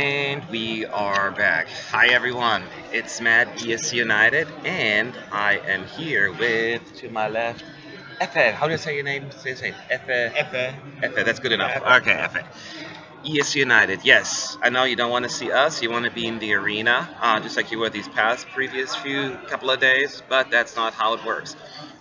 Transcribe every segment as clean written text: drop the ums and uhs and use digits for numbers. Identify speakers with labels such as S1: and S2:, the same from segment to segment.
S1: And we are back. Hi everyone, it's Matt ESC United, and I am here with, to my left, Efe. How do you say your name? Say Efe.
S2: Efe.
S1: Efe, that's good enough.
S2: Yeah, Efe.
S1: Okay, Efe. ESC United, yes. I know you don't want to see us, you want to be in the arena, just like you were these previous few couple of days, but that's not how it works.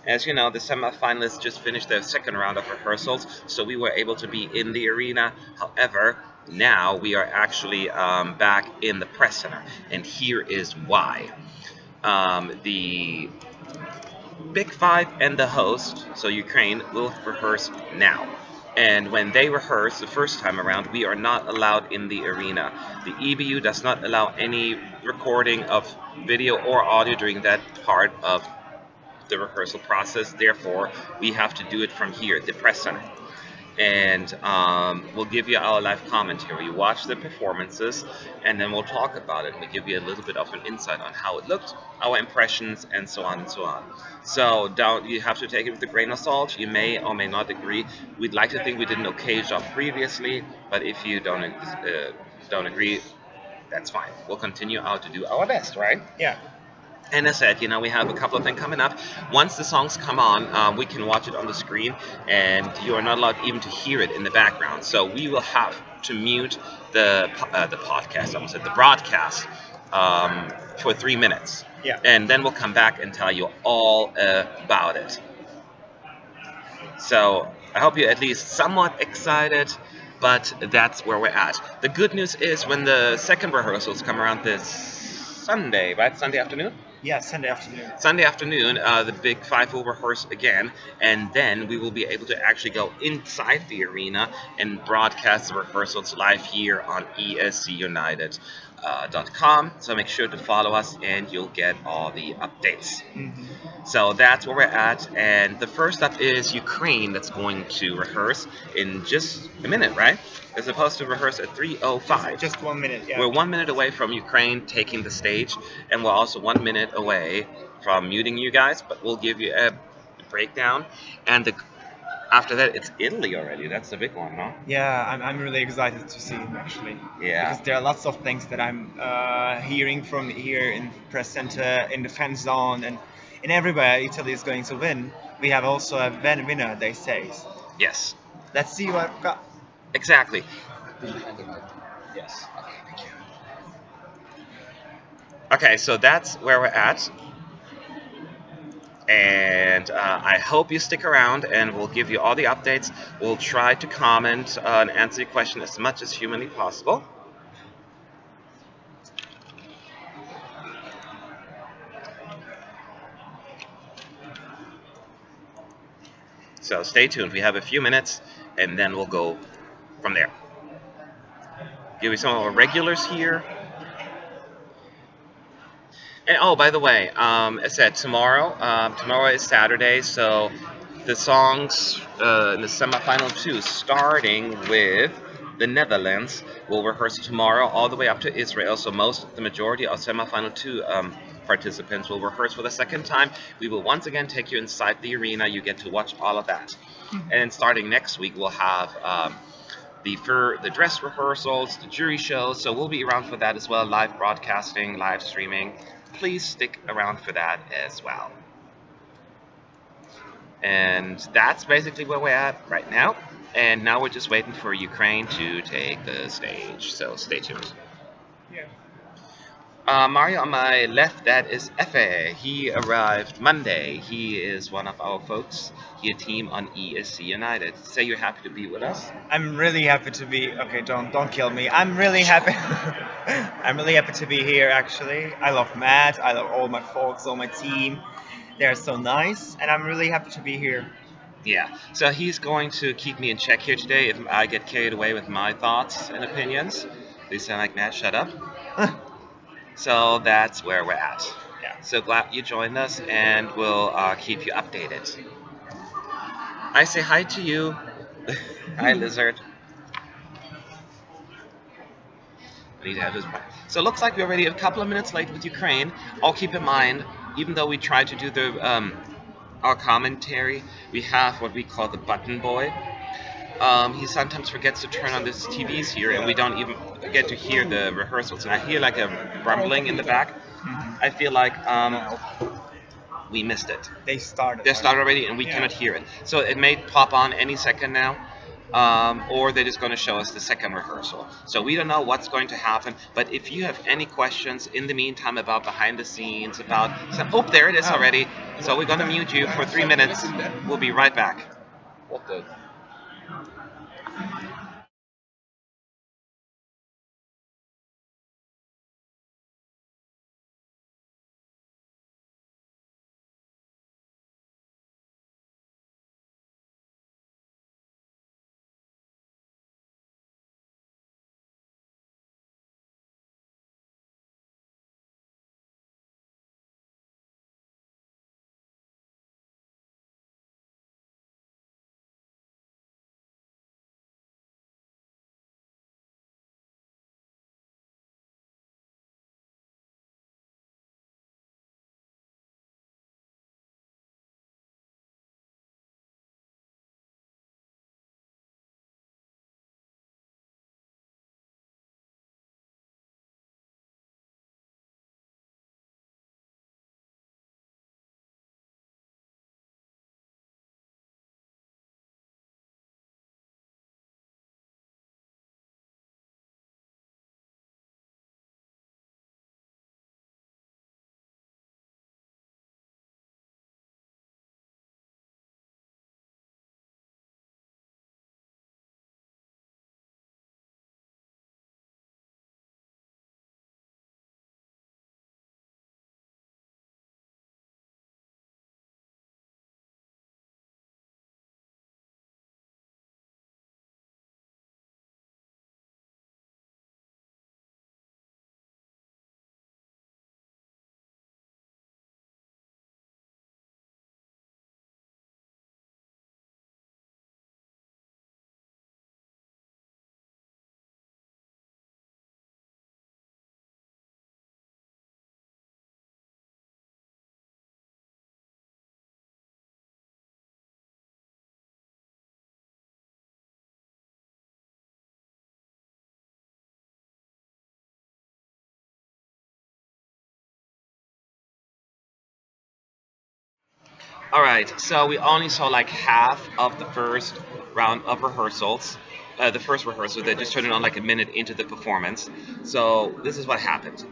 S1: As you know, the semifinalists just finished their second round of rehearsals, so we were able to be in the arena. However, now we are actually back in the press center, and here is why. The Big Five and the host, so Ukraine, will rehearse now. And when they rehearse the first time around, we are not allowed in the arena. The EBU does not allow any recording of video or audio during that part of the rehearsal process. Therefore, we have to do it from here at the press center. And we'll give you our live commentary. You watch the performances, and then we'll talk about it. We'll give you a little bit of an insight on how it looked, our impressions, and so on and so on. So don't you have to take it with a grain of salt. You may or may not agree. We'd like to think we did an okay job previously, but if you don't agree, that's fine. We'll continue out to do our best, right?
S2: Yeah.
S1: And as I said, we have a couple of things coming up. Once the songs come on, we can watch it on the screen, and you are not allowed even to hear it in the background. So we will have to mute the podcast, I almost said the broadcast, for 3 minutes.
S2: Yeah.
S1: And then we'll come back and tell you all about it. So I hope you're at least somewhat excited, but that's where we're at. The good news is when the second rehearsals come around this Sunday, right? Sunday afternoon?
S2: Yeah, Sunday afternoon.
S1: Sunday afternoon, the Big Five will rehearse again, and then we will be able to actually go inside the arena and broadcast the rehearsals live here on escunited.com. So make sure to follow us, and you'll get all the updates. So that's where we're at, and the first up is Ukraine that's going to rehearse in just a minute, right? They're supposed to rehearse at 3:05.
S2: Just 1 minute, yeah.
S1: We're 1 minute away from Ukraine taking the stage, and we're also 1 minute away from muting you guys, but we'll give you a breakdown. And after that, it's Italy already. That's the big one, no?
S2: Yeah, I'm really excited to see him actually.
S1: Yeah.
S2: Because there are lots of things that I'm hearing from here in press center, in the fan zone, and in everywhere Italy is going to win. We have also a winner, they say.
S1: Yes.
S2: Let's see what I've got.
S1: Exactly.
S2: Yes.
S1: Okay, thank you. Okay, so that's where we're at. And I hope you stick around, and we'll give you all the updates. We'll try to comment and answer your question as much as humanly possible. So stay tuned. We have a few minutes, and then we'll go from there. Give you some of our regulars here. And oh, by the way, as I said, tomorrow is Saturday, so the songs in the semifinal two, starting with the Netherlands, will rehearse tomorrow all the way up to Israel. So the majority of semifinal two participants will rehearse for the second time. We will once again take you inside the arena. You get to watch all of that. And starting next week, we'll have the dress rehearsals, the jury shows. So we'll be around for that as well, live broadcasting, live streaming. Please stick around for that as well. And that's basically where we're at right now. And now we're just waiting for Ukraine to take the stage. So stay tuned.
S2: Yeah.
S1: Mario on my left, that is Efe. He arrived Monday. He is one of our folks. He a team on ESC United. Say you're happy to be with us.
S2: I'm really happy to be. Okay, don't kill me. I'm really happy. I'm really happy to be here. Actually, I love Matt. I love all my folks, all my team. They're so nice, and I'm really happy to be here.
S1: Yeah, so he's going to keep me in check here today if I get carried away with my thoughts and opinions. They sound like, Matt, shut up. So that's where we're at.
S2: Yeah.
S1: So glad you joined us, and we'll keep you updated. I say hi to you. Hi, lizard. I need to have his mic. So it looks like we're already a couple of minutes late with Ukraine. I'll keep in mind, even though we tried to do our commentary, we have what we call the button boy. he sometimes forgets to turn on this TVs here, and we don't even get to hear the rehearsals. And I hear like a rumbling in the back.
S2: Mhm.
S1: I feel like we missed it.
S2: They started
S1: They started
S2: already.
S1: already, and we
S2: Yeah.
S1: cannot hear it. So it may pop on any second now, or they're just going to show us the second rehearsal. So we don't know what's going to happen. But if you have any questions in the meantime about behind the scenes, about some, oh, there it is
S2: Oh.
S1: already. So we're going to mute you for 3 minutes. We'll be right back. What the? All right, so we only saw like half of the first round of rehearsals. The first rehearsal, they just turned it on like a minute into the performance. So this is what happened.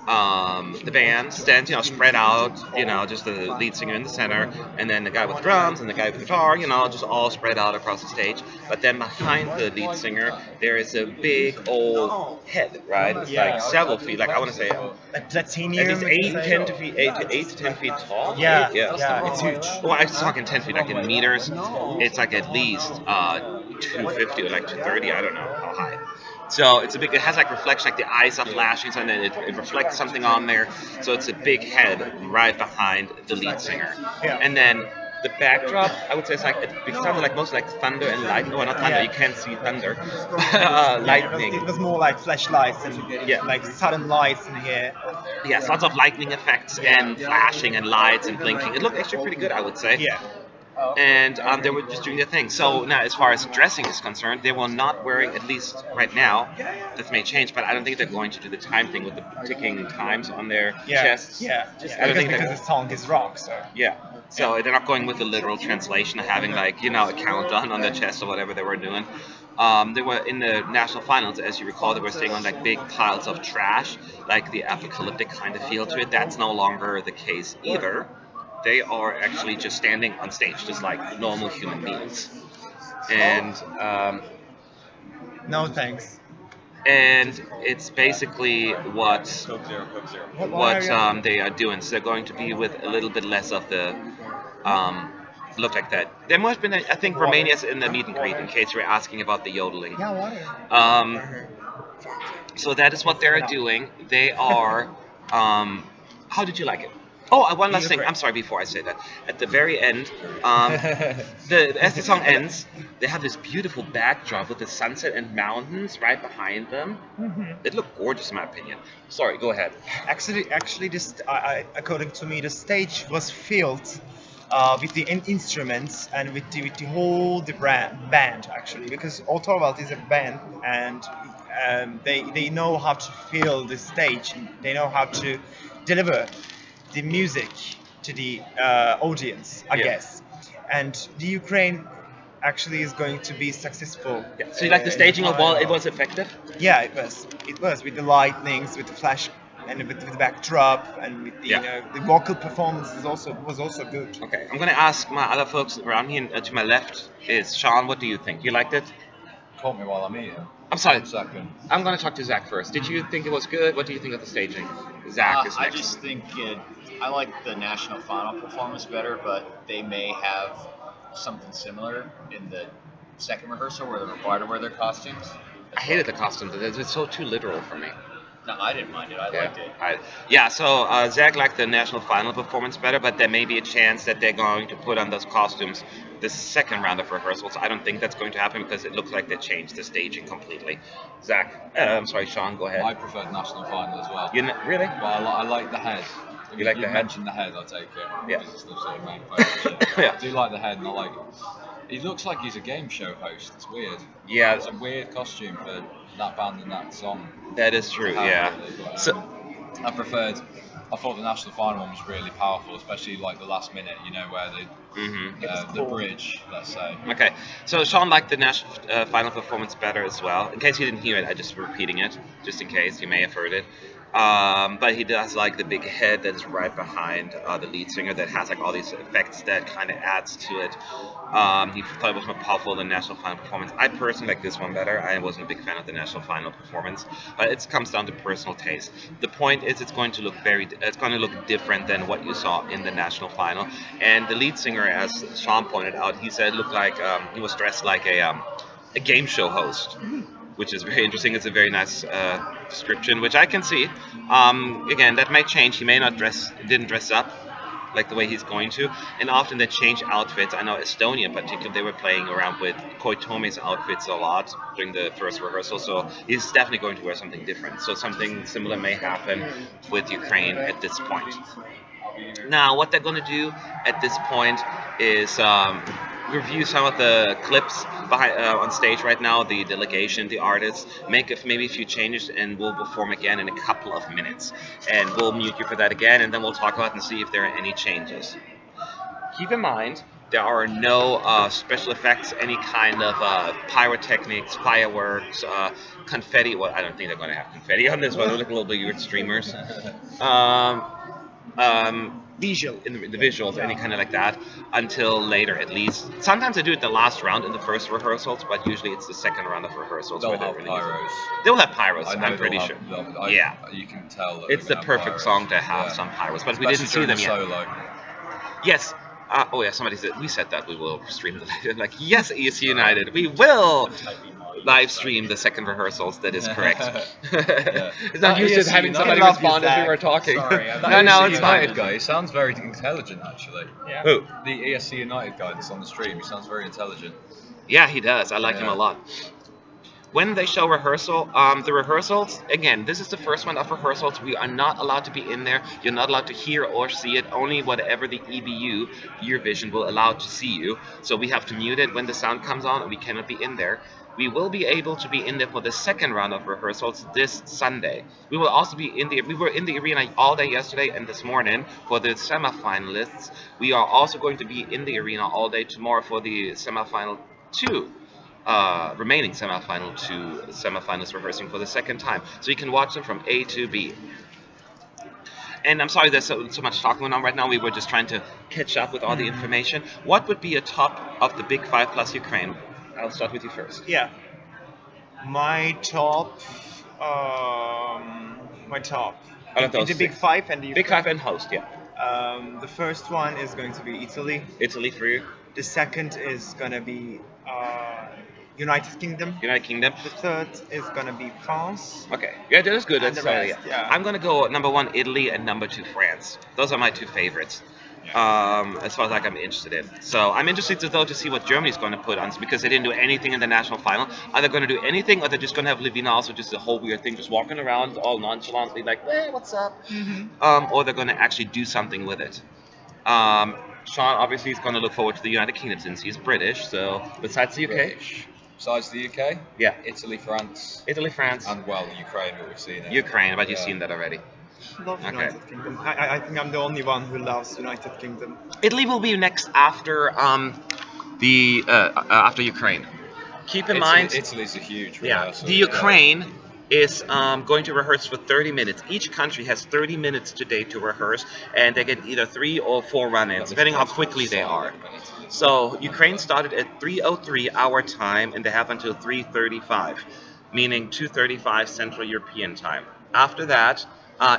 S1: The band stands, spread out, just the lead singer in the center, and then the guy with drums and the guy with guitar, just all spread out across the stage. But then behind the lead singer, there is a big old head, right? It's like several feet, like I want to say
S2: Like
S1: at
S2: platinum,
S1: least
S2: you
S1: eight,
S2: can say?
S1: 10 to 8 to 10 feet tall.
S2: Yeah,
S1: Yeah.
S2: yeah, it's huge.
S1: Well, I was talking 10 feet, like in meters. It's like at least 250 or like 230. I don't know how high. So it's a big. It has like reflection, like the eyes are flashing, and then it reflects something on there. So it's a big head right behind the lead singer,
S2: Yeah.
S1: and then the backdrop, I would say, it's like it sounded like mostly like thunder and lightning. Well, not thunder.
S2: Yeah.
S1: You can't see thunder.
S2: Yeah,
S1: Lightning.
S2: it was more like flashlights and
S1: Yeah.
S2: like sudden lights in here.
S1: Yes, lots of lightning effects and flashing and lights and blinking. It looked actually pretty good, I would say.
S2: Yeah.
S1: And they were just doing their thing. So now, as far as dressing is concerned, they were not wearing, at least right now, this may change, but I don't think they're going to do the time thing with the ticking times on their
S2: Yeah.
S1: chests.
S2: Yeah.
S1: I don't think
S2: Because
S1: that.
S2: the song is rock, so.
S1: Yeah. So they're not going with the literal translation of having like a countdown on their chest or whatever they were doing. They were in the national finals, as you recall. They were staying on like big piles of trash, like the apocalyptic kind of feel to it. That's no longer the case either. They are actually just standing on stage, just like normal human beings. And
S2: No thanks.
S1: and it's basically what they are doing. So they're going to be with a little bit less of the um, look like that. There must have been, I think, Romania's in the meet and greet, in case you're asking about the yodeling.
S2: Yeah, water.
S1: Um, so that is what they're doing. They are. How did you like it? Oh, one last thing. I'm sorry. Before I say that, at the very end, as the song ends, they have this beautiful backdrop with the sunset and mountains right behind them. It looked gorgeous, in my opinion. Sorry, go ahead.
S2: Actually, this according to me, the stage was filled with the instruments and with the whole band actually, because o.torvald is a band, and they know how to fill the stage, and they know how to deliver the music to the audience, I
S1: Yeah.
S2: guess. And the Ukraine actually is going to be successful
S1: Yeah. So you like the
S2: in the
S1: staging of all? It
S2: final.
S1: was effective.
S2: Yeah, it was. It was with the lightnings, with the flash, and with the backdrop, and with the
S1: Yeah.
S2: the vocal performance is also was also good.
S1: Okay. I'm gonna ask my other folks around here. To my left is Sean. What do you think? You liked it?
S3: Caught me while I'm eating.
S1: I'm sorry.
S3: 1 second.
S1: I'm gonna talk to Zach first. Did you think it was good? What do you think of the staging? Zach is
S4: I
S1: next.
S4: just think I like the national final performance better, but they may have something similar in the second rehearsal where they're required to wear their costumes.
S1: I hated the costumes. It's so too literal for me.
S4: No, I didn't mind it. I liked it.
S1: Yeah. So Zach liked the national final performance better, but there may be a chance that they're going to put on those costumes the second round of rehearsals. I don't think that's going to happen because it looks like they changed the staging completely. Zach, I'm sorry, Sean, go ahead.
S3: I preferred national final as well.
S1: Really?
S3: But I like the head.
S1: You like the head?
S3: mentioned the head, I'll take it.
S1: Yeah.
S3: Because it's the sort of main focus.
S1: Yeah.
S3: I do like the head, and I like. He looks like he's a game show host. It's weird.
S1: Yeah.
S3: It's a weird costume for that band and that song.
S1: That is true. Yeah.
S3: Really, but,
S1: So.
S3: I thought the national final one was really powerful, especially like the last minute, where the bridge, let's say.
S1: Okay, so Sean liked the national final performance better as well. In case you didn't hear it, I just repeating it, just in case you may have heard it. But he does like the big head that is right behind the lead singer that has like all these effects that kind of adds to it. He thought it was more powerful than national final performance. I personally like this one better. I wasn't a big fan of the national final performance, but it comes down to personal taste. The point is, it's going to look different than what you saw in the national final. And the lead singer, as Sean pointed out, he said looked like he was dressed like a game show host, which is very interesting. It's a very nice description, which I can see. Again, that might change. He may not didn't dress up like the way he's going to, and often they change outfits. I know Estonia in particular, they were playing around with Koitomi's outfits a lot during the first rehearsal, so he's definitely going to wear something different. So something similar may happen with Ukraine at this point. Now, what they're going to do at this point is review some of the clips on stage right now, the delegation, the artists, make maybe a few changes, and we'll perform again in a couple of minutes. And we'll mute you for that again, and then we'll talk about and see if there are any changes. Keep in mind, there are no special effects, any kind of pyrotechnics, fireworks, confetti. Well, I don't think they're going to have confetti on this one. They look a little bit weird streamers.
S2: Visual.
S1: In the visuals, any kind of like that, until later at least. Sometimes they do it the last round in the first rehearsals, but usually it's the second round of rehearsals.
S3: They'll
S1: where
S3: have
S1: really
S3: pyros.
S1: They'll have pyros,
S3: I know
S1: I'm pretty
S3: they'll
S1: sure.
S3: Yeah. You can tell that
S1: It's the
S3: they're gonna have
S1: perfect
S3: pyros.
S1: song to have
S3: Yeah.
S1: some pyros, but
S3: Especially
S1: we didn't see
S3: during
S1: them
S3: the
S1: yet.
S3: Solo.
S1: Yes. Oh yeah, somebody said we said that we will stream the like yes, ESC United, we will live stream the second rehearsals. That is correct. It's not used to having somebody
S2: I love you,
S1: respond as we
S2: Zach.
S1: were talking.
S4: Sorry,
S1: No, it's
S3: United
S1: fine.
S3: guy, he sounds very intelligent actually.
S2: Yeah.
S1: Who?
S3: The ESC United guy that's on the stream, he sounds very intelligent.
S1: Yeah, he does. I like him a
S3: Yeah.
S1: lot. When they show rehearsal, the rehearsals, again, this is the first one of rehearsals. We are not allowed to be in there. You're not allowed to hear or see it. Only whatever the EBU, Eurovision, will allow to see you. So we have to mute it when the sound comes on, and we cannot be in there. We will be able to be in there for the second round of rehearsals this Sunday. We will also be we were in the arena all day yesterday and this morning for the semifinalists. We are also going to be in the arena all day tomorrow for the semifinal 2. Remaining semifinal to semifinalists rehearsing for the second time, so you can watch them from A to B. And I'm sorry there's so much talking going on right now. We were just trying to catch up with all the information. What would be a top of the Big Five plus Ukraine? I'll start with you first.
S2: Yeah. My top. My top.
S1: Out of those
S2: In the Big
S1: six.
S2: Five and the
S1: Big Five and host, yeah.
S2: The first one is going to be Italy.
S1: Italy for you.
S2: The second is gonna be United Kingdom.
S1: United Kingdom.
S2: The third is gonna be France.
S1: Okay, yeah, that is good.
S2: And
S1: That's
S2: the rest,
S1: yeah.
S2: yeah.
S1: I'm gonna go number 1 Italy and number 2 France. Those are my 2 favorites. As far as like I'm interested in. So I'm interested though to see what Germany's going to put on because they didn't do anything in the national final. Are they going to do anything, or they're just going to have Livina also just a whole weird thing, just walking around all nonchalantly like, hey, what's up? Or they're going to actually do something with it. Sean obviously is going to look forward to the United Kingdom since he's British. So besides the UK,
S3: British. Besides the UK,
S1: yeah,
S3: Italy, France,
S1: Italy, France,
S3: and well, Ukraine, but we've seen it.
S1: Ukraine. But you've
S3: Yeah.
S1: seen that already.
S2: Love
S1: Okay.
S2: United Kingdom. I think I'm the only one who loves United Kingdom.
S1: Italy will be next after the after Ukraine. Keep in
S3: Italy,
S1: mind,
S3: Italy's a huge
S1: yeah,
S3: rehearsal.
S1: the Ukraine is going to rehearse for 30 minutes. Each country has 30 minutes today to rehearse, and they get either 3 or 4 run-ins,
S3: But this
S1: depending how
S3: place goes
S1: quickly they are.
S3: silent when Italy's
S1: So Ukraine started at 3:03 our time, and they have until 3:35, meaning 2:35 Central European time. After that,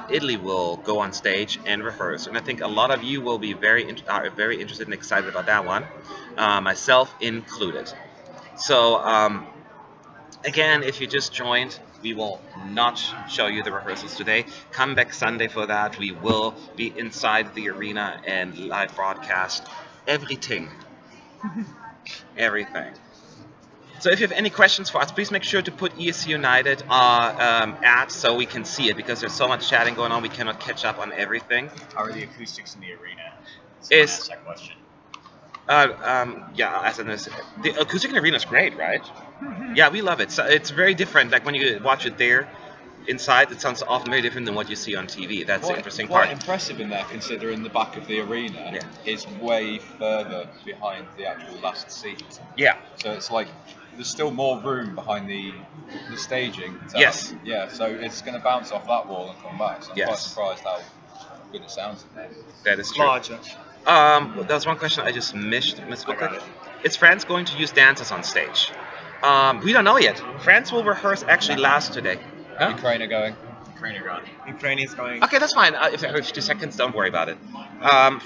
S1: Italy will go on stage and rehearse, and I think a lot of you will be very interested and excited about that one, myself included. So again, if you just joined, we will not show you the rehearsals today. Come back Sunday for that. We will be inside the arena and live broadcast everything. Everything. So if you have any questions for us, please make sure to put ESC United at so we can see it because there's so much chatting going on. We cannot catch up on everything.
S4: How are the acoustics in the arena? Someone
S1: Is
S4: asked that question.
S1: yeah, as in this, the acoustic in the arena is great, right? Yeah, we love it. So it's very different. Like when you watch it there inside, it sounds often very different than what you see on TV. That's the interesting
S3: Quite
S1: part.
S3: impressive in there, considering the back of the arena
S1: Yeah.
S3: is way further behind the actual last seat.
S1: Yeah.
S3: So it's like there's still more room behind the staging.
S1: Yes.
S3: Yeah. So it's going to bounce off that wall and come back. So I'm quite
S1: Yes.
S3: surprised how good it sounds in there.
S1: That is
S2: It's
S1: true.
S2: larger.
S1: There was one question I just missed.
S2: I got it.
S1: Is France going to use dancers on stage? We don't know yet. France will rehearse actually last today. Huh?
S3: Ukraine are going.
S4: Ukraine are gone.
S2: Ukraine is going.
S1: Okay, that's fine. If I have 2 seconds, don't worry about it.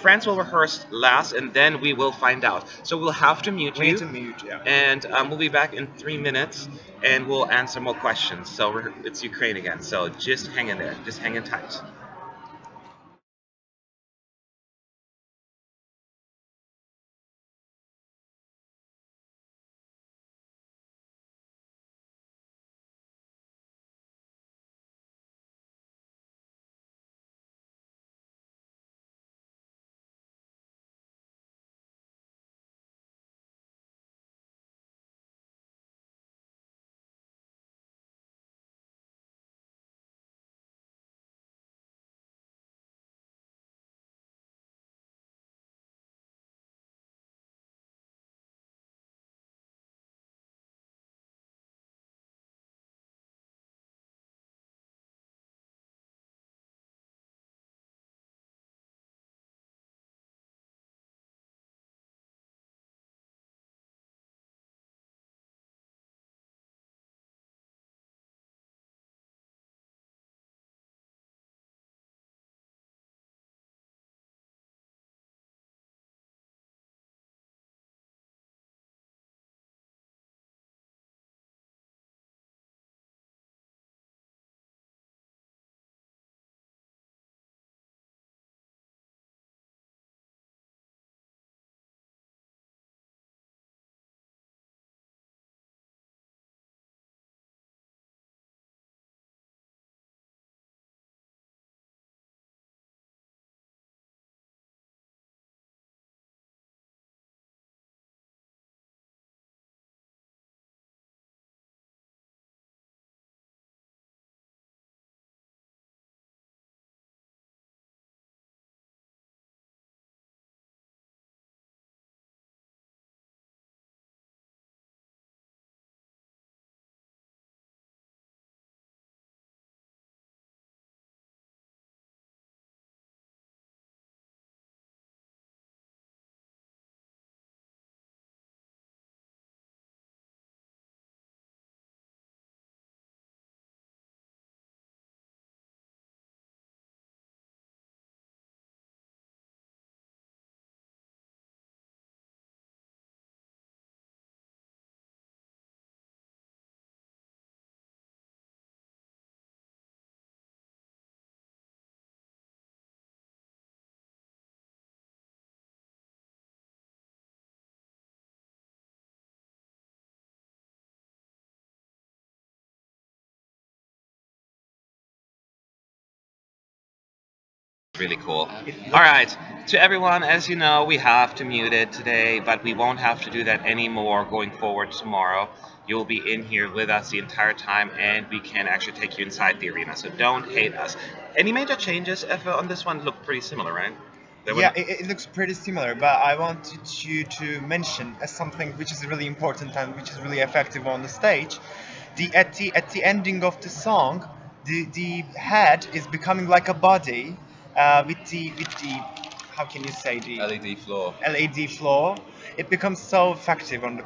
S1: France will rehearse last, and then we will find out. So we'll have to mute
S2: We
S1: you,
S2: need to mute, yeah.
S1: and we'll be back in 3 minutes, and we'll answer more questions. So it's Ukraine again. So just hang in there. Just hang in tight. really cool.
S2: It
S1: All
S2: looks
S1: right, to everyone, as you know, we have to mute it today, but we won't have to do that anymore going forward tomorrow. You'll be in here with us the entire time, and we can actually take you inside the arena. So don't hate us. Any major changes on this one? Look pretty similar, right? There were
S2: Yeah, it looks pretty similar, but I wanted you to mention as something which is really important and which is really effective on the stage. At the ending of the song, the head is becoming like a body, with the how can you say the
S3: LED floor.
S2: LED floor. It becomes so effective on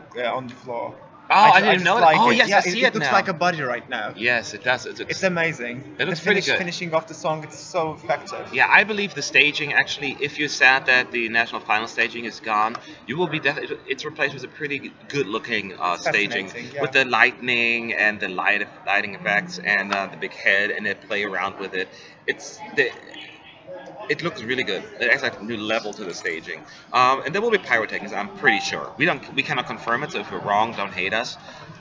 S2: the floor.
S1: Oh, I didn't
S2: I
S1: even know
S2: just
S1: that.
S2: like
S1: Oh,
S2: it.
S1: yes, I
S2: Yeah,
S1: see
S2: it
S1: it
S2: looks
S1: now.
S2: like a body right now.
S1: Yes, it does.
S2: It's amazing.
S1: It looks
S2: the
S1: pretty good.
S2: finishing of the song, it's so effective.
S1: Yeah, I believe the staging actually, if you said that the national final staging is gone, you will be definitely, it's replaced with a pretty good looking
S2: It's
S1: staging
S2: fascinating, yeah.
S1: with the lightning and the lighting effects and the big head, and they play around with it. It's the it looks really good. It adds like a new level to the staging. And there will be pyrotechnics. I'm pretty sure. We cannot confirm it. So if we're wrong, don't hate us.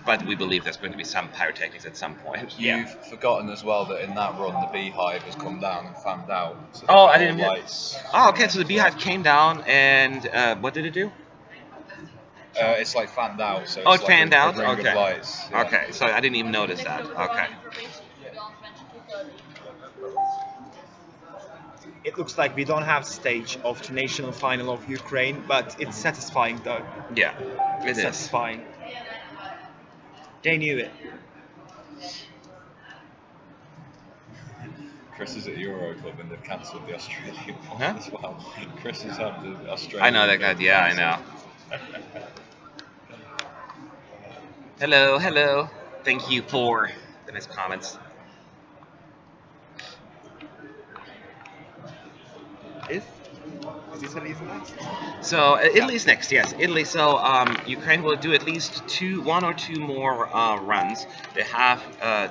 S1: But we believe there's going to be some pyrotechnics at some point.
S2: Yeah.
S3: You've forgotten as well that in that run the beehive has come down and fanned out. So
S1: Oh, I
S3: the
S1: didn't.
S3: lights.
S1: Oh, okay. So the beehive came down, and what did it do?
S3: It's like fanned out, so
S1: Oh,
S3: it's
S1: it
S3: like
S1: fanned
S3: a
S1: out.
S3: ring of
S1: Okay.
S3: lights. Yeah.
S1: Okay. So I didn't even notice that. Okay.
S2: It looks like we don't have stage of the national final of Ukraine, but it's satisfying though.
S1: Yeah, it
S2: It's
S1: is.
S2: satisfying. They knew it.
S3: Chris is at Euro Club and they've cancelled the Australian one
S1: Huh?
S3: as well. Chris has had the Australian.
S1: I know that guy.
S3: bit
S1: Yeah, I
S3: cancelled.
S1: know. Hello, hello. Thank you for the nice comments.
S2: Is this Italy's next?
S1: So Italy's next, yes, Italy. So Ukraine will do at least one or two more runs. They have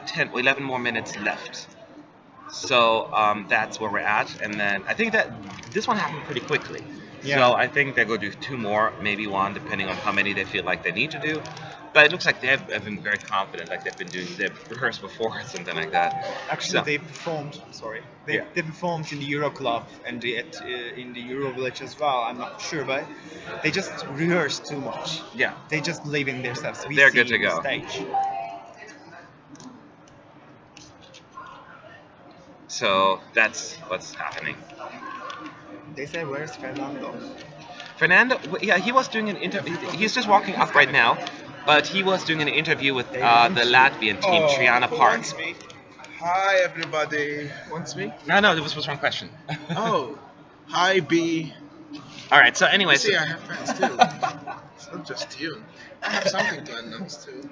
S1: 10, 11 more minutes left. So that's where we're at, and then I think that this one happened pretty quickly.
S2: Yeah.
S1: So I think they're going to do two more, maybe one, depending on how many they feel like they need to do. But it looks like have been very confident, like they've rehearsed before or something like that.
S2: Actually,
S1: So-
S2: they performed. Sorry, they,
S1: Yeah.
S2: they performed in the Euro Club and in the Euro Village as well. I'm not sure, but they just rehearsed too much.
S1: Yeah.
S2: They just believe in themselves. We
S1: They're
S2: see
S1: good to
S2: in the
S1: go.
S2: Stage.
S1: So that's what's happening.
S2: They say, "Where's Fernando?"
S1: Fernando, yeah, he was doing an interview. He's just walking up right now, but he was doing an interview with the Latvian team, Triana
S5: who
S1: Park.
S5: wants me? Hi, everybody. Wants me?
S1: No, this was one question.
S5: Oh, hi, B.
S1: All right. So,
S5: You
S1: anyways,
S5: see, I have fans too. It's not just you. I have something to announce too.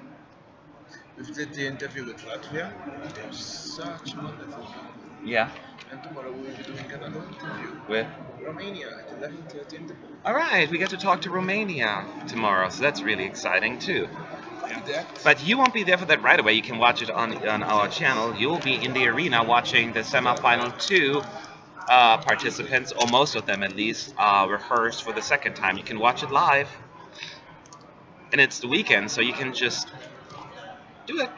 S5: We did the interview with Latvia. They're such wonderful people.
S1: yeah.
S5: And tomorrow we'll be doing another interview.
S1: With.
S5: Romania at 11:30 in the morning.
S1: All right, we get to talk to Romania tomorrow, so that's really exciting too.
S5: I'll be there.
S1: But you won't be there for that right away. You can watch it on our channel. You'll be in the arena watching the semifinal two participants, or most of them at least, rehearse for the second time. You can watch it live, and it's the weekend, so you can just do it.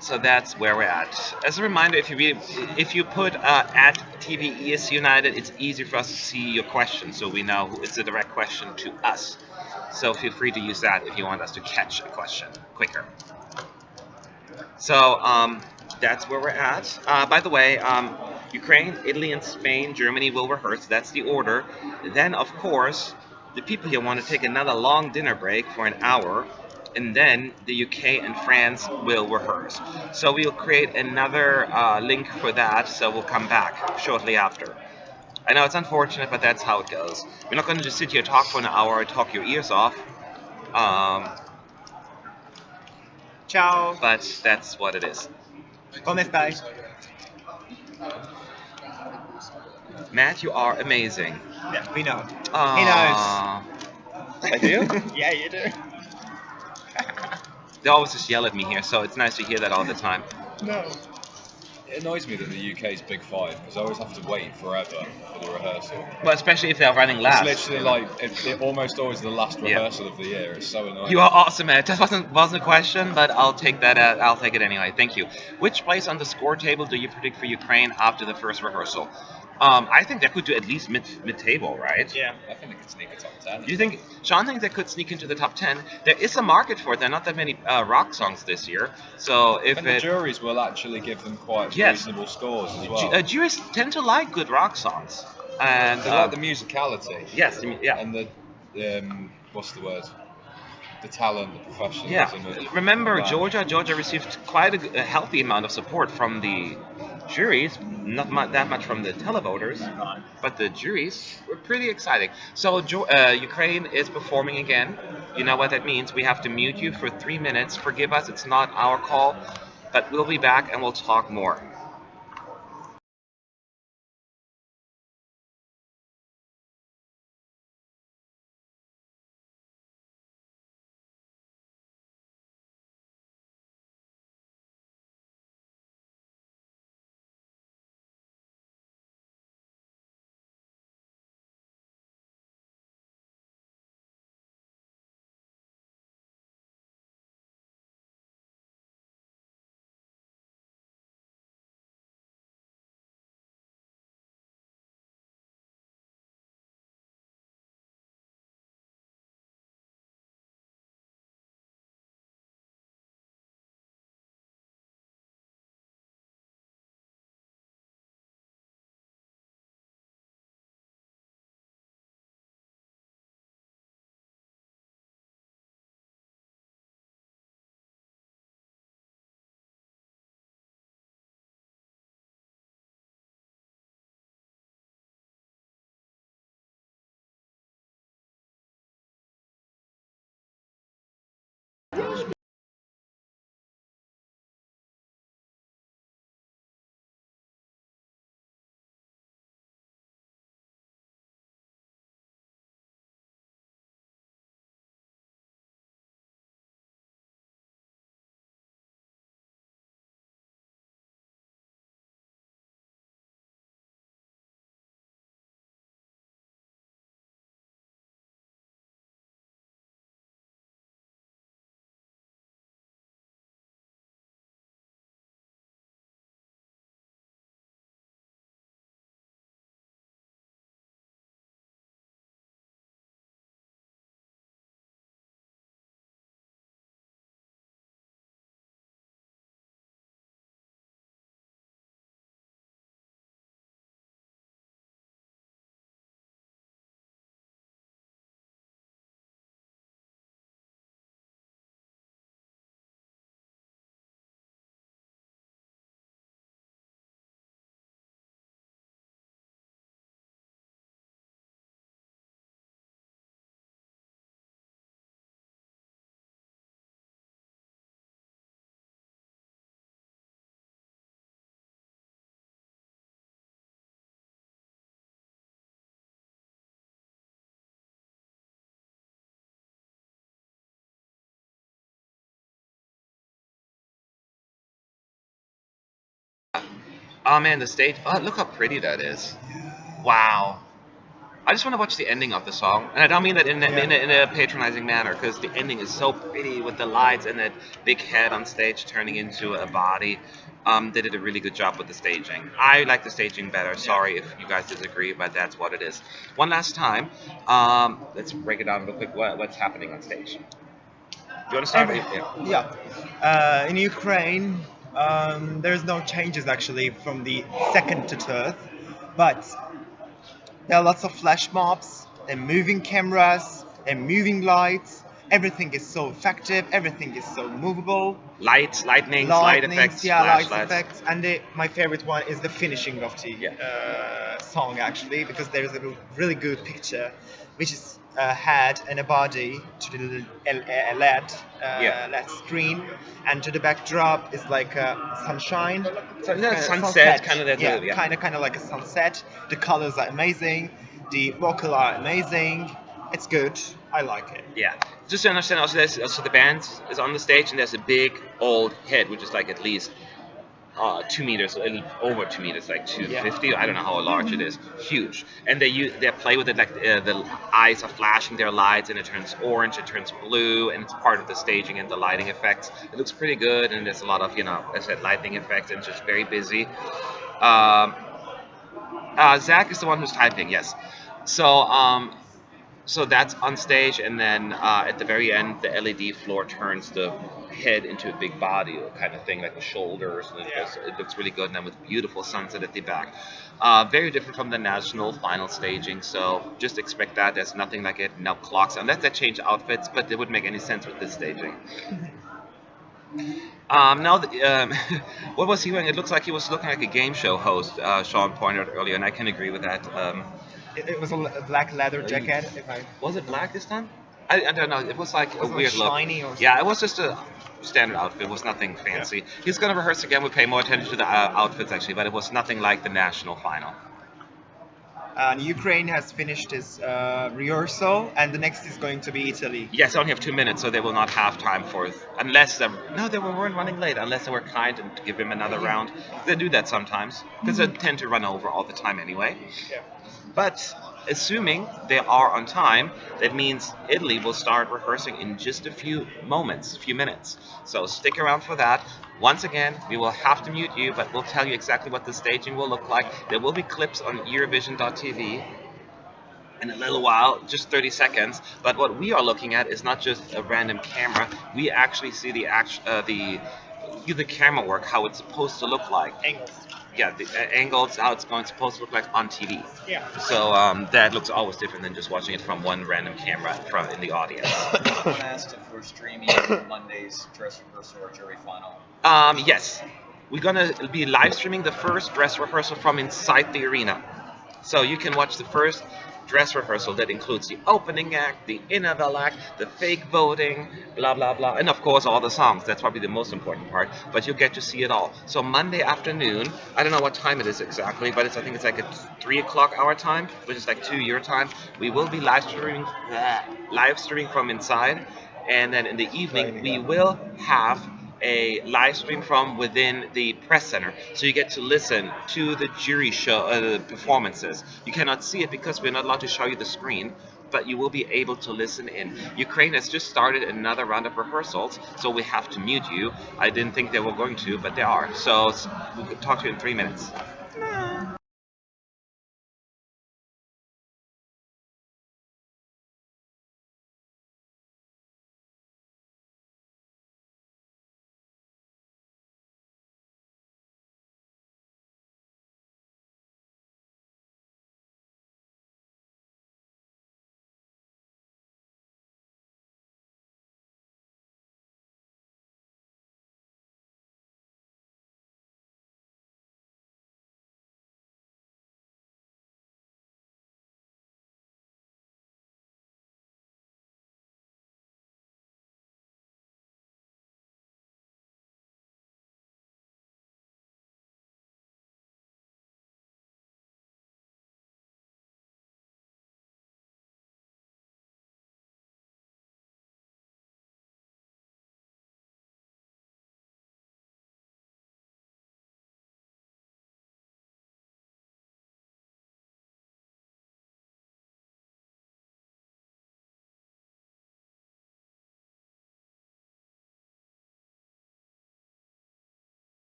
S1: So that's where we're at. As a reminder, if you put at TVES United, it's easier for us to see your question, so we know it's a direct question to us. So feel free to use that if you want us to catch a question quicker. So that's where we're at. By the way, Ukraine, Italy, and Spain, Germany will rehearse. That's the order. Then, of course, the people here want to take another long dinner break for an hour, and then the UK and France will rehearse. So we'll create another link for that, so we'll come back shortly after. I know it's unfortunate, but that's how it goes. We're not going to just sit here, talk for an hour, and talk your ears off.
S2: Ciao.
S1: But that's what it is.
S2: Come stai?
S1: Matt, you are amazing.
S2: Yeah, we know.
S1: Aww. I do?
S2: Yeah, you do.
S1: They always just yell at me here, so it's nice to hear that all the time.
S2: No.
S3: It annoys me that the UK's Big Five because I always have to wait forever for the rehearsal.
S1: Well, especially if they're running
S3: It's
S1: last.
S3: literally
S1: you know.
S3: like it almost always the last
S1: Yeah.
S3: rehearsal of the year. It's so annoying.
S1: You are awesome, man. It just wasn't a question, but I'll take that. I'll take it anyway. Thank you. Which place on the score table do you predict for Ukraine after the first rehearsal? I think they could do at least mid table, right?
S2: Yeah.
S3: I think they could sneak a top 10.
S1: Do you think Sean thinks they could sneak into the top 10? There is a market for it. There are not that many rock songs this year, so if
S3: And the juries will actually give them quite
S1: Yes.
S3: reasonable scores as well.
S1: Juries tend to like good rock songs, and
S3: They like the musicality.
S1: yes, yeah.
S3: And the what's the word? The talent, the professionalism.
S1: Yeah, remember Georgia received quite a healthy amount of support from the juries, not that much from the televoters, but the juries were pretty exciting. So Ukraine is performing again. You know what that means. We have to mute you for 3 minutes. Forgive us, it's not our call, but we'll be back and we'll talk more. Oh man, the stage. Oh, look how pretty that is. Wow. I just want to watch the ending of the song, and I don't mean that in a patronizing manner, because the ending is so pretty with the lights and that big head on stage turning into a body. They did a really good job with the staging. I like the staging better. Sorry if you guys disagree, but that's what it is. One last time, let's break it down real quick. What's happening on stage? You want to start?
S2: Yeah. In Ukraine, there's no changes actually from the second to third, but there are lots of flash mobs and moving cameras and moving lights. Everything is so effective. Everything is so movable.
S1: Lights, lightnings, light effects,
S2: yeah, light
S1: flashlights.
S2: effects. And my favorite one is the finishing of the song actually, because there is a really good picture, which is a head and a body to the LED screen, and to the backdrop is like sunshine.
S1: Sunset, kind of that.
S2: Yeah, kind of like a sunset. The colors are amazing. The vocal are amazing. It's good. I like it.
S1: Yeah. Just to understand, also the band is on the stage and there's a big old head, which is like at least 2 meters, a little over 2 meters, like
S2: Yeah.
S1: 250. I don't know how large it is. Huge, and they play with it like the eyes are flashing their lights, and it turns orange, it turns blue, and it's part of the staging and the lighting effects. It looks pretty good, and there's a lot of as I said, lighting effects, and it's just very busy. Um, Zach is the one who's typing. Yes. So so that's on stage, and then at the very end, the LED floor turns the head into a big body kind of thing, like the shoulders, and it looks really good, and then with beautiful sunset at the back. Very different from the national final staging, so just expect that. There's nothing like it, no clocks, unless they change outfits, but it wouldn't make any sense with this staging. Now, what was he wearing? It looks like he was looking like a game show host. Sean pointed out earlier, and I can agree with that.
S2: It was a black leather jacket. If I
S1: Was it black this time? I don't know. It was like a
S2: was it
S1: weird look.
S2: shiny or something?
S1: Yeah, it was just a standard outfit. It was nothing fancy. He's gonna rehearse again. We'll pay more attention to the outfits actually, but it was nothing like the national final.
S2: Ukraine has finished its rehearsal, and the next is going to be Italy.
S1: Yes, I only have 2 minutes, so they will not have time for it. Unless they no, they weren't running late. Unless they were kind and give him another round. They do that sometimes because they tend to run over all the time anyway.
S2: Yeah.
S1: But assuming they are on time, that means Italy will start rehearsing in just a few moments, a few minutes. So stick around for that. Once again, we will have to mute you, but we'll tell you exactly what the staging will look like. There will be clips on Eurovision.tv in a little while, just 30 seconds. But what we are looking at is not just a random camera. We actually see the camera work, how it's supposed to look like.
S2: Angles.
S1: Yeah, the angles, how it's going supposed to look like on TV.
S2: Yeah.
S1: So that looks always different than just watching it from one random camera from in the audience.
S4: Someone asked if we're streaming Monday's dress rehearsal or jury final.
S1: Yes, we're gonna be live streaming the first dress rehearsal from inside the arena. So you can watch the first dress rehearsal that includes the opening act, the interval act, the fake voting, blah blah blah, and of course all the songs. That's probably the most important part. But you'll get to see it all. So Monday afternoon, I don't know what time it is exactly, but I think it's like a 3 o'clock our time, which is like 2 your time. We will be live streaming from inside, and then in the evening we will have a live stream from within the press center, so you get to listen to the jury show performances. You cannot see it because we're not allowed to show you the screen, but you will be able to listen in. Ukraine has just started another round of rehearsals, so we have to mute you. I didn't think they were going to, but they are. So we'll talk to you in 3 minutes.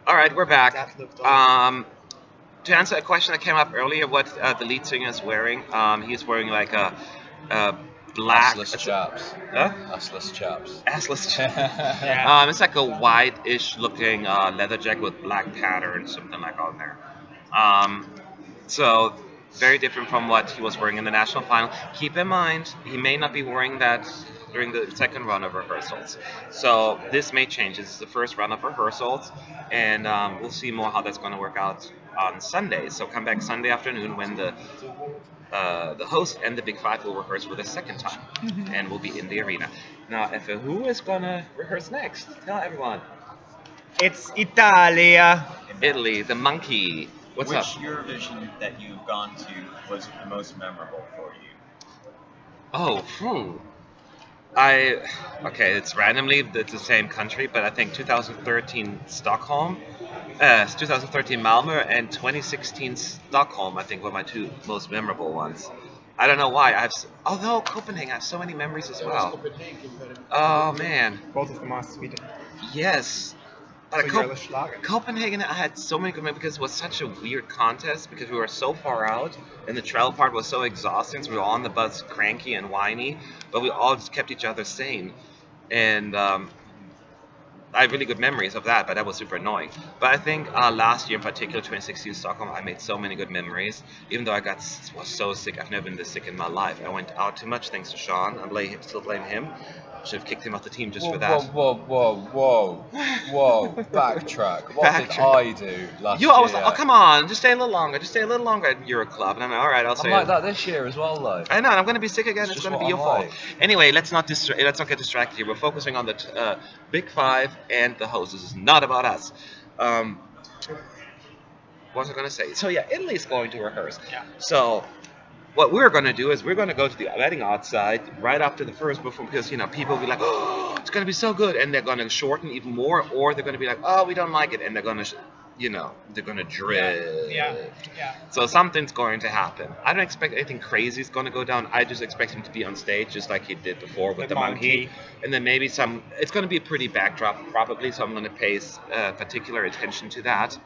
S1: All right, we're back.
S2: That looked awesome.
S1: To answer a question that came up earlier, what the lead singer is wearing, he's wearing like a black.
S3: Assless chaps.
S1: Huh?
S3: Assless chaps.
S1: Assless.
S2: Yeah.
S1: It's like a white-ish looking leather jacket with black pattern, something like on there. Um, so very different from what he was wearing in the national final. Keep in mind, he may not be wearing that during the second run of rehearsals. So this may change. This is the first run of rehearsals, and we'll see more how that's going to work out on Sunday. So come back Sunday afternoon when the host and the Big Five will rehearse for the second time, and we'll be in the arena. Now, Efe, who is gonna rehearse next? Tell everyone.
S2: It's Italia.
S1: Italy, the monkey. What's
S4: Which
S1: up?
S4: Eurovision that you've gone to was the most memorable for you?
S1: Oh, I okay. It's randomly it's the same country, but I think 2013 Stockholm, 2013 Malmö, and 2016 Stockholm. I think were my two most memorable ones. I don't know why. Although Copenhagen, I have so many memories as
S5: There was
S1: well.
S5: Copenhagen, but
S1: Oh man,
S2: Both of them are Sweden.
S1: yes.
S2: So
S1: But
S2: you're a Schlager.
S1: Copenhagen, I had so many good memories because it was such a weird contest because we were so far out and the travel part was so exhausting. So we were all on the bus cranky and whiny, but we all just kept each other sane. And I have really good memories of that, but that was super annoying. But I think last year in particular, 2016 Stockholm, I made so many good memories. Even though was so sick, I've never been this sick in my life. I went out too much thanks to Sean. Still blame him. Should have kicked him off the team just
S3: Whoa,
S1: for
S3: whoa,
S1: that.
S3: whoa. Backtrack. What did
S1: Backtrack.
S3: I do last
S1: You
S3: year?
S1: always like, oh come on, just stay a little longer, just stay a little longer at Euro Club, and I'm like, all right, I'll
S3: I'm
S1: stay.
S3: like that this year as well, though.
S1: I know, and I'm gonna be sick again.
S3: It's
S1: It's
S3: just
S1: gonna be
S3: what
S1: your
S3: I'm
S1: fault.
S3: like.
S1: Anyway, let's not get distracted here. We're focusing on the Big Five and the host. This is not about us. Um, what was I gonna say? So yeah, Italy's going to rehearse.
S2: Yeah.
S1: So what we're going to do is we're going to go to the wedding outside right after the first performance because people will be like, oh, it's going to be so good, and they're going to shorten even more, or they're going to be like, oh, we don't like it, and they're going to they're going to drift.
S2: Yeah.
S1: So something's going to happen. I don't expect anything crazy is going to go down. I just expect him to be on stage just like he did before with
S2: The
S1: the monkey.
S2: monkey.
S1: And then maybe it's going to be a pretty backdrop probably, so I'm going to pay particular attention to that.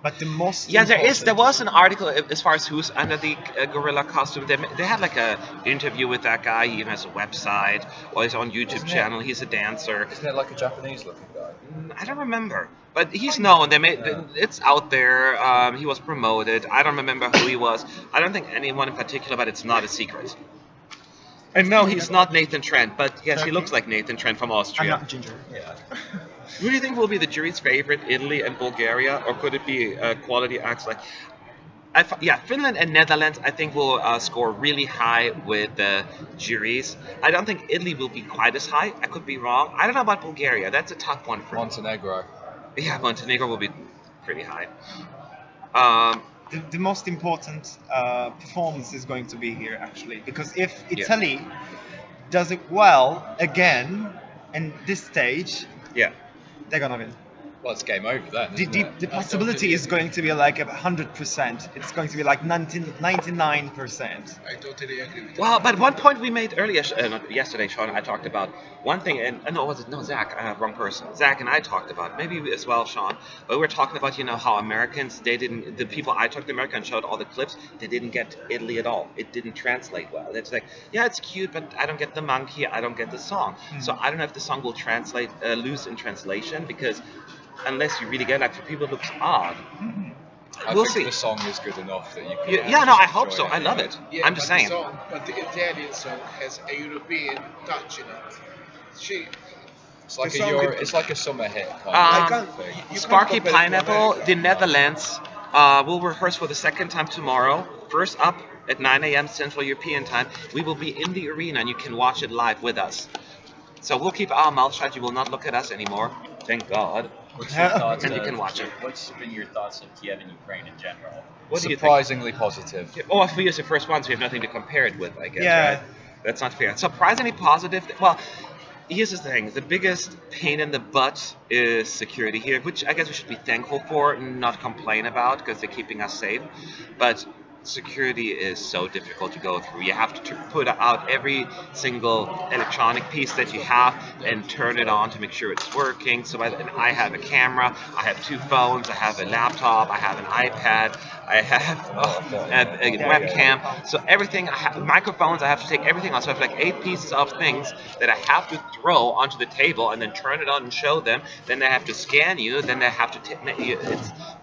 S2: But the most
S1: Yeah, there
S2: important-
S1: was an article as far as who's under the gorilla costume. They had like a interview with that guy. He even has a website or he's on YouTube
S3: Isn't it-
S1: channel. He's a dancer.
S3: Isn't it like a Japanese-looking guy?
S1: I don't remember, but he's known. It's out there. He was promoted. I don't remember who he was. I don't think anyone in particular, but it's not a secret. And no, he's not Nathan Trent, but yes, he looks like Nathan Trent from
S2: I'm
S1: Austria.
S2: not ginger.
S3: Yeah.
S1: Who do you think will be the jury's favorite, Italy and Bulgaria, or could it be quality acts like? Finland and Netherlands, I think will score really high with the juries. I don't think Italy will be quite as high. I could be wrong. I don't know about Bulgaria. That's a tough one for me.
S3: Montenegro.
S1: Yeah, Montenegro will be pretty high. Um,
S2: The most important performance is going to be here actually, because if Italy does it well again in this stage,
S1: yeah.
S2: they're gonna win.
S3: Well, it's game over then.
S2: The,
S3: isn't
S2: the,
S3: it?
S2: the possibility is going to be like 100%. It's going to be like 99%.
S5: I totally agree with
S1: Well, but one point we made earlier, not yesterday, Sean, I talked about one thing, and Zach, wrong person. Zach and I talked about, maybe as well, Sean, but we were talking about, how Americans, the people I talked to America and showed all the clips, they didn't get Italy at all. It didn't translate well. It's like, yeah, it's cute, but I don't get the monkey, I don't get the song. So I don't know if the song will lose in translation, because unless you really get it, for people it looks odd.
S3: I
S1: We'll
S3: think
S1: see.
S3: the song is good enough that you can.
S1: Yeah, no, I hope
S3: enjoy
S1: so. I love
S3: anyway.
S1: it.
S5: Yeah,
S1: I'm just
S5: but
S1: saying.
S5: But the Italian song has a European touch in it.
S3: It's like
S5: The song is-
S3: it's like a summer hit.
S5: I
S1: Um,
S5: can't-
S3: thing.
S5: you can't
S1: Sparky
S5: compare it to
S1: Pineapple,
S5: America.
S1: the Netherlands, will rehearse for the second time tomorrow. First up at 9 a.m. Central European time. We will be in the arena and you can watch it live with us. So we'll keep our mouth shut. You will not look at us anymore. Thank God.
S4: What's your thoughts?
S1: And you
S4: of-
S1: can watch it.
S4: What's been your thoughts of Kiev and Ukraine in general?
S1: What do you think?
S3: Surprisingly positive.
S1: Oh, if we use the first one, so we have nothing to compare it with, I guess.
S2: Yeah.
S1: Right? That's not fair. Surprisingly positive. Well, here's the thing. The biggest pain in the butt is security here, which I guess we should be thankful for, not complain about, because they're keeping us safe. But security is so difficult to go through. You have to put out every single electronic piece that you have and turn it on to make sure it's working. So and I have a camera, I have two phones, I have a laptop, I have an iPad, I have a webcam. So everything, I have microphones. I have to take everything out. So I have like 8 pieces of things that I have to throw onto the table and then turn it on and show them. Then they have to scan you. Then they have to.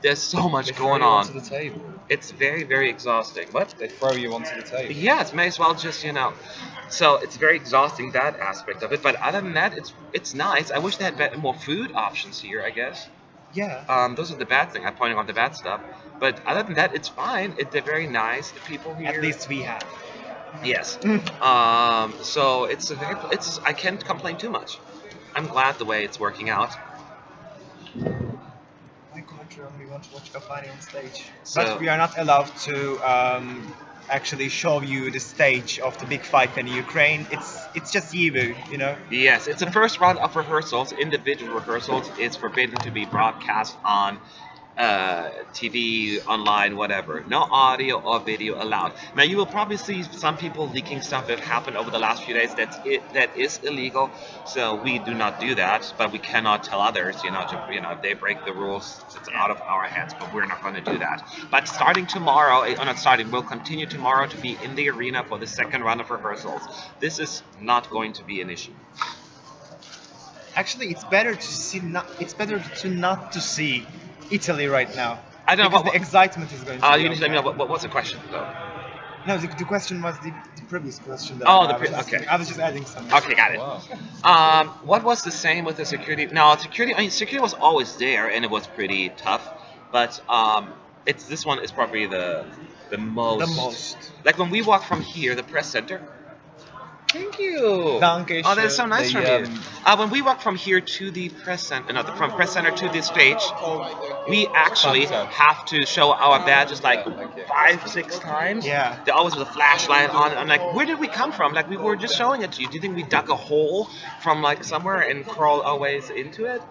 S1: There's so much going on.
S3: Onto the table.
S1: It's very, very exhausting. What?
S3: They throw you onto the table.
S1: Yeah, it may as well just So it's very exhausting, that aspect of it. But other than that, it's nice. I wish they had more food options here, I guess.
S2: Yeah.
S1: Those are the bad thing. I'm pointing out the bad stuff. But other than that, it's fine. They're very nice. The people here.
S2: At least we have.
S1: Yes. So it's I can't complain too much. I'm glad the way it's working out.
S2: My country only want to watch Gafani on stage.
S1: So-
S2: But we are not allowed to actually show you the stage of the big fight in Ukraine. It's just Yivu, you know.
S1: Yes, it's the first round of rehearsals. Individual rehearsals is forbidden to be broadcast on TV, online, whatever. No audio or video allowed. Now you will probably see some people leaking stuff that happened over the last few days. That is illegal. So we do not do that, but we cannot tell others. If they break the rules, it's out of our hands. But we're not going to do that. But starting tomorrow, not starting, we'll continue tomorrow to be in the arena for the second round of rehearsals. This is not going to be an issue.
S2: Actually, it's better to see. It's better to not to see Italy right now.
S1: I don't know
S2: because
S1: what-
S2: the excitement is going to.
S1: You need to let me know what was the question though.
S2: No, the question was the previous question. That
S1: Oh,
S2: I
S1: the
S2: was
S1: okay.
S2: I was just adding something.
S1: Okay, got it.
S3: Wow.
S1: What was the same with the security? No, security. I mean, security was always there, and it was pretty tough. But it's this one is probably the most.
S2: The most.
S1: Like when we walk from here, the press center. Thank you.
S2: Danke
S1: Oh, that's so
S2: schön.
S1: nice
S3: The,
S1: from you. When we walk from here to the press center, no, from press center to the stage, we actually have to show our badges like
S3: Thank you.
S1: 5, 6 times.
S2: Yeah.
S1: They're always with a flashlight on. I'm like, where did we come from? Like we were just showing it to you. Do you think we dug a hole from like somewhere and crawled our ways into it?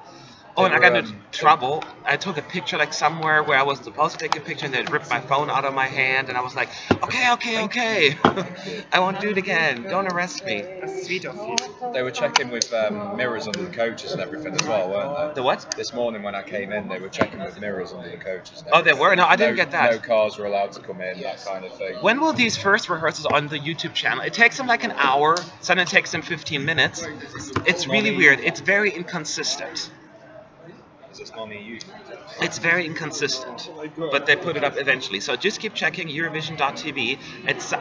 S1: Oh, and I got into trouble. I took a picture like somewhere where I was supposed to take a picture, and they ripped my phone out of my hand, and I was like, okay, I won't do it again. Don't arrest me.
S2: That's sweet of you.
S3: They were checking with mirrors under the coaches and everything as well, weren't they?
S1: The what?
S3: This morning when I came in, they were checking with mirrors under the coaches. And
S1: Oh, they were? No, I didn't
S3: no-
S1: get that.
S3: No cars were allowed to come in, that kind of thing.
S1: When will these first rehearsals on the YouTube channel? It takes them like an hour, sometimes it takes them 15 minutes. It's really weird. It's very inconsistent.
S3: Is this non-EU?
S1: It's very inconsistent, but they put it up eventually. So just keep checking Eurovision.tv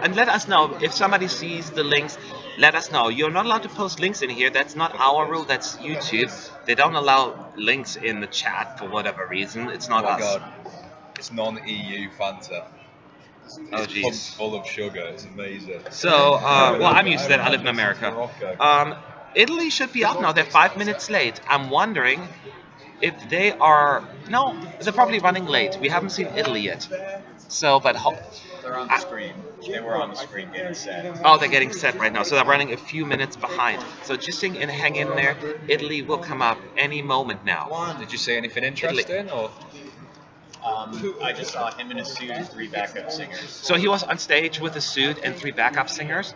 S1: and let us know if somebody sees the links. Let us know. You're not allowed to post links in here. That's not our rule. That's YouTube. They don't allow links in the chat for whatever reason. It's not
S3: Oh my
S1: us.
S3: god. It's non-EU Fanta.
S1: Oh
S3: It's pumped
S1: jeez.
S3: full of sugar. It's amazing.
S1: So well, I'm used to that. I live in America. Italy should be up now. They're 5 minutes late. I'm wondering if they are. No, they're probably running late. We haven't seen Italy yet. So, but
S4: They're on the screen. They were on the screen getting set.
S1: oh, they're getting set right now. So they're running a few minutes behind. So just hang in there. Italy will come up any moment now.
S3: Did you see anything interesting? Or
S4: I just saw him in a suit and 3 backup singers.
S1: So he was on stage with a suit and 3 backup singers.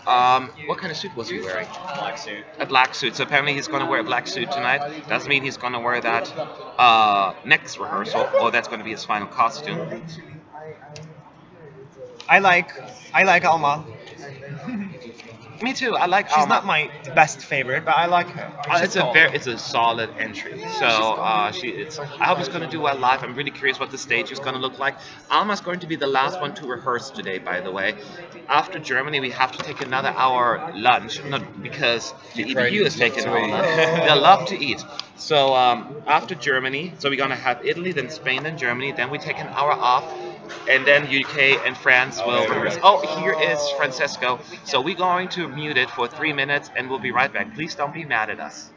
S1: What kind of suit was he wearing?
S4: Black suit.
S1: A black suit. So apparently he's going to wear a black suit tonight. Doesn't mean he's going to wear that next rehearsal, or that's going to be his final costume.
S2: I like Alma.
S1: Me too. I like.
S2: She's
S1: Alma.
S2: not my best favorite, but I like her.
S1: It's a solid entry. So I hope it's going to do well live. I'm really curious what the stage is going to look like. Alma's going to be the last one to rehearse today, by the way. After Germany, we have to take another hour lunch, not because the EBU is taking an hour lunch. They love to eat. So after Germany, so we're going to have Italy, then Spain, then Germany. Then we take an hour off. And then UK and France will rehearse. Oh, here is Francesco. So we're going to mute it for 3 minutes and we'll be right back. Please don't be mad at us.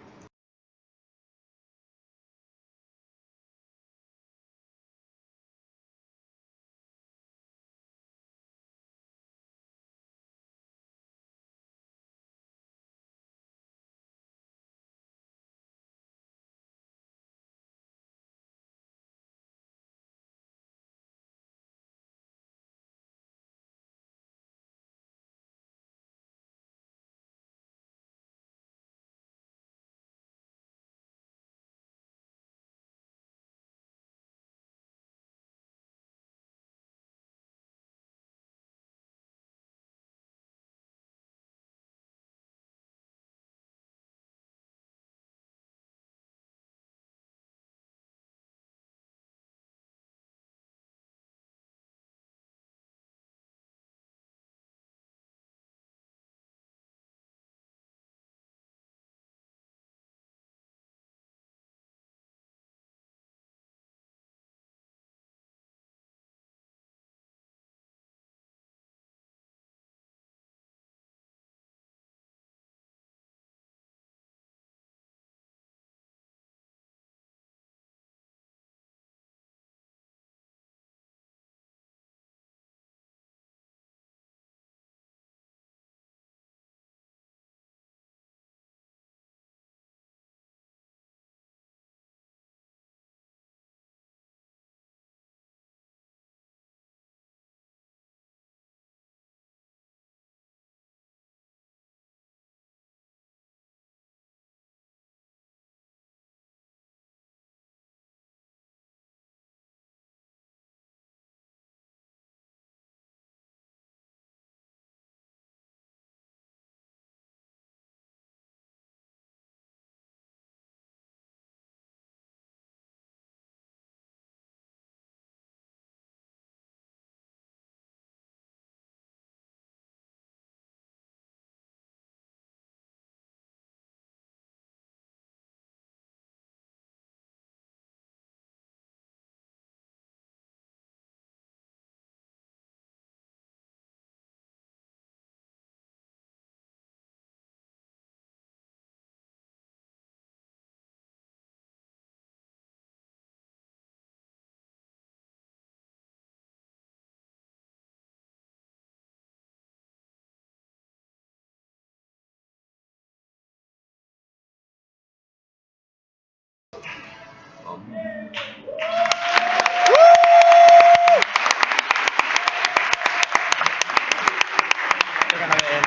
S2: They're gonna win.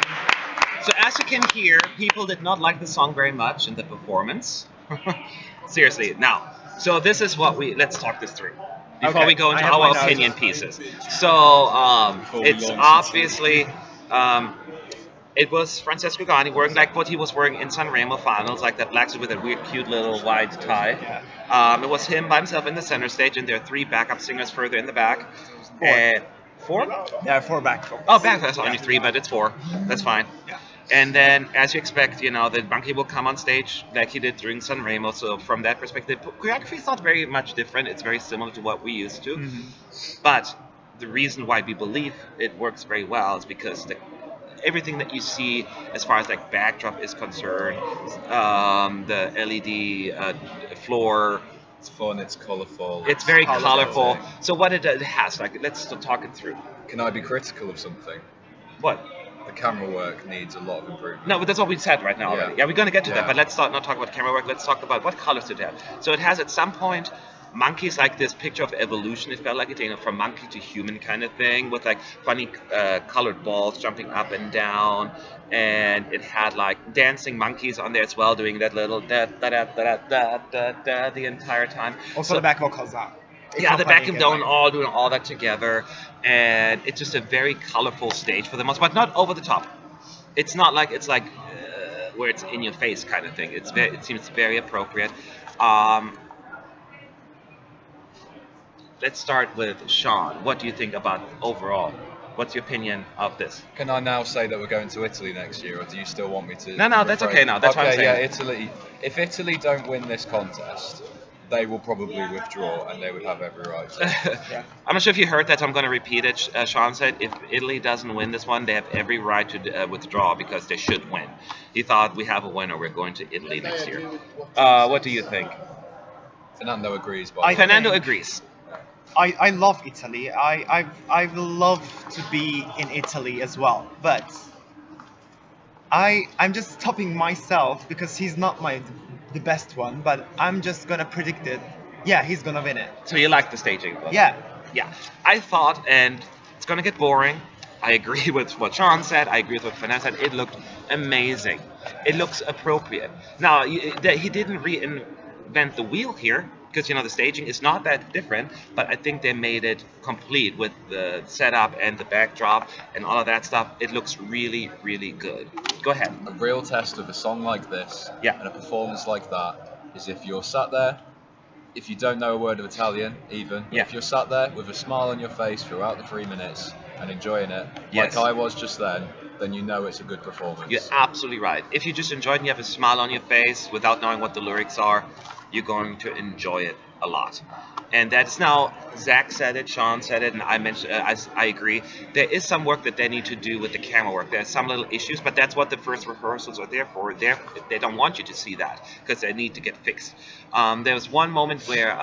S1: So as you can hear, people did not like the song very much in the performance. Seriously. Now, so this is what let's talk this through before
S2: Okay,
S1: we go
S2: I
S1: into
S2: have my
S1: our
S2: notes.
S1: opinion pieces. So
S3: Before we
S1: it's
S3: launch
S1: obviously it was Francesco Gani wearing like what he was wearing in Sanremo finals, like that black suit with that weird, cute little white tie.
S2: Yeah.
S1: It was him by himself in the center stage, and there are three backup singers further in the back.
S2: Four.
S1: And four?
S2: Yeah, 4 back.
S1: Oh, back that's only three, but it's four. That's fine. And then, as you expect, the monkey will come on stage like he did during Sanremo. So from that perspective, choreography is not very much different. It's very similar to what we used to. But the reason why we believe it works very well is because everything that you see as far as like backdrop is concerned, the LED floor,
S3: It's fun. It's colourful.
S1: it's very colorful.
S3: energetic.
S1: So what it has, like, let's talk it through.
S3: Can I be critical of something?
S1: What?
S3: The camera work needs a lot of improvement.
S1: No, but that's what we said right now
S3: Yeah.
S1: already. Yeah, we're going to get to that,
S3: Yeah.
S1: but let's not talk about camera work. Let's talk about what colors it has. So it has at some point monkeys like this picture of evolution. It felt like it, from monkey to human kind of thing, with like funny colored balls jumping up and down, and it had like dancing monkeys on there as well, doing that little da da da da da da da the entire time.
S2: Also,
S1: So-
S2: the back vocals are.
S1: yeah, the back and down, all doing all that together, and it's just a very colorful stage for the most part, not over the top. It's not like where it's in your face kind of thing. It seems very appropriate. Let's start with Sean. What do you think about overall? What's your opinion of this?
S3: Can I now say that we're going to Italy next year, or do you still want me to?
S1: No, that's okay now. That's what I'm
S3: okay, yeah,
S1: saying.
S3: Italy. If Italy don't win this contest, they will probably withdraw, and they would have every right to.
S1: I'm not sure if you heard that. So I'm going to repeat it. Sean said if Italy doesn't win this one, they have every right to withdraw because they should win. He thought we have a winner. We're going to Italy
S5: And I
S1: next
S5: agree
S1: year.
S5: with what
S1: What do you think?
S3: Fernando agrees, but
S2: I-
S1: Fernando
S2: think-
S1: agrees.
S2: I love Italy. I love to be in Italy as well, but I'm just stopping myself because he's not the best one. But I'm just gonna predict it. Yeah, he's gonna win it.
S1: So you like the staging? Of it?
S2: Yeah.
S1: Yeah. I thought, and it's going to get boring. I agree with what Sean said. I agree with what Fernando said. It looked amazing. It looks appropriate. Now, he didn't reinvent the wheel here because, the staging is not that different, but I think they made it complete with the setup and the backdrop and all of that stuff. It looks really, really good. Go ahead.
S3: a real test of a song like this
S1: Yeah.
S3: and a performance like that is if you're sat there, if you don't know a word of Italian even,
S1: Yeah.
S3: if you're sat there with a smile on your face throughout the 3 minutes and enjoying it,
S1: Yes.
S3: like I was just then you know it's a good performance.
S1: You're absolutely right. If you just enjoy it and you have a smile on your face without knowing what the lyrics are, you're going to enjoy it a lot. And that's now, Zach said it, Sean said it, and I mentioned, I agree. There is some work that they need to do with the camera work. There's some little issues, but that's what the first rehearsals are there for. They don't want you to see that because they need to get fixed. There was one moment where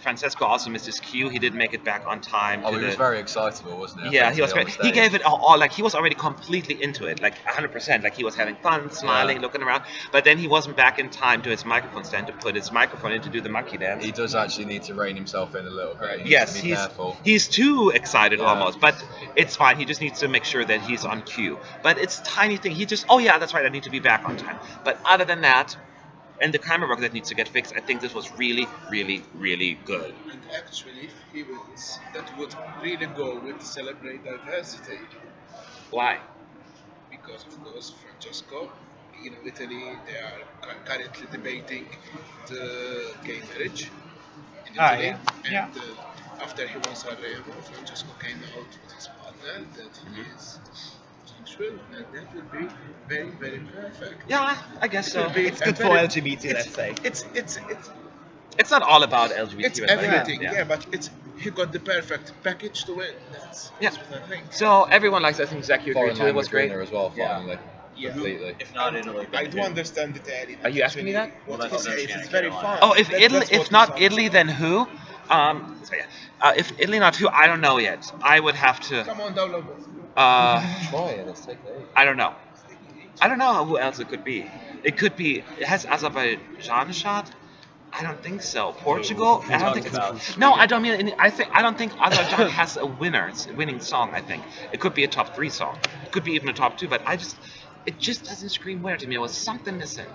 S1: Francesco also missed his cue. He didn't make it back on time.
S3: Oh,
S1: to
S3: he was
S1: the-
S3: very excitable, wasn't he? I
S1: yeah,
S3: think,
S1: he was
S3: to be on
S1: great.
S3: the
S1: He
S3: stage.
S1: gave it all, like he was already completely into it, like 100%. Like he was having fun, smiling,
S3: Yeah.
S1: looking around. But then he wasn't back in time to his microphone stand to put his microphone in to do the monkey dance.
S3: He does actually need to rein himself in a little bit. He needs
S1: Yes,
S3: to be careful.
S1: he's too excited
S3: Yeah.
S1: almost, but it's fine. He just needs to make sure that he's on cue. But it's a tiny thing. He just, oh yeah, that's right, I need to be back on time. But other than that, and the camera work that needs to get fixed, I think this was really, really, really good.
S5: And actually, if he wins, that would really go with celebrate diversity.
S1: Why?
S5: Because of course Francesco, Italy, they are currently debating the gay marriage in Italy,
S2: yeah.
S5: and
S2: Yeah.
S5: after he won Sanremo, Francesco came out with his partner that he is homosexual, and that would be very, very perfect.
S1: Yeah, I guess so.
S5: It would be
S2: It's
S5: a
S2: good for
S5: very-
S2: LGBT, let's say.
S1: It's not all about LGBT.
S5: It's
S1: but
S5: everything,
S1: yeah.
S5: yeah, but he got the perfect package to win.
S1: Yeah.
S5: That's what I think.
S1: So everyone likes. I think Zach, you agree
S3: Foreign
S1: too. It was
S3: language
S1: great.
S3: winner as well,
S4: Yeah.
S3: finally.
S5: Yeah.
S3: Completely.
S4: If not Italy, then
S5: I do
S4: who?
S5: understand Italian.
S1: Are you asking me that?
S5: What
S4: Well,
S5: he
S4: that's
S5: says,
S4: no
S5: it's very
S4: chance.
S5: fun.
S1: Oh, if
S5: That-
S1: Italy,
S5: that's
S1: if
S5: what
S1: not
S5: he
S1: Italy,
S5: sounds
S1: then who? So yeah. If Italy, not who? I don't know yet. I would have
S5: like.
S1: to.
S5: Come on, download.
S3: Try it, let's take it.
S1: I don't know. I don't know who else it could be. It could be. It has Azerbaijan shot. I don't think so. Portugal.
S3: We
S1: I don't
S3: talked
S1: think it's.
S3: about
S1: No, I
S3: Sweden.
S1: don't mean. I don't think Azerbaijan has a winning song. I think it could be a top three song. It could be even a top two. But it just doesn't scream winner to me. It was something missing.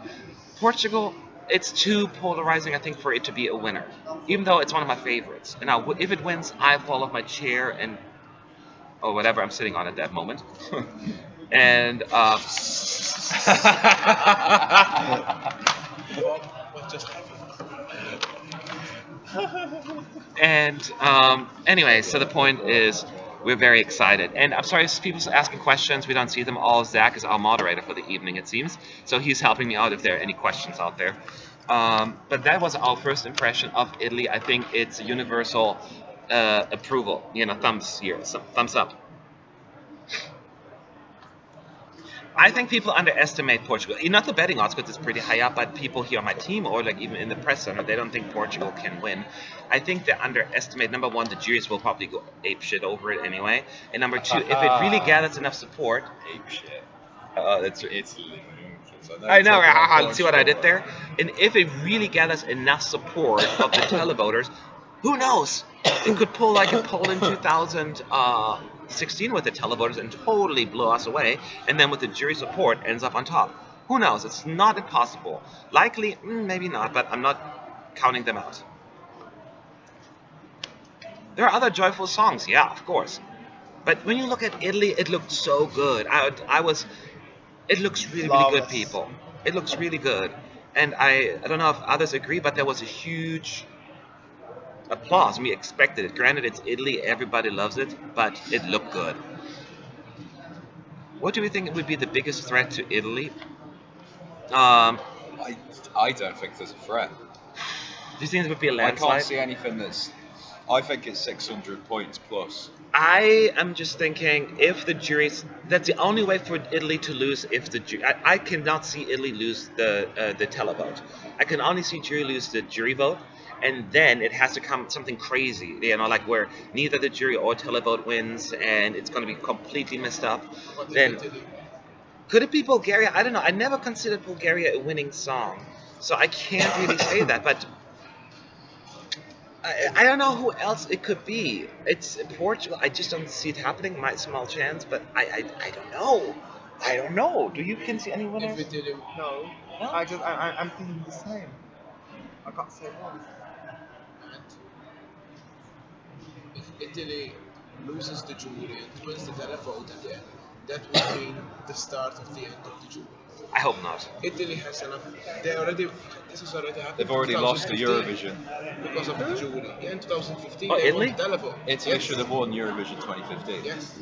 S1: Portugal. It's too polarizing. I think for it to be a winner, even though it's one of my favorites. And now, if it wins, I fall off my chair and or whatever I'm sitting on at that moment. And
S5: What just happened?
S1: And anyway, so the point is, we're very excited. And I'm sorry, if people asking questions. We don't see them all. Zach is our moderator for the evening, it seems. So he's helping me out if there are any questions out there. But that was our first impression of Italy. I think it's a universal approval. Thumbs here, thumbs up. I think people underestimate Portugal. Not the betting odds because it's pretty high up, but people here on my team or like even in the press center, they don't think Portugal can win. I think they underestimate. Number one, the juries will probably go ape shit over it anyway. And number two, if it really gathers enough support,
S3: Ape shit.
S1: that's
S3: Italy.
S1: I know. See what I did there? And if it really gathers enough support of the televoters, who knows? It could pull like a poll in 2016 with the televoters and totally blow us away. And then with the jury support, ends up on top. Who knows? It's not impossible. Likely, maybe not, but I'm not counting them out. There are other joyful songs, yeah, of course. But when you look at Italy, it looked so good. It looks really, really good,
S2: Flawless.
S1: people. It looks really good. And I don't know if others agree, but there was a huge applause. We expected it. Granted, it's Italy, everybody loves it, but it looked good. What do we think would be the biggest threat to Italy?
S3: I don't think there's a threat.
S1: Do you think it would be a
S3: I
S1: landslide?
S3: can't see anything that's. I think it's 600 points plus.
S1: I am just thinking if the juries. That's the only way for Italy to lose if the jury. I cannot see Italy lose the televote. I can only see jury lose the jury vote, and then it has to come something crazy, like where neither the jury or televote wins, and it's going to be completely messed up.
S5: What if
S1: Then
S5: Italy?
S1: could it be Bulgaria? I don't know. I never considered Bulgaria a winning song, so I can't really say that. But I don't know who else it could be. It's Portugal. I just don't see it happening. My small chance, but I don't know. I don't know. Do you can see anyone
S5: If
S1: else?
S5: Italy,
S2: No,
S1: No?
S2: I'm thinking the same. I can't say one.
S5: and if Italy loses the jury and wins the televote at the end, that would mean the start of the end of the jury.
S1: I hope not.
S5: Italy has enough. They already. This has already happened.
S3: They've
S5: in
S3: already lost the
S5: 2015
S3: Eurovision.
S5: because of the jury. Yeah, in 2015
S1: Oh,
S5: they
S1: Italy?
S5: won the televote.
S3: Italy
S5: Yes.
S3: should have won Eurovision 2015.
S5: Yes.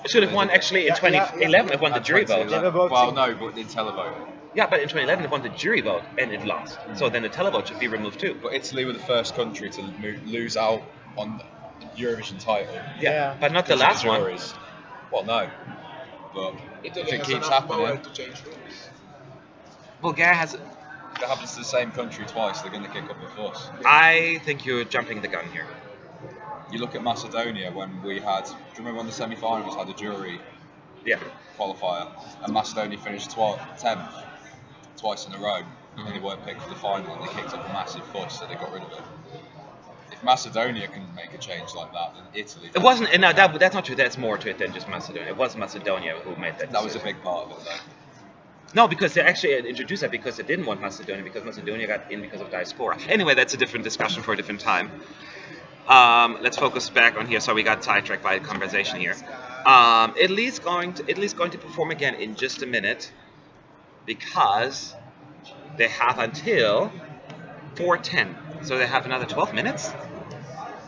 S1: It should have won actually in
S2: Yeah,
S1: 2011. It won the
S3: And
S1: jury vote.
S3: 2011.
S2: They were
S3: Well,
S2: voting.
S3: no, but in televote.
S1: Yeah, but in 2011 it won the jury vote and it lost. So then the televote should be removed too.
S3: But Italy were the first country to lose out on the Eurovision title.
S2: Yeah.
S1: But not the
S3: because of
S1: last one.
S3: juries. Well, no. But
S5: Italy
S3: if it
S5: has
S3: keeps
S5: enough power
S3: happening,
S5: to change rules.
S1: Bulgaria has.
S3: if it happens to the same country twice, they're going to kick up a fuss.
S1: I think you're jumping the gun here.
S3: You look at Macedonia when we had. Do you remember when the semi-finals had a jury
S1: Yeah.
S3: qualifier, and Macedonia finished 10th twice in a row, and they weren't picked for the final, and they kicked up a massive fuss, so they got rid of it. If Macedonia can make a change like that, then Italy.
S1: It wasn't. No, that's not true. That's more to it than just Macedonia. It was Macedonia who made that.
S3: That was a
S1: decision.
S3: big part of it, though.
S1: No, because they actually introduced that because they didn't want Macedonia because Macedonia got in because of diaspora. Anyway, that's a different discussion for a different time. Let's focus back on here. So we got sidetracked by the conversation here. Italy's going to perform again in just a minute because they have until 4:10. So they have another 12 minutes.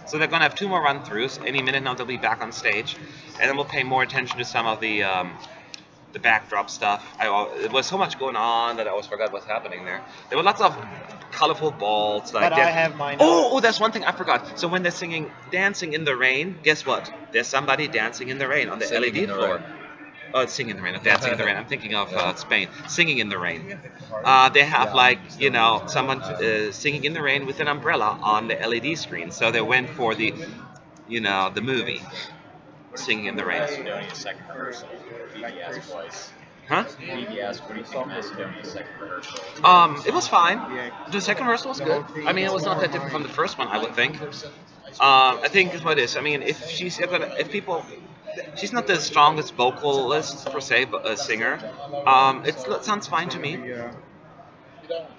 S1: So they're going to have two more run-throughs. Any minute now they'll be back on stage, and then we'll pay more attention to some of the backdrop stuff. There was so much going on that I always forgot what's happening there. There were lots of colorful balls.
S2: But I have mine.
S1: Oh, that's one thing I forgot. So when they're singing "Dancing in the Rain," guess what? There's somebody dancing in the rain on the
S3: Singing in
S1: LED
S3: the
S1: floor.
S3: rain.
S1: Oh, it's singing in the rain, not dancing in the rain. I'm thinking of Spain. Singing in the rain. They have someone singing in the rain with an umbrella on the LED screen. So they went for the movie, Singing in the Rain.
S4: Macedonia's second rehearsal. BBS voice.
S1: Huh?
S4: Maybe ask what do you think of Macedonia's second rehearsal?
S1: It was fine. The second rehearsal was good. I mean, it was not that different from the first one, I would think. I think is what it is. I mean, if she's gonna, if people, she's not the strongest vocalist per se, but a singer. It sounds fine to me.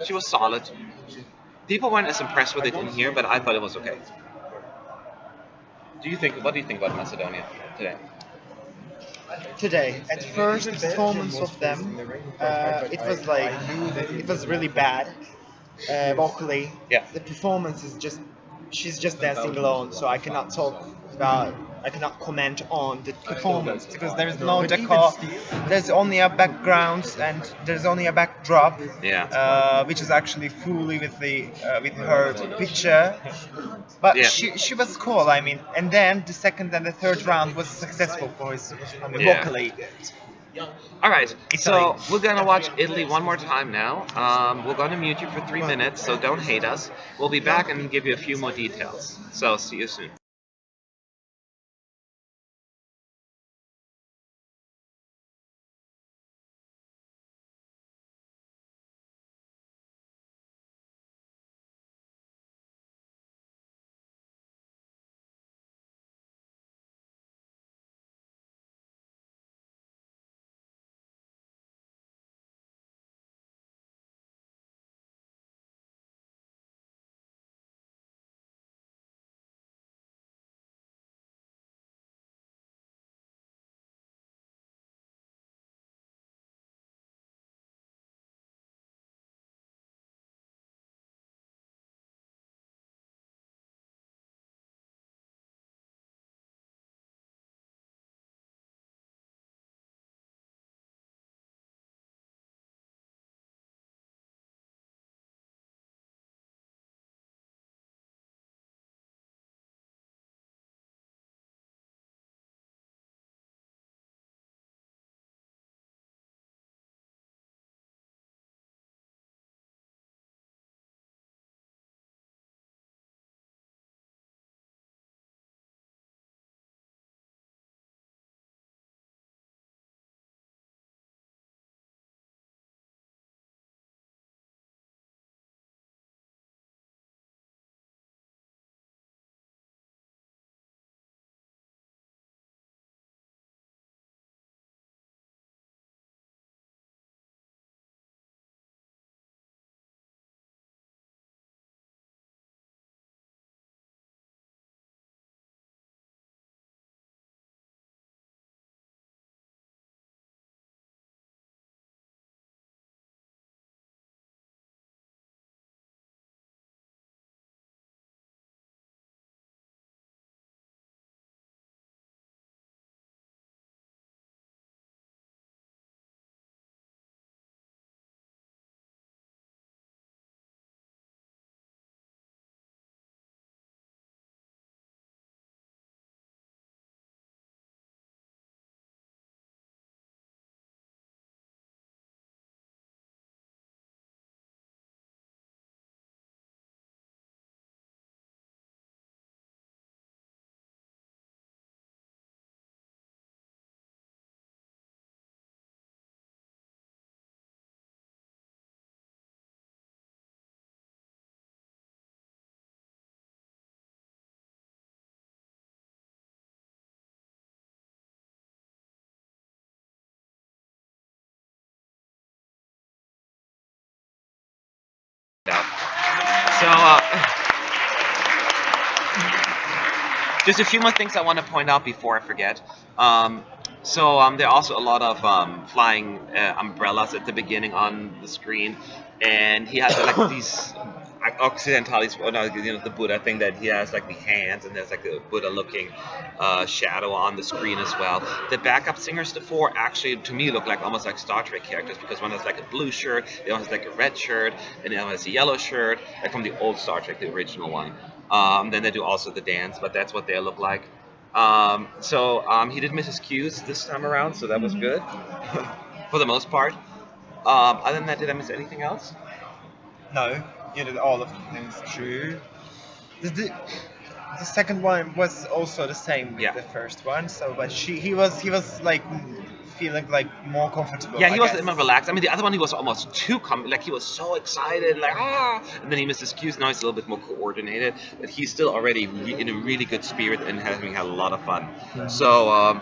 S1: She was solid. People weren't as impressed with it in here, but I thought it was okay. Do you think? What do you think about Macedonia today?
S2: Today, at first, the performance of them, it was really bad vocally.
S1: Yeah.
S2: The performance is just, she's just dancing alone, so I cannot talk about, I cannot comment on the performance because there is no decor, there's only a background and there's only a backdrop,
S1: Yeah.
S2: which is actually fully with the with her picture. But
S1: Yeah.
S2: she was cool. I mean, and then the second and the third round was successful for us. I mean,
S1: Yeah.
S2: vocally.
S1: All right, so
S2: Italy.
S1: we're gonna watch Italy one more time now. We're gonna mute you for 3 minutes, so don't hate us. We'll be back and give you a few more details. So see you soon. So, just a few more things I want to point out before I forget. There are also a lot of flying umbrellas at the beginning on the screen, and he has like these occidentalis, or no, the Buddha thing that he has like the hands, and there's like a Buddha-looking shadow on the screen as well. The backup singers, the four, actually to me look like almost like Star Trek characters because one has like a blue shirt, the other has like a red shirt, and the other has a yellow shirt, like from the old Star Trek, the original one. Then they do also the dance, but that's what they look like. He did miss his cues this time around, so that was good for the most part. Other than that, did I miss anything else?
S2: No, you did all of the things true. The, the second one was also the same with
S1: Yeah.
S2: the first one. So, but he was like feeling like more comfortable.
S1: Yeah,
S2: I
S1: he was a
S2: guess.
S1: bit more relaxed. I mean, the other one he was almost too like he was so excited, like and then he missed his cues. Now he's a little bit more coordinated, but he's still already in a really good spirit and having had a lot of fun. So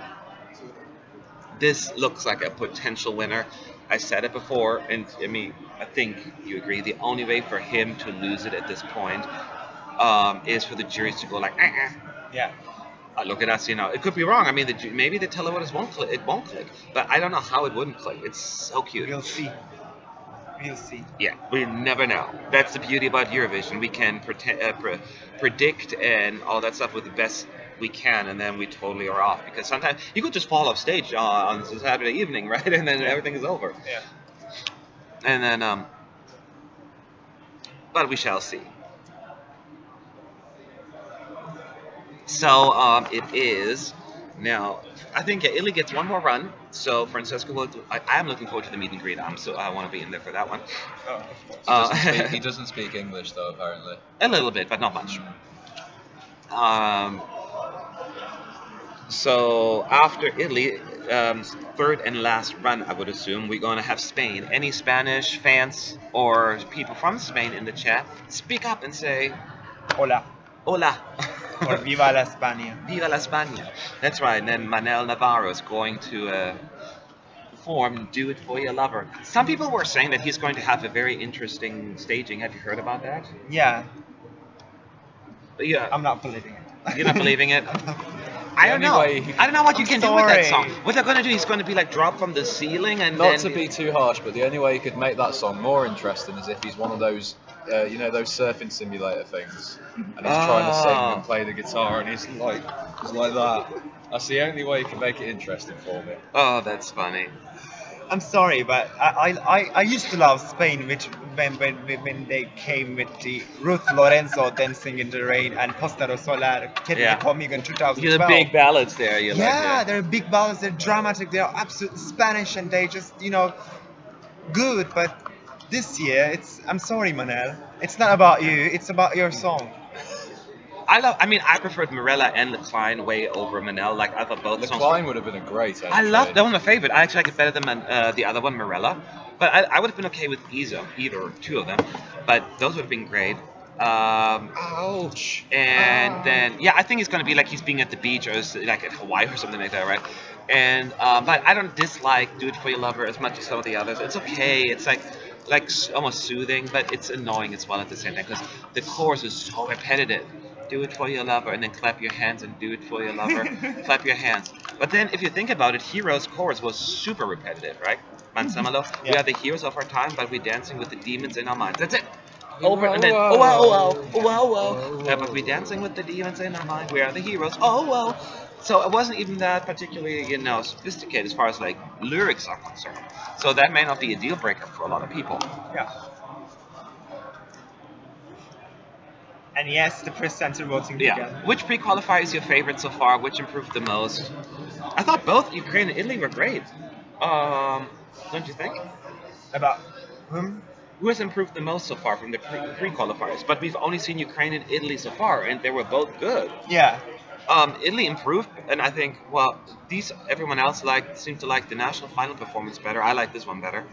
S1: this looks like a potential winner. I said it before, and I mean, I think you agree. The only way for him to lose it at this point is for the juries to go like,
S2: Yeah.
S1: look at us, It could be wrong. I mean, maybe the televoters won't click. It won't click, but I don't know how it wouldn't click. It's so cute.
S2: We'll see. We'll see.
S1: Yeah, we never know. That's the beauty about Eurovision. We can predict and all that stuff with the best we can, and then we totally are off. Because sometimes you could just fall off stage on Saturday evening, right? And then everything is over.
S2: Yeah.
S1: And then, but we shall see. So it is now. I think Italy gets one more run. So Francesco will. I'm looking forward to the meet and greet. I want to be in there for that one.
S2: Oh, of course.
S3: He doesn't speak English though, apparently.
S1: A little bit, but not much. So after Italy, third and last run, I would assume we're going to have Spain. Any Spanish fans or people from Spain in the chat, speak up and say
S2: Hola.
S1: "Hola."
S2: Or Viva la España.
S1: Viva la España. That's right. And then Manel Navarro is going to perform "Do It For Your Lover." Some people were saying that he's going to have a very interesting staging. Have you heard about that?
S2: Yeah.
S1: Yeah.
S2: I'm not believing it.
S1: You're not believing it? I don't
S3: The
S1: know.
S3: only way
S1: I don't know what you
S2: I'm
S1: can do with that
S2: sorry.
S1: song. What they're going to do, he's going to be like dropped from the ceiling and
S3: Not
S1: then...
S3: to be too harsh, but the only way you could make that song more interesting is if he's one of those, those surfing simulator things, and he's trying to sing and play the guitar, and he's like that. That's the only way you can make it interesting for me.
S1: Oh, that's funny.
S2: I'm sorry, but I used to love Spain, which when they came with the Ruth Lorenzo Dancing in the Rain and Postero Solar, Quédate
S1: Yeah.
S2: Conmigo in 2012.
S1: You're the big ballads there. You're
S2: Yeah,
S1: like,
S2: they're big ballads, they're dramatic, they're absolute Spanish, and they just, good. But this year, I'm sorry, Manel, it's not about you, it's about your song.
S1: I preferred Morella and Klein way over Manel. Like, I thought both
S3: The
S1: songs...
S3: Klein would have been a great entry.
S1: I love that one, my favorite. I actually like it better than the other one, Morella. But I would have been okay with either two of them. But those would have been great.
S3: Ouch.
S1: And then, yeah, I think it's going to be like he's being at the beach or like at Hawaii or something like that, right? And but I don't dislike "Do It For Your Lover" as much as some of the others. It's okay. It's like almost soothing, but it's annoying as well at the same time because the chorus is so repetitive. Do it for your lover, and then clap your hands and do it for your lover. Clap your hands. But then, if you think about it, Heroes' chorus was super repetitive, right? Mansamalo, we
S2: Yeah.
S1: are the heroes of our time, but we're dancing with the demons in our minds. That's it. Over and then oh wow, oh wow, oh wow. But we're dancing with the demons in our mind. We are the heroes. Oh well. So it wasn't even that particularly, sophisticated as far as like lyrics are concerned. So that may not be a deal breaker for a lot of people.
S2: Yeah. And yes, the press center voting
S1: Yeah.
S2: began.
S1: Which pre-qualifier is your favorite so far? Which improved the most? I thought both Ukraine and Italy were great. Don't you think?
S2: About whom?
S1: Who has improved the most so far from the pre-qualifiers? But we've only seen Ukraine and Italy so far, and they were both good.
S2: Yeah.
S1: Italy improved, and I think everyone else seemed to like the national final performance better. I like this one better.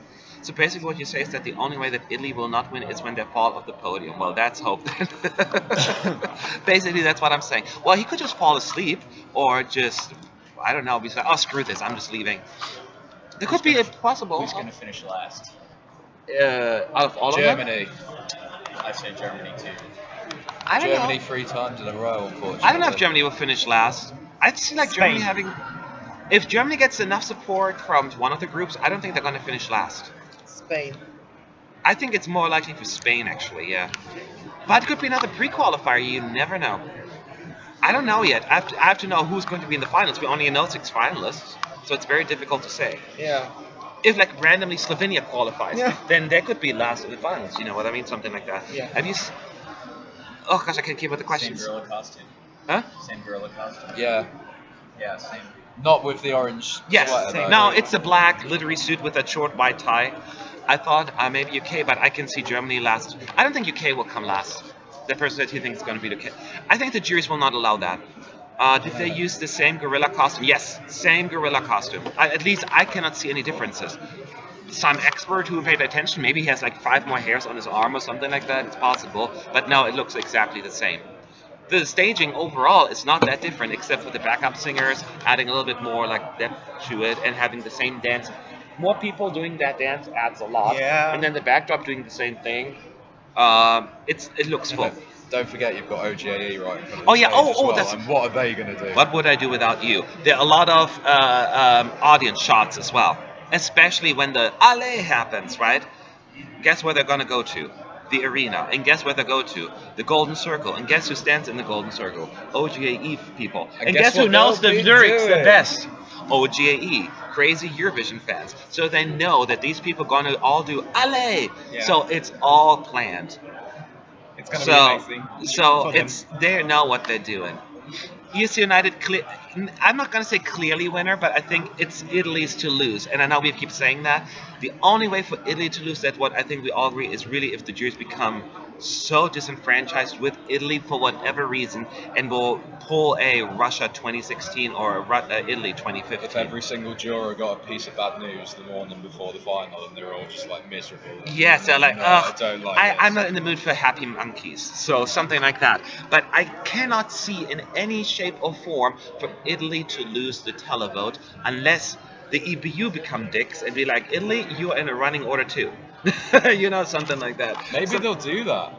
S1: So basically, what you say is that the only way that Italy will not win is when they fall off the podium. Well, that's hope then. Basically, that's what I'm saying. Well, he could just fall asleep, or just I don't know. Be like, oh, screw this, I'm just leaving. There could be a possible.
S4: Who's going to finish last?
S1: Out of all of them?
S3: Germany.
S4: I say Germany too.
S1: I don't
S3: Germany
S1: know.
S3: 3 times in a row, unfortunately.
S1: I don't know if Germany will finish last. I'd see like Germany
S2: Spain.
S1: having. If Germany gets enough support from one of the groups, I don't think they're going to finish last.
S2: Spain.
S1: I think it's more likely for Spain, actually, yeah. But it could be another pre-qualifier. You never know. I don't know yet. I have to know who's going to be in the finals. We only know 6 finalists, so it's very difficult to say.
S2: Yeah.
S1: If like randomly Slovenia qualifies,
S2: Yeah.
S1: then they could be last in the finals. You know what I mean? Something like that.
S2: Yeah.
S1: Have you? Oh gosh, I can't keep up with the
S4: Same
S1: questions.
S4: gorilla costume.
S1: Huh?
S4: Same gorilla costume.
S3: Yeah.
S4: Yeah, same.
S3: Not with the orange
S1: Yes.
S3: sweater, though.
S1: No, it's a black glittery suit with a short white tie. I thought maybe UK, but I can see Germany last. I don't think UK will come last. The person that he thinks is going to be the kid. I think the juries will not allow that. Did they use the same gorilla costume? Yes, same gorilla costume. At least I cannot see any differences. Some expert who paid attention, maybe he has like 5 more hairs on his arm or something like that. It's possible, but no, it looks exactly the same. The staging overall is not that different, except for the backup singers adding a little bit more like depth to it and having the same dance. More people doing that dance adds a lot, and
S2: Yeah.
S1: then the backdrop doing the same thing. It looks full.
S3: Don't forget you've got OGAE right in front of the
S1: Oh yeah.
S3: stage
S1: Oh
S3: as
S1: oh,
S3: well.
S1: that's
S3: And what are they going to do?
S1: what would I do without you? There are a lot of audience shots as well, especially when the Ale happens, right? Guess where they're gonna go to? The arena. And guess where they go to? The Golden Circle. And guess who stands in the Golden Circle? OGAE people. And guess who
S3: what
S1: knows
S3: they'll
S1: the
S3: be
S1: lyrics the
S3: doing?
S1: best? OGAE, crazy Eurovision fans. So they know that these people gonna all do Ale.
S2: Yeah.
S1: So it's all planned.
S2: It's gonna be
S1: So
S2: amazing
S1: so
S2: for them.
S1: it's they know what they're doing. ES United, I'm not going to say clearly winner, but I think it's Italy's to lose. And I know we keep saying that. The only way for Italy to lose, that what I think we all agree, is really if the Jews become so disenfranchised with Italy for whatever reason and will pull a Russia 2016 or a Italy
S3: If
S1: 2015.
S3: every single juror got a piece of bad news the morning before the final and they're all just like miserable.
S1: Yes, they're like,
S3: no,
S1: ugh,
S3: I don't like
S1: I'm
S3: this.
S1: not in the mood for happy monkeys. So something like that. But I cannot see in any shape or form for Italy to lose the televote unless the EBU become dicks and be like, Italy, you are in a running order too. Something like that.
S3: Maybe
S1: So,
S3: they'll do that.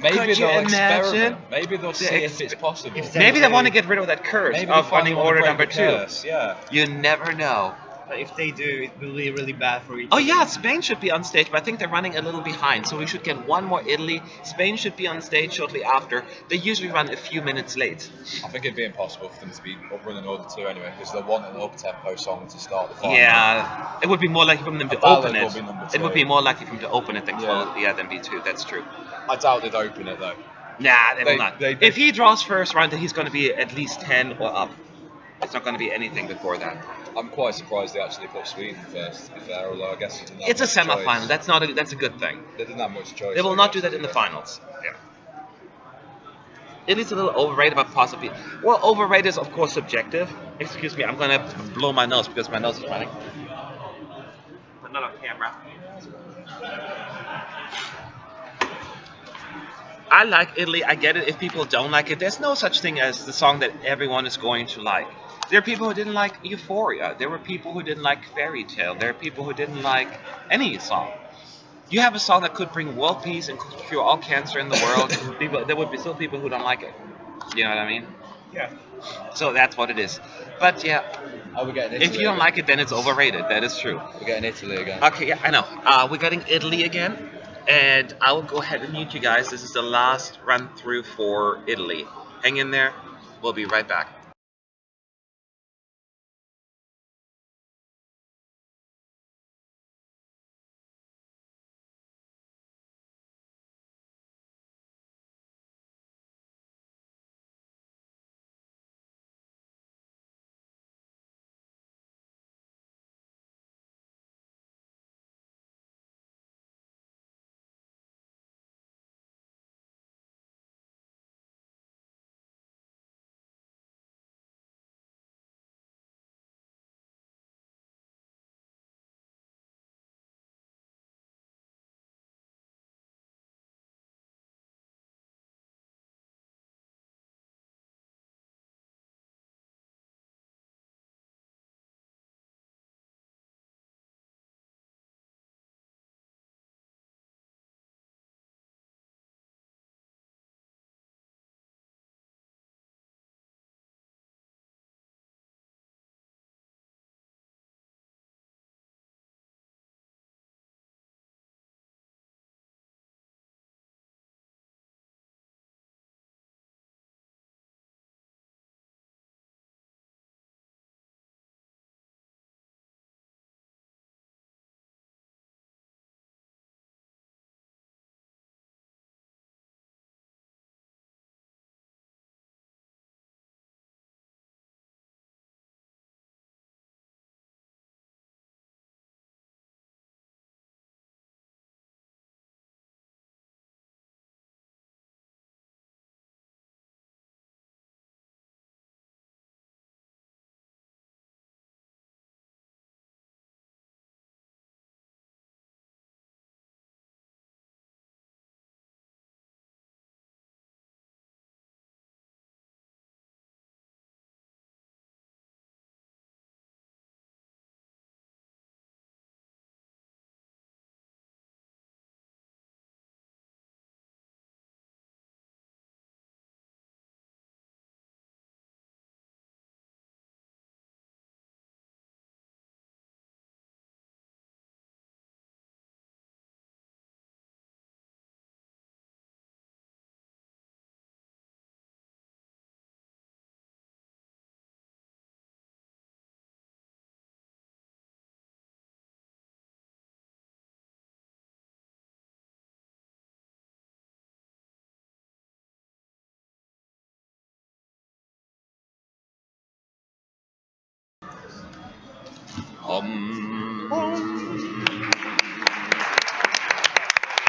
S3: Maybe
S1: could you
S3: they'll
S1: imagine?
S3: experiment. Maybe they'll
S1: The
S3: see if it's possible.
S2: If
S1: Maybe they want to
S2: they-
S1: get rid of that curse
S3: Maybe they
S1: of
S3: finally
S1: running
S3: want to
S1: order
S3: break
S1: number
S3: the
S1: two.
S3: curse. Yeah.
S1: You never know.
S2: But if they do, it will be really bad for Italy.
S1: Oh yeah, Spain should be on stage, but I think they're running a little behind, so we should get one more Italy. Spain should be on stage shortly after. They usually run a few minutes late.
S3: I think it'd be impossible for them to be up running order two anyway, because they'll want an up-tempo song to start the final.
S1: Yeah, it would be more likely for them
S3: A
S1: to
S3: ballad
S1: open it.
S3: will be number
S1: It would
S3: two.
S1: be more likely for them to open it than
S3: Yeah.
S1: close. Yeah, than be two. That's true.
S3: I doubt they'd open it though.
S1: Nah, they will
S3: They-
S1: not.
S3: they-
S1: If he draws first round, then he's going to be at least 10 or up. It's not going to be anything before that.
S3: I'm quite surprised they actually put Sweden first, to be fair, although I guess they didn't have
S1: It's a
S3: much
S1: semi-final.
S3: choice.
S1: That's a good thing.
S3: They didn't have much choice.
S1: They will
S3: I
S1: not
S3: guess,
S1: do that in the
S3: either.
S1: finals. Yeah. Italy's a little overrated, but possibly. Well, overrated is of course subjective. Excuse me, I'm gonna blow my nose because my nose is running. But not on camera. I like Italy. I get it. If people don't like it, there's no such thing as the song that everyone is going to like. There are people who didn't like Euphoria. There were people who didn't like Fairy Tale. There are people who didn't like any song. You have a song that could bring world peace and cure all cancer in the world. There would be still people who don't like it. You know what I mean?
S2: Yeah.
S1: So that's what it is. But yeah,
S3: Oh, we're getting Italy
S1: if you don't
S3: again.
S1: like it, then it's overrated. That is true.
S3: We're getting Italy again.
S1: Okay, yeah, I know. We're getting Italy again, and I will go ahead and mute you guys. This is the last run through for Italy. Hang in there. We'll be right back.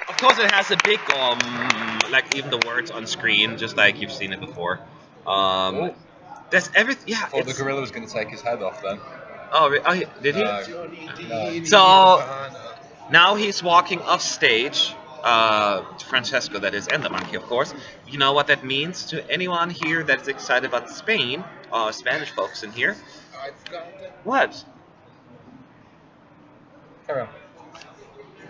S1: Of course, it has a big like even the words on screen, just like you've seen it before.
S3: Oh,
S1: That's everything. Yeah,
S3: thought the
S1: it's.
S3: gorilla was going to take his head off then.
S1: Did he?
S3: No.
S1: So now he's walking off stage. Francesco, that is, and the monkey, of course. You know what that means to anyone here that's excited about Spain, Spanish folks in here? What?
S3: Carry on.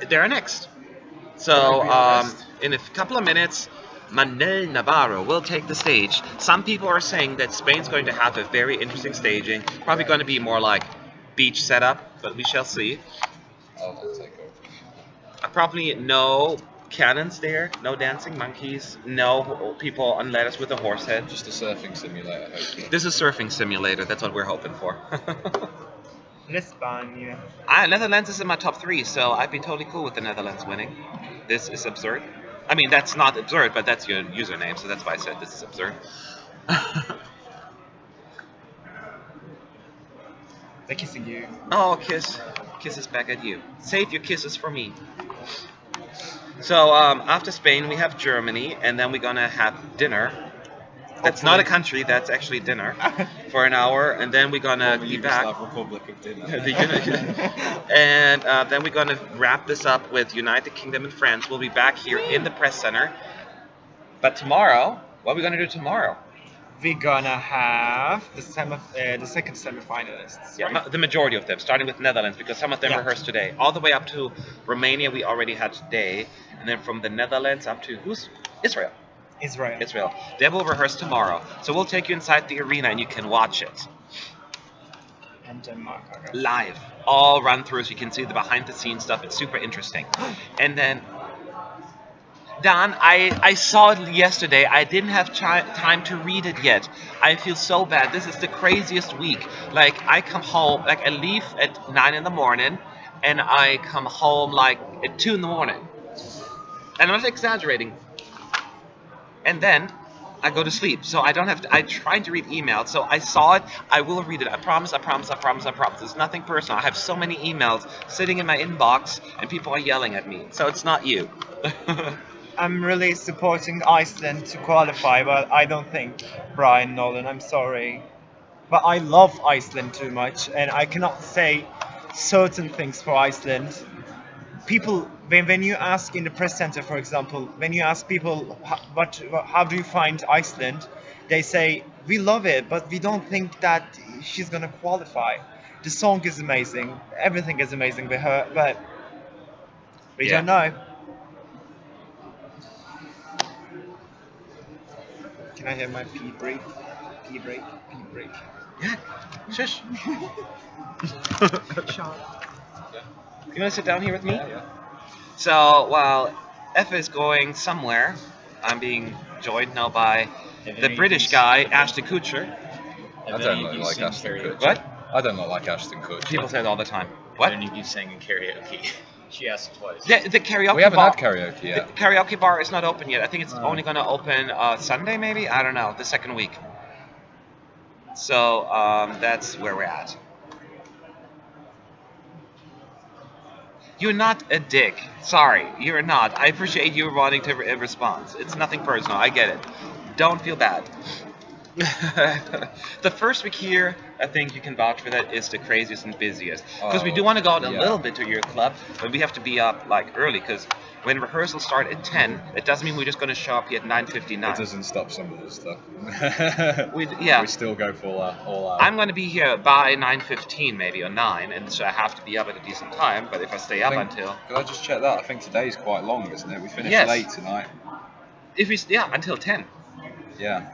S1: They're next.
S5: Can
S1: So,
S5: I be a guest?
S1: in a couple of minutes, Manuel Navarro will take the stage. Some people are saying that Spain's going to have a very interesting staging. Probably going to be more like beach setup, but we shall see.
S3: I'll take over.
S1: Probably no cannons there, no dancing monkeys, no people on ladders with a horse head.
S3: Just a surfing simulator, hopefully.
S1: This is surfing simulator. That's what we're hoping for.
S2: España.
S1: Netherlands is in my top 3, so I'd be totally cool with the Netherlands winning. This is absurd. I mean, that's not absurd, but that's your username, so that's why I said this is absurd.
S2: They're kissing you.
S1: Oh, kisses back at you. Save your kisses for me. So after Spain, we have Germany, and then we're gonna have dinner. That's not a country. That's actually dinner for an hour, and then we're gonna be back.
S3: Yugoslav Republic of Dinner.
S1: And then we're gonna wrap this up with United Kingdom and France. We'll be back here in the press center. But tomorrow, what are we gonna do tomorrow?
S2: We're gonna have the second semi-finalists.
S1: Yeah,
S2: Right?
S1: the majority of them, starting with Netherlands, because some of them
S2: Yeah.
S1: rehearsed today. All the way up to Romania, we already had today, and then from the Netherlands up to Israel.
S2: Israel.
S1: They will rehearse tomorrow. So we'll take you inside the arena and you can watch it
S2: And Denmark, I guess.
S1: live. All run throughs. You can see the behind the scenes stuff. It's super interesting. And then, Don, I saw it yesterday. I didn't have time to read it yet. I feel so bad. This is the craziest week. Like, I come home, like, I leave at 9 in the morning, and I come home, like, at 2 in the morning. And I'm not exaggerating. And then I go to sleep. So I don't have to, I tried to read emails. So I saw it. I will read it. I promise. It's nothing personal. I have so many emails sitting in my inbox, and people are yelling at me. So it's not you.
S2: I'm really supporting Iceland to qualify, but I don't think Brian Nolan. I'm sorry, but I love Iceland too much, and I cannot say certain things for Iceland. People, when you ask in the press center, for example, when you ask people how do you find Iceland, they say we love it, but we don't think that she's gonna qualify. The song is amazing, everything is amazing with her, but we
S1: Yeah.
S2: don't know. Can I have my pee break? Pee break? Pee break.
S1: Yeah. Shush.
S2: Sean.
S1: You want to sit down here with me?
S3: Yeah.
S1: So while F is going somewhere, I'm being joined now by the British guy, Ashton Kutcher.
S3: I don't look like Ashton Kutcher.
S1: What?
S3: I don't look like Ashton Kutcher.
S1: People say it all the time. What?
S4: And you sang in karaoke. She asked twice.
S1: The karaoke
S3: We haven't
S1: bar.
S3: had karaoke
S1: The
S3: yet.
S1: karaoke bar is not open yet. I think it's only going to open Sunday, maybe. I don't know. The second week. So that's where we're at. You're not a dick. Sorry, you're not. I appreciate you wanting to respond. It's nothing personal. I get it. Don't feel bad. The first week here, I think you can vouch for that, is the craziest and busiest. Because we do want to go out a
S3: yeah.
S1: little bit to your club, but we have to be up like early. Because when rehearsals start at 10, it doesn't mean we're just going to show up here at 9:59.
S3: It doesn't stop some of this stuff.
S1: Yeah.
S3: We still go full all out.
S1: I'm going to be here by 9:15 maybe, or 9, and so I have to be up at a decent time. But if I stay up until...
S3: Could I just check that? I think today's quite long, isn't it? We finished
S1: Yes.
S3: late tonight.
S1: Until 10.
S3: Yeah.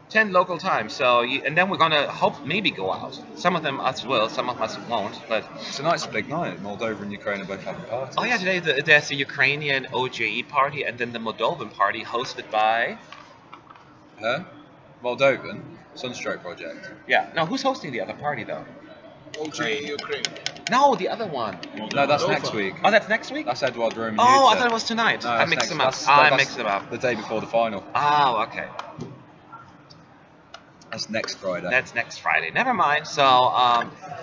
S1: 10 local time, so and then we're gonna maybe go out. Some of them us will, some of us won't. But
S3: Tonight's a big night. Moldova and Ukraine are both having parties.
S1: oh yeah, today there's a Ukrainian OJE party and then the Moldovan party hosted by
S3: Huh? Moldovan? Sunstroke Project.
S1: yeah. No, who's hosting the other party though?
S5: OJ Ukraine.
S1: No, the other one.
S3: No, that's
S5: Moldova.
S3: next week.
S1: Oh, that's next week.
S3: That's Edward Rome.
S1: Oh, I thought it was tonight.
S3: No,
S1: I
S3: that's
S1: mixed
S3: next-
S1: them up.
S3: that's-
S1: I
S3: that's
S1: mixed them up.
S3: The day before the final.
S1: Oh, okay.
S3: That's next Friday.
S1: That's next Friday. Never mind. So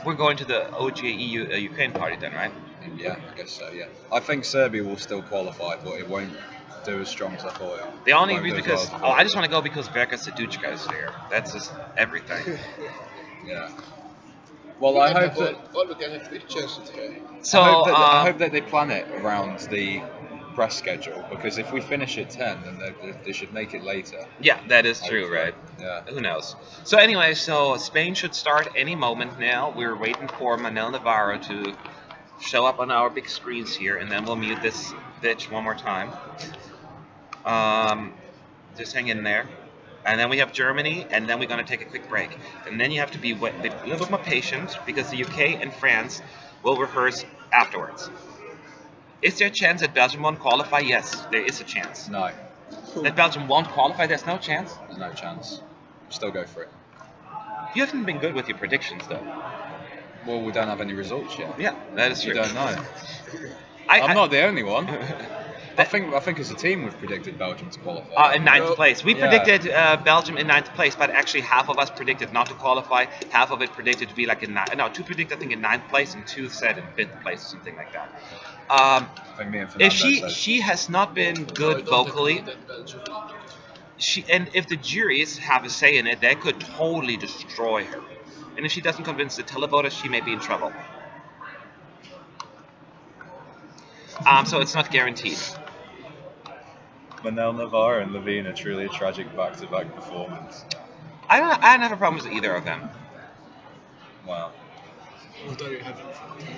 S1: we're going to the OGE Ukraine party then, right?
S3: Yeah, I guess so. Yeah, I think Serbia will still qualify, but it won't do as strong as I thought.
S1: The only
S3: Won't do
S1: reason
S3: as well
S1: because
S3: as I thought
S1: I
S3: it
S1: just
S3: would.
S1: want to go because Verka Seduchka is there. That's just everything.
S3: Yeah. Well,
S5: We
S3: I
S5: can
S3: hope
S5: have
S3: that
S5: all we can have pictures with her.
S1: So
S3: I hope that they plan it around the press schedule, because if we finish at 10, then they should make it later.
S1: yeah, that is true,
S3: Hopefully.
S1: right?
S3: Yeah.
S1: Who knows? So anyway, so Spain should start any moment now. We're waiting for Manel Navarro to show up on our big screens here, and then we'll mute this bitch one more time. Just hang in there. And then we have Germany, and then we're going to take a quick break. And then you have to be a little bit more patient because the UK and France will rehearse afterwards. Is there a chance that Belgium won't qualify? Yes, there is a chance.
S3: No,
S1: That Belgium won't qualify? There's no chance.
S3: there's no chance. Still go for it.
S1: You haven't been good with your predictions, though.
S3: Well, we don't have any results yet.
S1: Yeah, that is
S3: You
S1: true.
S3: don't know.
S1: I,
S3: I'm not the only one. I
S1: That-
S3: think as a team we've predicted Belgium to qualify.
S1: in ninth
S5: No.
S1: place. We
S3: Yeah.
S1: predicted Belgium in ninth place, but actually half of us predicted not to qualify. Half of it predicted to be like in two predicted I think in ninth place, and two said in fifth place or something like that.
S3: I think me and
S1: If
S3: Fernando said.
S1: she has not been
S5: No, I
S1: good
S5: don't
S1: vocally,
S5: agree that Belgium will do it.
S1: and if the juries have a say in it, they could totally destroy her. And if she doesn't convince the televoters, she may be in trouble. So it's not guaranteed.
S3: Manel Navarro and Levine are truly a tragic back-to-back performance.
S1: I don't have a problem with either of them.
S3: Wow.
S5: What are you having?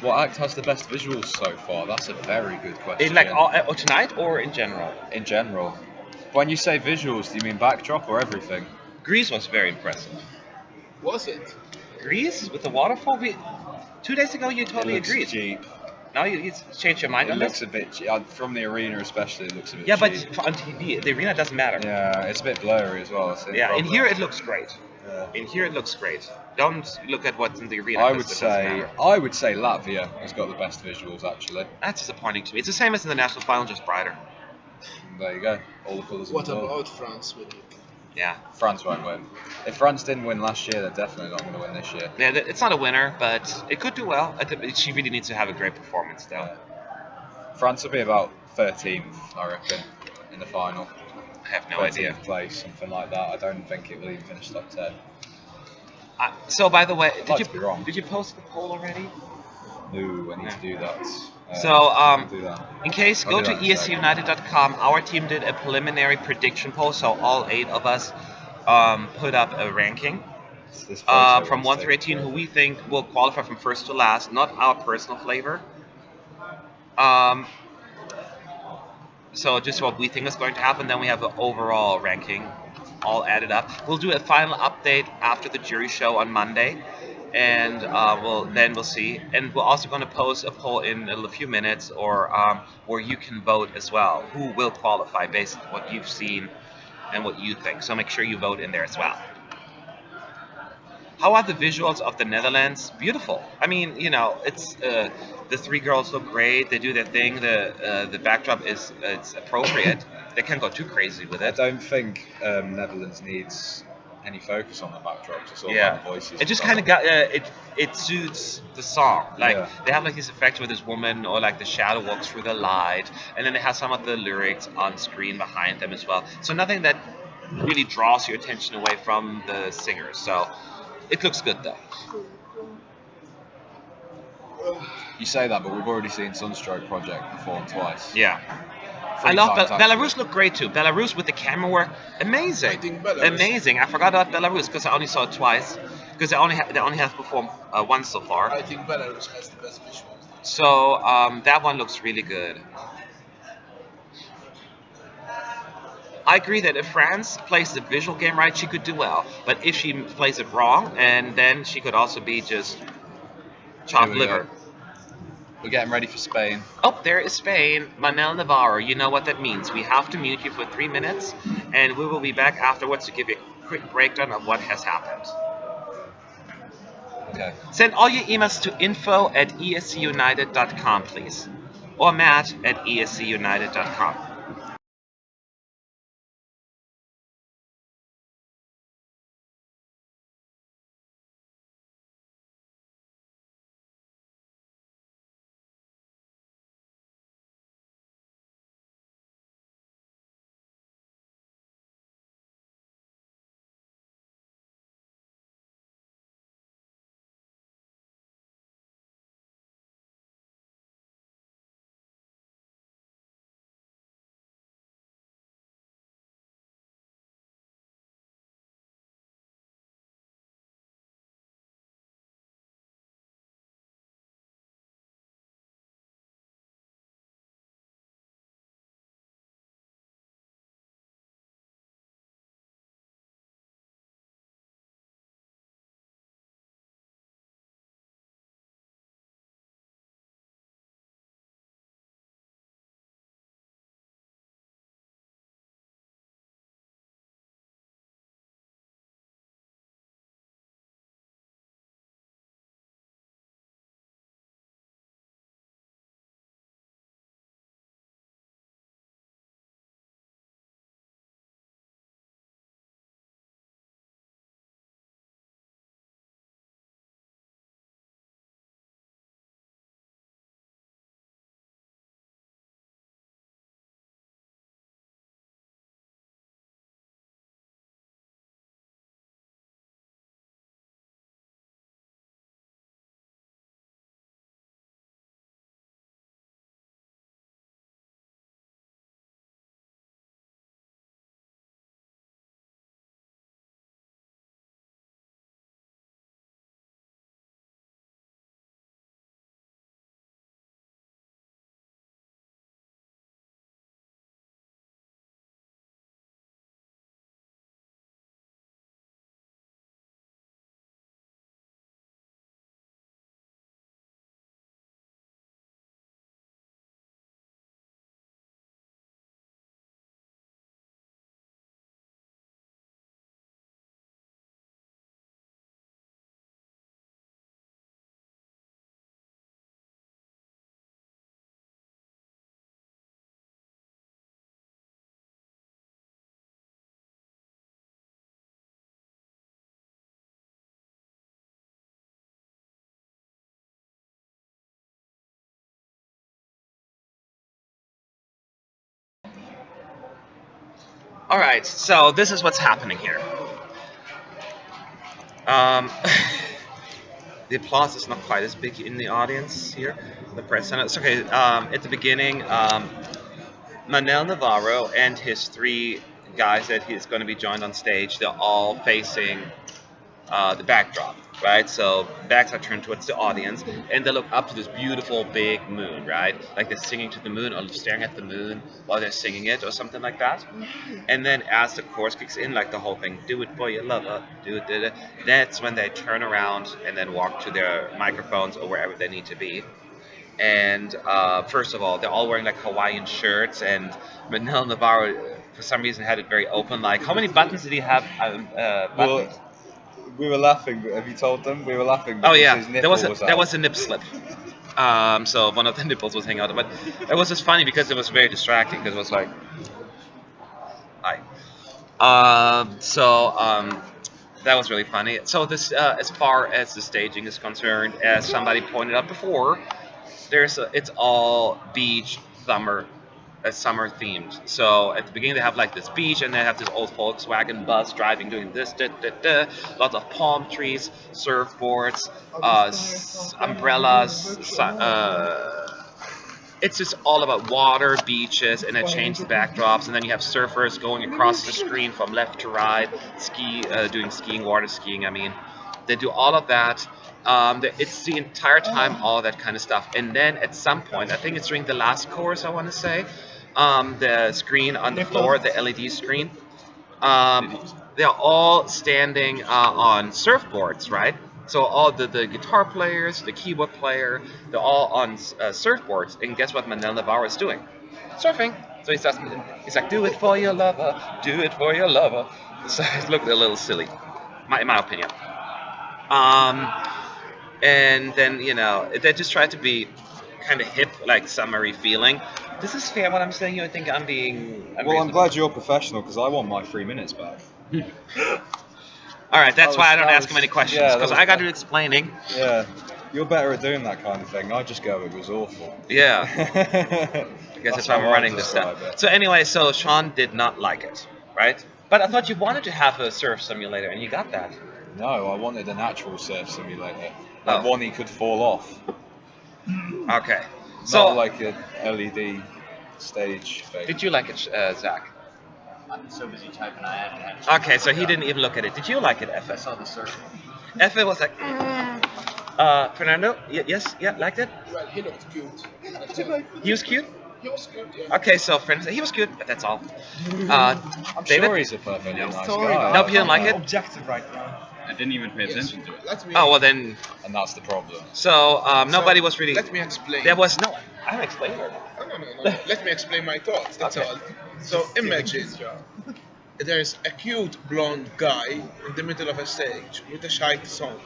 S3: What act has the best visuals so far? That's a very good question.
S1: In or tonight or in general.
S3: In general. When you say visuals, do you mean backdrop or everything?
S1: Greece was very impressive.
S5: Was it?
S1: Greece with the waterfall. 2 days ago you totally
S3: it looks
S1: agreed.
S3: cheap.
S1: Now you changed your mind
S3: It
S1: on
S3: looks
S1: this.
S3: a bit cheap. From the arena especially, it looks a bit
S1: Yeah, but
S3: cheap.
S1: on TV, the arena doesn't matter.
S3: Yeah, it's a bit blurry as well. That's the
S1: Yeah, in
S3: problem.
S1: here it looks great.
S3: Yeah.
S1: In here it looks great. Don't look at what's in the arena.
S3: I
S1: 'cause
S3: would
S1: it doesn't
S3: say
S1: matter.
S3: Latvia has got the best visuals actually.
S1: That's disappointing to me. It's the same as in the national final, just brighter.
S3: There you go. All the colours.
S5: What
S3: of the ball.
S5: about France with you?
S1: Yeah.
S3: France won't win. If France didn't win last year, they're definitely not going to win this year.
S1: Yeah, it's not a winner, but it could do well. She really needs to have a great performance, though.
S3: France will be about 13th, I reckon, in the final.
S1: I have no
S3: 13th
S1: idea.
S3: place, something like that. I don't think it will even finish top 10.
S1: So, by the way,
S3: like to be wrong.
S1: did you post the poll already?
S3: No, I need to do that.
S1: So,
S3: I'll do that.
S1: In case,
S3: I'll
S1: go
S3: do
S1: to
S3: that in a second.
S1: esunited.com. Our team did a preliminary prediction poll, so all 8 of us put up a ranking
S3: This photo
S1: from
S3: was
S1: 1 through
S3: taken
S1: 18 who we think will qualify from first to last, not our personal flavor. Um, so just what we think is going to happen. Then we have the overall ranking all added up. We'll do a final update after the jury show on Monday, and we'll see. And we're also going to post a poll in a few minutes, or where you can vote as well. Who will qualify based on what you've seen and what you think. So make sure you vote in there as well. How are the visuals of the Netherlands? Beautiful. I mean, it's the 3 girls look great. They do their thing. The backdrop it's appropriate. They can't go too crazy with
S3: I
S1: it.
S3: don't think Netherlands needs any focus on the backdrops. It's all
S1: Yeah,
S3: about the voices.
S1: it just
S3: and
S1: kind of
S3: stuff.
S1: got it suits the song. Like
S3: Yeah.
S1: they have like this effect with this woman, or like the shadow walks through the light, and then they have some of the lyrics on screen behind them as well. So nothing that really draws your attention away from the singers. So it looks good though.
S3: You say that, but we've already seen Sunstroke Project perform twice.
S1: Yeah.
S3: Three
S1: I love
S3: times,
S1: Belarus.
S3: actually.
S1: Looked great too. Belarus with the camera work, amazing,
S5: I think Belarus-
S1: amazing. I forgot about Belarus because I only saw it twice, because they only have performed once so far.
S5: I think Belarus has the best visuals.
S1: So that one looks really good. I agree that if France plays the visual game right, she could do well. But if she plays it wrong, and then she could also be just chopped
S3: Here we go.
S1: liver.
S3: We're getting ready for Spain.
S1: Oh, there is Spain. Manel Navarro. You know what that means. We have to mute you for 3 minutes, and we will be back afterwards to give you a quick breakdown of what has happened.
S3: Okay.
S1: Send all your emails to info@escunited.com, please. Or matt@escunited.com. All right, so this is what's happening here. Um, the applause is not quite as big in the audience here. The press center. It's okay. At the beginning, Manel Navarro and his three guys that he's going to be joined on stage, they're all facing the backdrop, right? So backs are turned towards the audience, and they look up to this beautiful big moon, right? Like they're singing to the moon or staring at the moon while they're singing it or something like that. And then as the chorus kicks in, like the whole thing, do it for your lover, do it, do it. That's when they turn around and then walk to their microphones or wherever they need to be. And first of all, they're all wearing like Hawaiian shirts, and Manel Navarro, for some reason, had it very open. Like, how many buttons did he have?
S3: Well,
S1: Buttons?
S3: we were laughing. Have you told them? We were laughing
S1: Oh
S3: because
S1: yeah,
S3: his nipple was out.
S1: there was a nip slip. So one of the nipples was hanging out, but it was just funny because it was very distracting. Because it was like, hi. That was really funny. So this, as far as the staging is concerned, as somebody pointed out before, it's all beach summer themed. So at the beginning they have like this beach, and they have this old Volkswagen bus driving, doing this, da, da, da. Lots of palm trees, surfboards, umbrellas. It's just all about water, beaches, and it changed the backdrops. And then you have surfers going across the screen from left to right, doing skiing, water skiing. I mean, they do all of that. It's the entire time all that kind of stuff. And then at some point, I think it's during the last chorus, I want to say, the screen on the floor, the LED screen, they're all standing on surfboards, right? So all the guitar players, the keyboard player, they're all on surfboards. And guess what Manel Navarro is doing? Surfing. So he's like, do it for your lover, do it for your lover. So it looked a little silly, in my opinion. Um, and then they just try to be kind of hip, like summery feeling. This is fair what I'm saying. You think I'm being
S3: Well, I'm glad you're professional because I want my 3 minutes back.
S1: All right, that's why I don't
S3: that
S1: ask him
S3: was-
S1: any questions
S3: yeah, that
S1: because
S3: was
S1: I got
S3: bad.
S1: to explaining.
S3: Yeah, you're better at doing that kind of thing. I just go, it was awful.
S1: Yeah,
S3: I
S1: I guess that's why I'm running this stuff. So anyway, so Sean did not like it, right? But I thought you wanted to have a surf simulator, and you got that.
S3: No, I wanted an actual surf simulator.
S1: Oh.
S3: Like one he could fall off.
S1: Okay.
S3: Not
S1: So
S3: like a LED stage thing.
S1: did you like it, Zach?
S4: I'm so busy typing, I haven't had a chance
S1: Okay,
S4: to
S1: so
S4: look
S1: he
S4: up.
S1: didn't even look at it. Did you like it,
S4: I
S1: FS?
S4: saw the surf.
S1: FS was like, Fernando, yes, yeah, liked it.
S5: Well, he looked cute.
S1: He was cute.
S5: He was cute, yeah.
S1: Okay, so Fernando, he was cute, but that's all.
S3: I'm
S1: David?
S3: sure he's a perfectly nice
S2: Sorry,
S3: guy.
S1: Nope, you didn't like it?
S2: Objective right now.
S6: I didn't even pay
S5: Yes.
S6: attention to it.
S5: Let me,
S1: Oh well, then.
S3: And that's the problem.
S1: So nobody was really.
S5: Let me explain.
S1: There was no. I'm explaining.
S5: No. Let me explain my thoughts. That's
S1: Okay.
S5: all. So imagine there's a cute blonde guy in the middle of a stage with a shite song.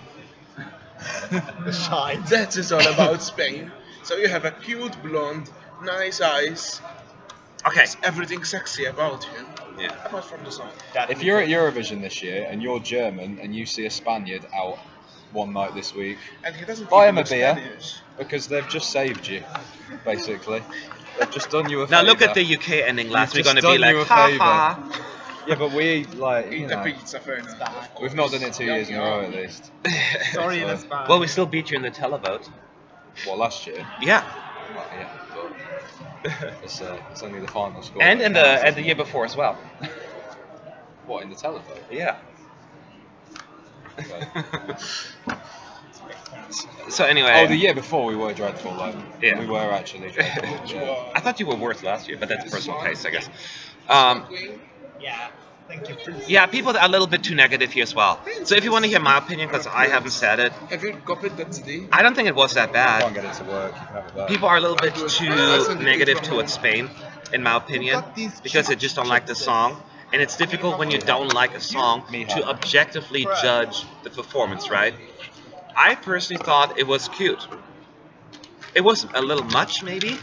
S2: The shine.
S5: That is all about Spain. So you have a cute blonde, nice eyes,
S1: Okay.
S5: everything sexy about him,
S1: Yeah.
S5: apart from the song.
S3: If you're at Eurovision this year and you're German and you see a Spaniard out one night this week,
S5: And he doesn't
S3: Buy
S5: even
S3: him a
S5: look
S3: beer.
S5: Spanish.
S3: because they've just saved you, basically. They've just done you a
S1: Now
S3: favour.
S1: look at the UK ending last
S3: You've
S1: week. Going to
S3: just
S1: be
S3: done you
S1: like,
S3: a
S1: ha
S3: favour.
S1: ha.
S3: Yeah, but we, like,
S5: Eat
S3: you
S5: the
S3: know,
S5: pizza, fair enough.
S3: we've not done it 2 years in a row at least.
S2: Sorry in
S3: So-
S2: advance.
S1: Well, we still beat you in the televote.
S3: Well, last year.
S1: Yeah.
S3: Well, yeah, but it's only the final score.
S1: And
S3: that
S1: in
S3: counts,
S1: the
S3: isn't
S1: year
S3: it?
S1: before as well.
S3: What, in the telephone?
S1: Yeah.
S3: Okay.
S1: So anyway.
S3: Oh, the year before we were dreadful, like,
S1: Yeah.
S3: we were actually dreadful. Yeah.
S1: I thought you were worse last year, but that's personal taste, I guess.
S2: Yeah. Thank you.
S1: Yeah, people are a little bit too negative here as well. So if you want to hear my opinion, because I haven't said it,
S5: Have you copied that CD?
S1: I don't think it was that
S3: You
S1: bad.
S3: can't get it to work, you can have it back.
S1: People are a little bit too negative towards Spain, in my opinion, because they just don't like the song. And it's difficult when you don't like a song to objectively judge the performance, right? I personally thought it was cute. It was a little much, maybe.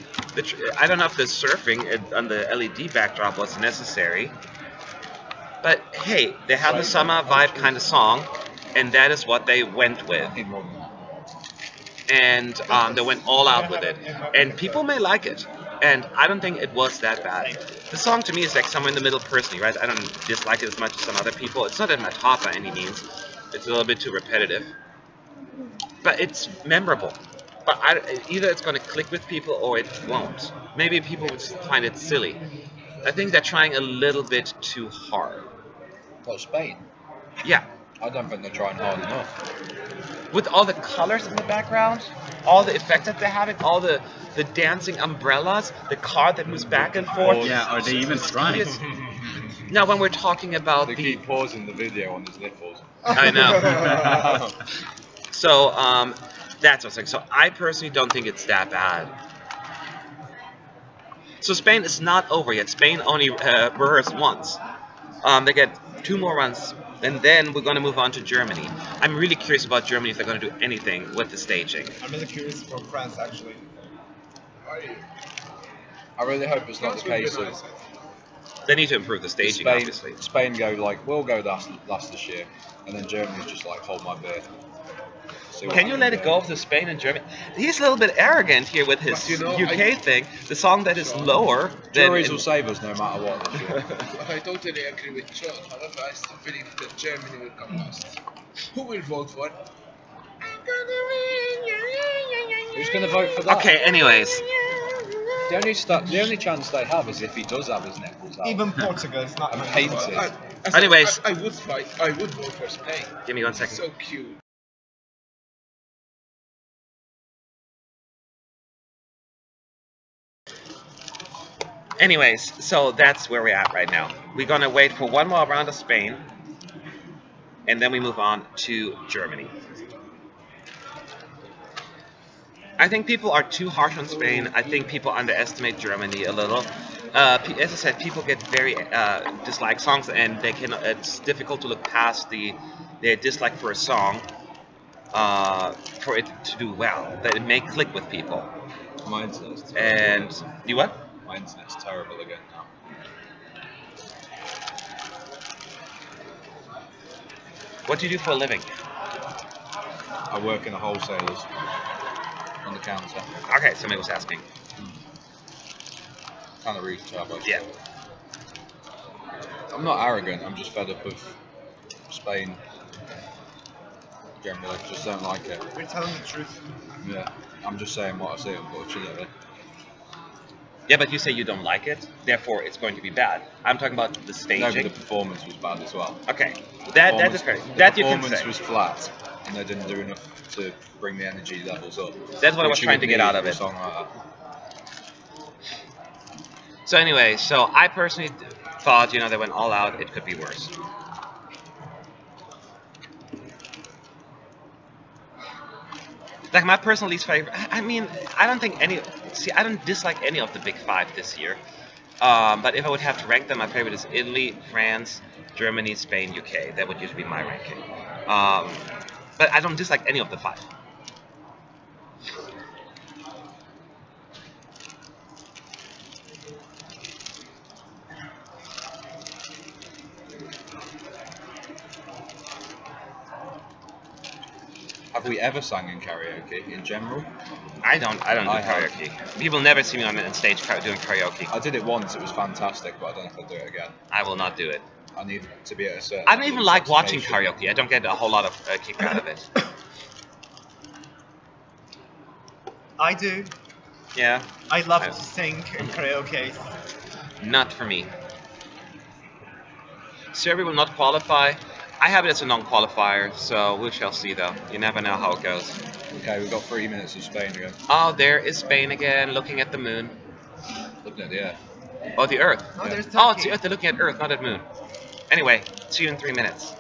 S1: I don't know if the surfing on the LED backdrop was necessary. But hey, they have the summer vibe kind of song, and that is what they went with.
S3: I need more than that.
S1: And they went all out with it. And people may like it. and I don't think it was that bad.
S2: Same.
S1: The song to me is like somewhere in the middle personally, right? I don't dislike it as much as some other people. It's not in my top by any means. It's a little bit too repetitive, but it's memorable. But either it's going to click with people or it won't. Maybe people would find it silly. I think they're trying a little bit too hard.
S3: Well, Spain.
S1: Yeah,
S3: I don't think they're trying hard enough.
S1: with all the colors in the background, all the effects that they're having, all the dancing umbrellas, the car that moves back and forth.
S6: Yeah, are they even trying?
S1: Now, when we're talking about
S3: They
S1: the,
S3: keep pausing the video on his nipples.
S1: I know. So that's what's like. So I personally don't think it's that bad. So Spain is not over yet. Spain only rehearsed once. They get two more runs, and then we're going to move on to Germany. I'm really curious about Germany if they're going to do anything with the staging.
S2: I'm really curious for France actually.
S3: I really hope it's not the case of
S5: Nice.
S1: They need to improve the staging,
S3: Spain.
S1: obviously.
S3: Spain go like, we'll go last this year, and then Germany's just like, hold my beer. See what
S1: Can you let it go
S3: happens
S1: to Spain and Germany? He's a little bit arrogant here with his
S5: But, you know,
S1: UK thing. The song that is lower
S3: there.
S1: than
S3: Juries will save us no matter what this year.
S5: I totally agree with John. However, I still believe that Germany will come last. Who will vote for?
S3: Who's going to vote for that?
S1: Okay, anyways.
S3: The only chance they have is if he does have his nipples out.
S2: Even Portugal is not.
S3: And painted.
S1: Anyways.
S5: I would fight. I would vote for Spain.
S1: Give me 1 second.
S5: So cute.
S1: Anyways, so that's where we're at right now. We're gonna wait for one more round of Spain, and then we move on to Germany. I think people are too harsh on Spain. I think people underestimate Germany a little. As I said, people get very dislike songs, and they can. It's difficult to look past their dislike for a song for it to do well. That it may click with people.
S3: My internet's terrible.
S1: And you what?
S3: My internet's terrible again now.
S1: What do you do for a living?
S3: I work in a wholesaler's on the counter.
S1: Okay, somebody was asking.
S3: Kind of reach out.
S1: Yeah.
S3: I'm not arrogant. I'm just fed up of Spain. Generally, I just don't like it.
S2: We're telling the truth.
S3: Yeah, I'm just saying what I see, unfortunately.
S1: Yeah, but you say you don't like it, therefore it's going to be bad. I'm talking about the
S3: No, but
S1: staging.
S3: the performance was bad as well.
S1: Okay, that is fair. That you
S3: The
S1: can
S3: performance
S1: say.
S3: was flat, and they didn't do enough to bring the energy levels up.
S1: That's what I was
S3: which you
S1: trying
S3: would
S1: to get
S3: need
S1: out of
S3: for a
S1: it.
S3: song like that.
S1: So anyway, so I personally thought, they went all out. It could be worse. Like my personal least favorite. I mean, I don't think any. See, I don't dislike any of the big five this year. But if I would have to rank them, my favorite is Italy, France, Germany, Spain, UK. That would usually be my ranking. But I don't dislike any of the five.
S3: Have we ever sang in karaoke in general?
S1: I don't do
S3: I have.
S1: karaoke. People never see me on stage doing karaoke.
S3: I did it once. It was fantastic, but I don't know if I'd do it again.
S1: I will not do it.
S3: I need to be at a certain.
S1: I don't even
S3: level of
S1: like watching
S3: sophistication.
S1: karaoke. I don't get a whole lot of kick out of it.
S2: I do.
S1: Yeah,
S2: I love
S1: I-
S2: to sing in karaoke.
S1: not for me. Serbia will not qualify. I have it as a non-qualifier, so we shall see though. You never know how it goes.
S3: Okay, we've got 3 minutes of Spain again.
S1: Oh, there is Spain again, looking at the moon.
S3: Looking at the air.
S1: Oh, the Earth.
S2: Oh, there's
S1: Oh, it's
S2: Turkey.
S1: the Earth. They're looking at Earth, not at moon. Anyway, see you in 3 minutes.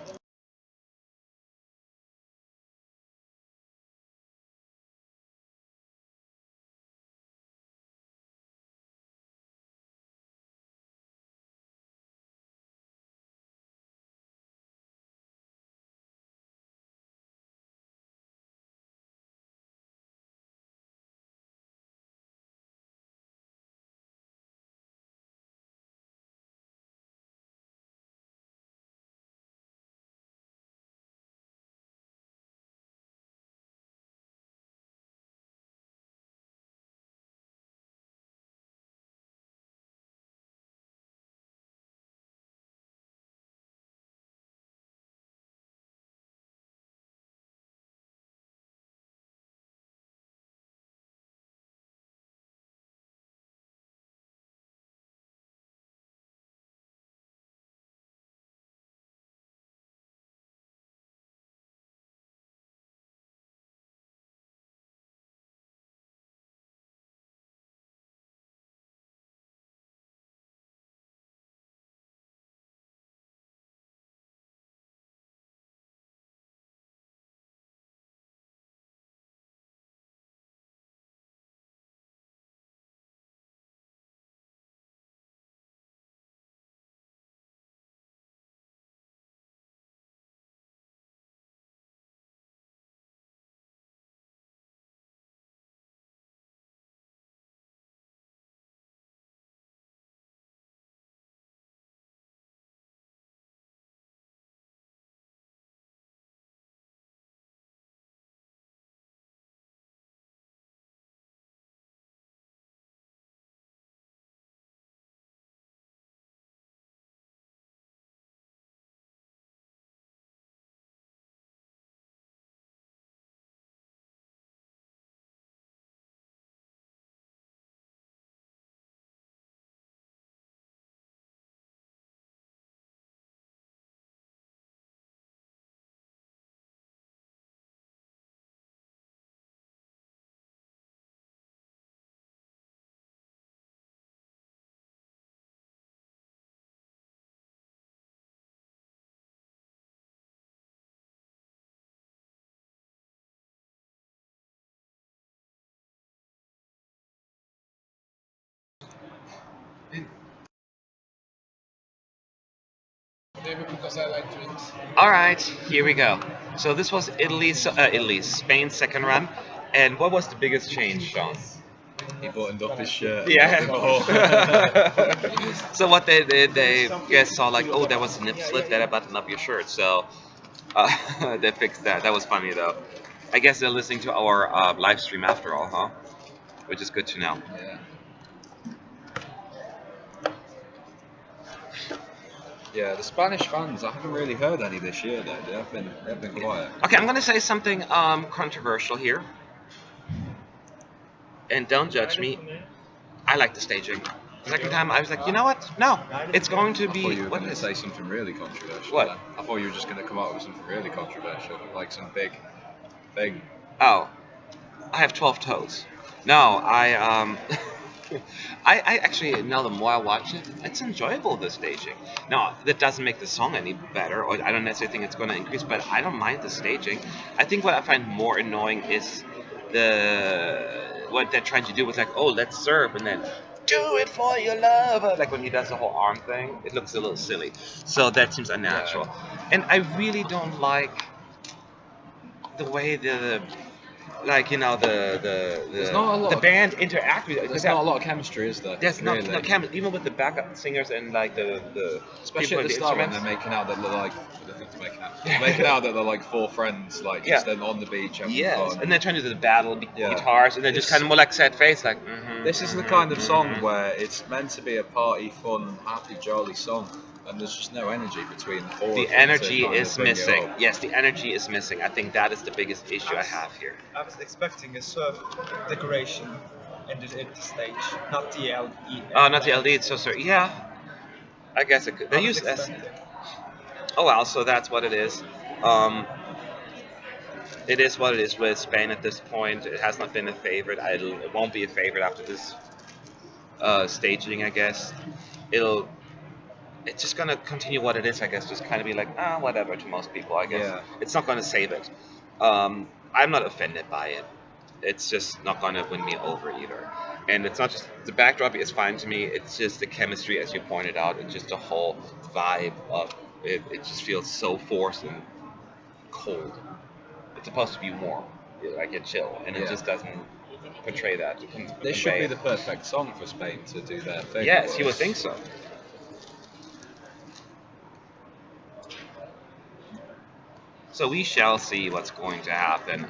S5: Maybe because I like drinks.
S1: All right, here we go. So this was Spain's second run. And what was the biggest change, Sean?
S3: He buttoned up his shirt.
S1: Yeah.
S3: Oh.
S1: So what they did, they guess saw like, oh, there was a nip slip there, button up your shirt. So they fixed that. That was funny though. I guess they're listening to our live stream after all, huh? Which is good to know.
S3: Yeah. Yeah, the Spanish fans, I haven't really heard any this year though. They've been quiet.
S1: Okay, I'm gonna say something controversial here, and don't judge me. I like the staging. The second time, I was like, you know what? No, it's going to
S3: I
S1: be
S3: thought you were
S1: what
S3: going to
S1: is
S3: say something really controversial.
S1: What?
S3: Then. I thought you were just going to come up with something really controversial, like some big thing.
S1: Oh, I have 12 toes. No, I actually now the more I watch it, it's enjoyable the staging. Now that doesn't make the song any better, or I don't necessarily think it's going to increase, but I don't mind the staging. I think what I find more annoying is what they're trying to do with like, oh, let's serve and then do it for your lover. Like when he does the whole arm thing, it looks a little silly. So that seems unnatural, and I really don't like the way the like
S3: There's not a lot
S1: the
S3: of-
S1: band interact with it.
S3: There's not a lot of chemistry, is there?
S1: There's
S3: really?
S1: not chemistry, even with the backup singers and like the
S3: Especially
S1: people
S3: at
S1: with
S3: the
S1: the
S3: start when
S1: instruments.
S3: they're making out that they're like, I don't think they're making out. They're making out that they're like four friends, like just
S1: Yeah.
S3: then on the beach having
S1: Yes,
S3: fun.
S1: and they're trying to do the battle
S3: Yeah.
S1: guitars, and they're just
S3: It's-
S1: kind of more like sad face, like.
S3: This is the kind of song where it's meant to be a party, fun, happy, jolly song, and there's just no energy between the four. of
S1: The
S3: them to
S1: energy
S3: kind of
S1: is
S3: bring it
S1: missing.
S3: up.
S1: Yes, the energy is missing. I think that is the biggest issue I have here.
S2: I was expecting a surf decoration in the stage, not the LED.
S1: Not the LD. It's so sorry. Yeah, I guess it could. They
S2: I was
S1: use S.
S2: expecting.
S1: Oh well, so that's what it is. It is what it is with Spain at this point. It has not been a favorite. It won't be a favorite after this staging, I guess. It's just gonna continue what it is, I guess. Just kind of be like, whatever to most people, I guess.
S3: Yeah.
S1: It's not gonna save it. I'm not offended by it. It's just not gonna win me over either. And it's not just the backdrop is fine to me. It's just the chemistry, as you pointed out. It's just the whole vibe of it. It just feels so forced and cold. It's supposed to be warm, like a chill, and it
S3: Yeah.
S1: just doesn't portray that.
S3: This should
S1: convey
S3: be
S1: it.
S3: the perfect song for Spain to do their thing.
S1: Yes, you
S3: but
S1: would think so. So we shall see what's going to happen.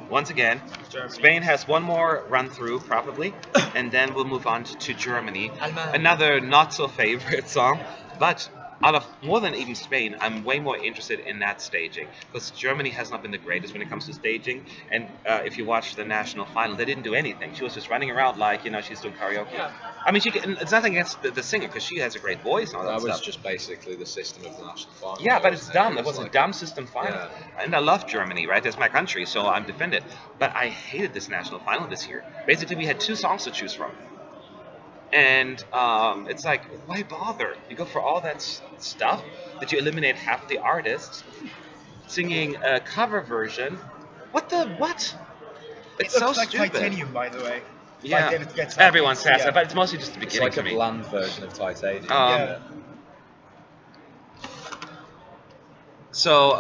S1: Once again,
S2: Germany.
S1: Spain has one more run through, probably, and then we'll move on to Germany. Another not so favorite song, but out of more than even Spain, I'm way more interested in that staging because Germany has not been the greatest when it comes to staging. And if you watch the national final, they didn't do anything. She was just running around like she's doing karaoke.
S2: Yeah.
S1: I mean, it's nothing against the singer because she has a great voice and all that
S3: that was
S1: stuff.
S3: just basically the system of the national final.
S1: Yeah, but it's
S3: wasn't
S1: dumb. It
S3: It
S1: was a
S3: like-
S1: dumb system final.
S3: Yeah.
S1: And I love Germany, right? It's my country, so I'm defended. But I hated this national final this year. Basically, we had two songs to choose from. And it's like, why bother? You go for all that stuff that you eliminate half the artists singing a cover version. What? It's
S2: It
S1: so
S2: looks like
S1: stupid.
S2: Titanium, by the way.
S1: Yeah,
S2: By David Guetta.
S1: everyone says
S2: Yeah.
S1: that, but it's mostly just the
S3: It's
S1: beginning
S3: like
S1: to
S3: a
S1: me.
S3: bland version of Titanium.
S2: Yeah.
S1: So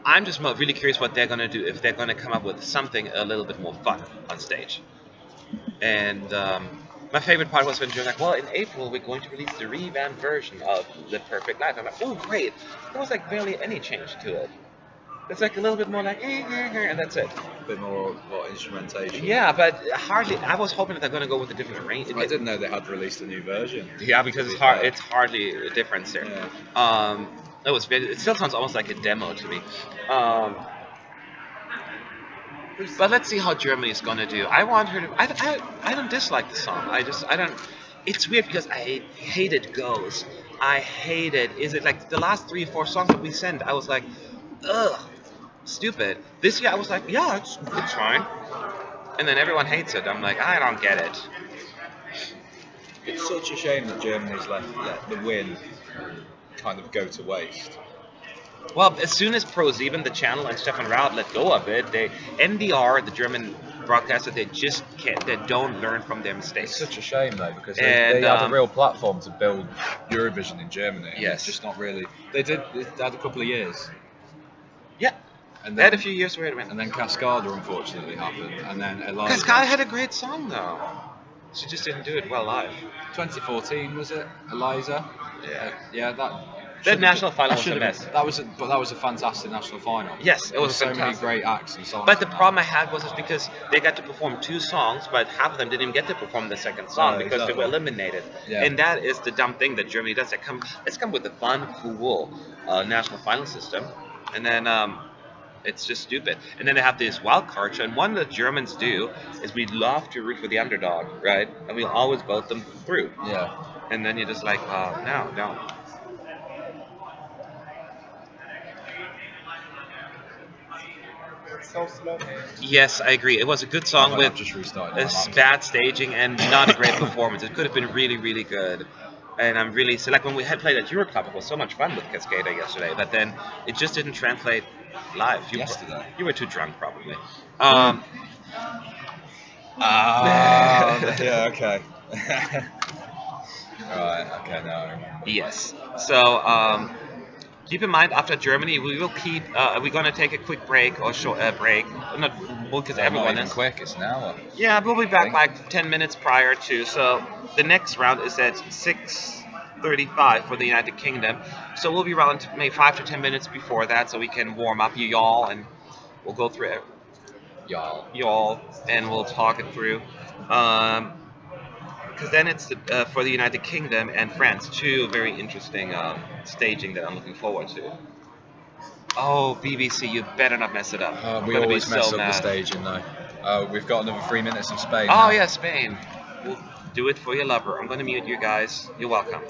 S1: I'm just really curious what they're gonna do if they're gonna come up with something a little bit more fun on stage. And my favorite part was when you're like, well, in April we're going to release the revamped version of The Perfect Life. I'm like, oh great! There was like barely any change to it. It's like a little bit more like, and that's it.
S3: A bit more instrumentation.
S1: Yeah, but hardly. I was hoping that they're gonna go with a different arrangement.
S3: I didn't know they had released a new version.
S1: Yeah, because it's hard. It's hardly a difference there.
S3: Yeah.
S1: It still sounds almost like a demo to me. But let's see how Germany's gonna do. I want her to. I don't dislike the song. I don't. It's weird because I hated Goes. I hated. Is it like the last 3 or 4 songs that we sent? I was like, ugh, stupid. This year I was like, yeah, it's fine. And then everyone hates it. I'm like, I don't get it.
S3: It's such a shame that Germany's let the win kind of go to waste.
S1: Well, as soon as ProSieben, the channel, and Stefan Raab let go of it, NDR, the German broadcasters that just can't, that don't learn from their
S3: It's
S1: mistakes.
S3: such a shame though because
S1: And
S3: they had a real platform to build Eurovision in Germany, and
S1: Yes.
S3: it's just not really. They had a couple of years,
S1: yeah,
S3: and
S1: they had a
S3: then
S1: few years where it went.
S3: and then Cascada unfortunately happened, and then Eliza.
S1: Cascada had a great song though. She just didn't do it well live.
S3: 2014 was it? Eliza.
S1: Yeah.
S3: Yeah, that.
S1: That
S3: should-
S1: national final was a
S3: should have
S1: mess.
S3: been- That was a fantastic national final.
S1: Yes, it
S3: There
S1: was
S3: so many
S1: fantastic.
S3: great acts and songs.
S1: But the
S3: in that.
S1: problem I had was because they got to perform two songs, but half of them didn't even get to perform the second song
S3: No,
S1: because they were
S3: exactly.
S1: eliminated.
S3: Yeah.
S1: And that is the dumb thing that Germany does. It's come with a fun, cool national final system, and then it's just stupid. And then they have this wild card show. And one that Germans do is we love to root for the underdog, right? And we'll always vote them through.
S3: Yeah.
S1: And then you're just like, no, don't.
S5: So slow.
S1: Yes, I agree. It was a good
S3: Oh,
S1: song
S3: but
S1: with
S3: I've just restarted.
S1: a
S3: my laptop.
S1: bad staging and not a great performance. It could have been really, really good. And I'm really so like when we had played at Euroclub, it was so much fun with Cascada yesterday. But then it just didn't translate live.
S3: Yesterday?
S1: You were too drunk, probably.
S3: Yeah. Okay. Right. Okay. Now I remember.
S1: Yes. So keep in mind, after Germany, we will keep. We're gonna take a quick break or short break. Not because
S3: Well,
S1: everyone
S3: not even
S1: is.
S3: quick. It's an hour.
S1: Yeah, we'll be back
S3: Think.
S1: like 10 minutes prior to. So the next round is at 6:35 for the United Kingdom. So we'll be around maybe 5 to 10 minutes before that, so we can warm up you y'all, and we'll go through it, y'all, and we'll talk it through. Because then it's for the United Kingdom and France, two very interesting staging that I'm looking forward to. Oh, BBC, you better not mess it up. I'm
S3: We
S1: gonna be
S3: always mess
S1: so
S3: up the
S1: mad.
S3: staging though. We've got another 3 minutes of Spain.
S1: Oh
S3: now.
S1: yeah, Spain. We'll do it for your lover. I'm gonna mute you guys. You're welcome.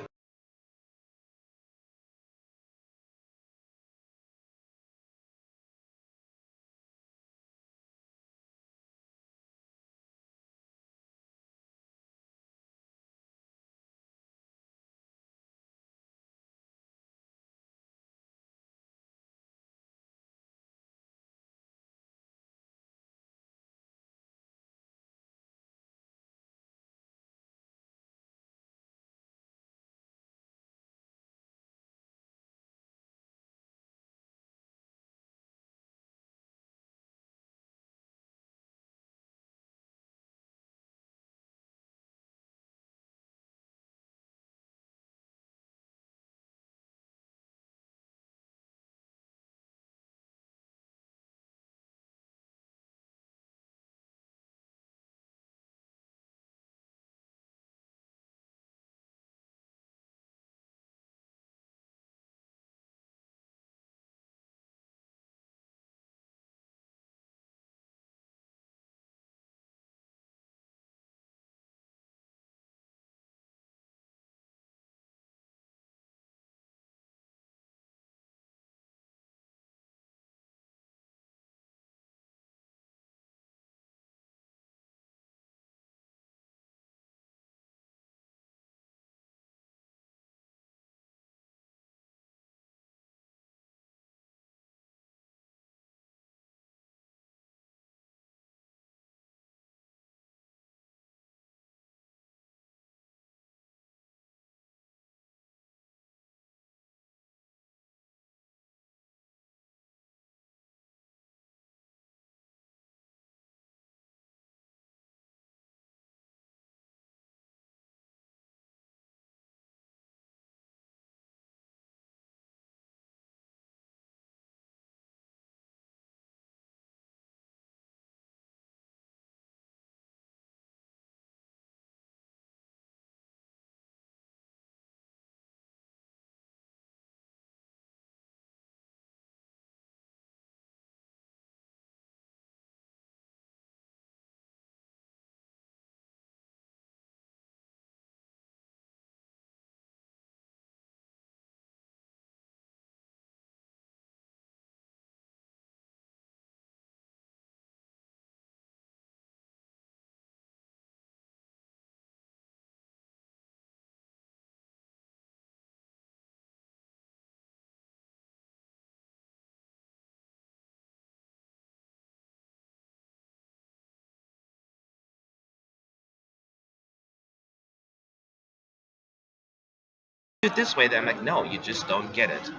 S1: do it this way, then I'm like, no, you just don't get it.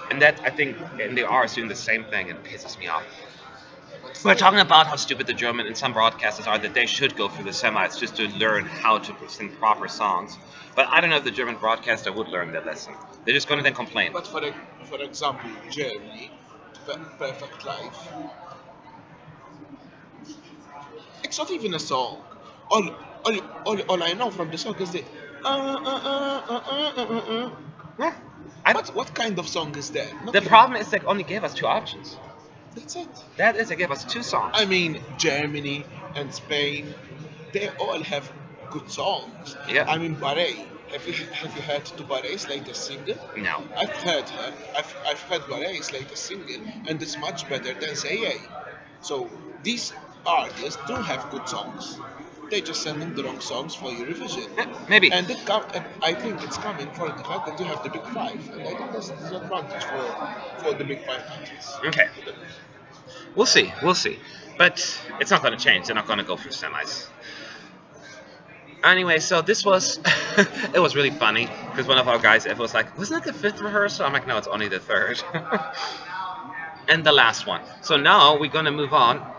S1: And that, I think, and they are doing the same thing, and it pisses me off.
S5: But
S1: We're
S5: still,
S1: talking about how stupid the German and some broadcasters are, that they should go through the semis just to learn how to sing proper songs. But I don't know if the German broadcaster would learn that lesson. They're just going to then complain.
S5: but for example, Germany, Perfect Life, it's not even a song. All, all I know from the song is the.
S1: Yeah. I don't,
S5: What kind of song is that?
S1: the
S5: Nothing.
S1: problem is they only gave us two options.
S5: That's it.
S1: That is, they gave us two songs.
S5: I mean, Germany and Spain, they all have good songs.
S1: Yeah.
S5: I mean, Barret. Have you heard to Barret's latest single?
S1: No.
S5: I've heard her. I've heard Barret's latest single, and it's much better than Zaya. So these artists do have good songs. They just sending the wrong songs for Eurovision.
S1: Maybe.
S5: And I think it's coming for the fact that you have the Big Five, and I think that's a disadvantage for the Big Five countries.
S1: Okay. We'll see. We'll see. But it's not going to change. They're not going to go for semis. Anyway, so this was, it was really funny because one of our guys was like, wasn't it the fifth rehearsal? I'm like, no, it's only the third. And the last one. So now we're going to move on.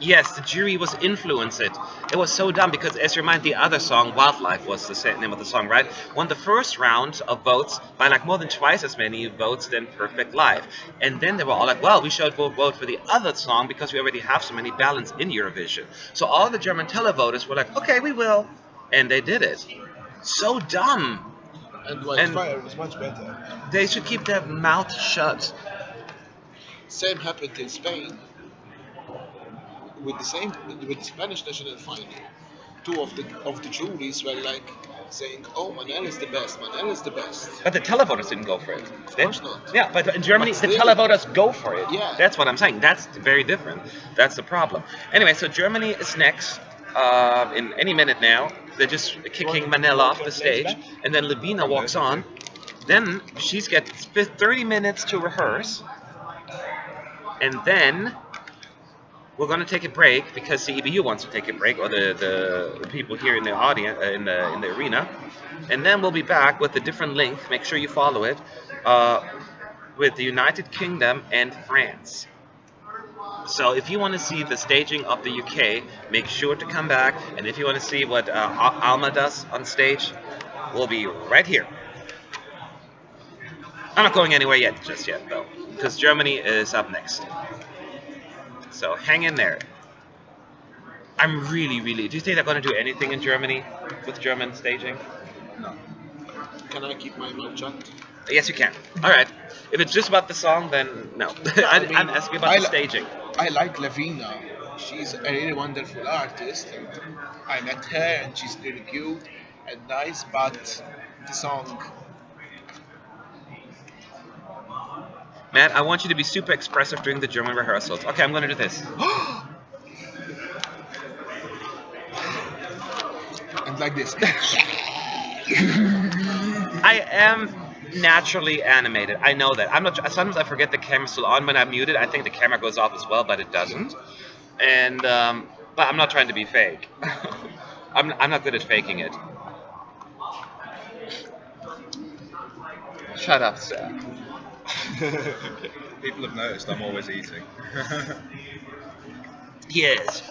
S1: Yes, the jury was influenced. It was so dumb because, as you remind, the other song, Wildlife, was the name of the song, right? Won the first round of votes by like more than twice as many votes than Perfect Life. And then they were all like, well, we should vote for the other song because we already have so many ballots in Eurovision. So all the German televoters were like, okay, we will. And they did it. So dumb.
S5: And Wildfire was much better.
S1: They should keep their mouth shut.
S5: Same happened in Spain with the Spanish national final. Two of the juries were like saying, "Oh, Manel is the best. Manel is the best."
S1: But the televoters didn't go for it.
S5: Of course not.
S1: Yeah, but in Germany,
S5: But
S1: the
S5: still-
S1: televoters go for it.
S5: Yeah.
S1: That's what I'm saying. That's very different. That's the problem. Anyway, so Germany is next in any minute now. They're just kicking Manel off the stage, and then Levina walks on. Then she's got 30 minutes to rehearse, and then we're going to take a break because the EBU wants to take a break, or the people here in the audience in the arena, and then we'll be back with a different link. Make sure you follow it with the United Kingdom and France. So if you want to see the staging of the UK, make sure to come back. And if you want to see what Alma does on stage, we'll be right here. I'm not going anywhere yet, just yet though, because Germany is up next. So hang in there. I'm really, really. Do you think they're going to do anything in Germany with German staging?
S3: No.
S5: Can I keep my mouth shut?
S1: Yes, you can. All right. If it's just about the song, then no. I'm asking about the staging.
S5: I like Lavina. She's a really wonderful artist, and I met her, and she's really cute and nice. But the song,
S1: Matt, I want you to be super expressive during the German rehearsals. Okay, I'm going to do this.
S5: and like this.
S1: I am naturally animated. I know that. I'm not. Sometimes I forget the camera's still on when I'm muted. I think the camera goes off as well, but it doesn't. And but I'm not trying to be fake. I'm not good at faking it. Shut up, Seth.
S3: People have noticed I'm always eating.
S1: Yes.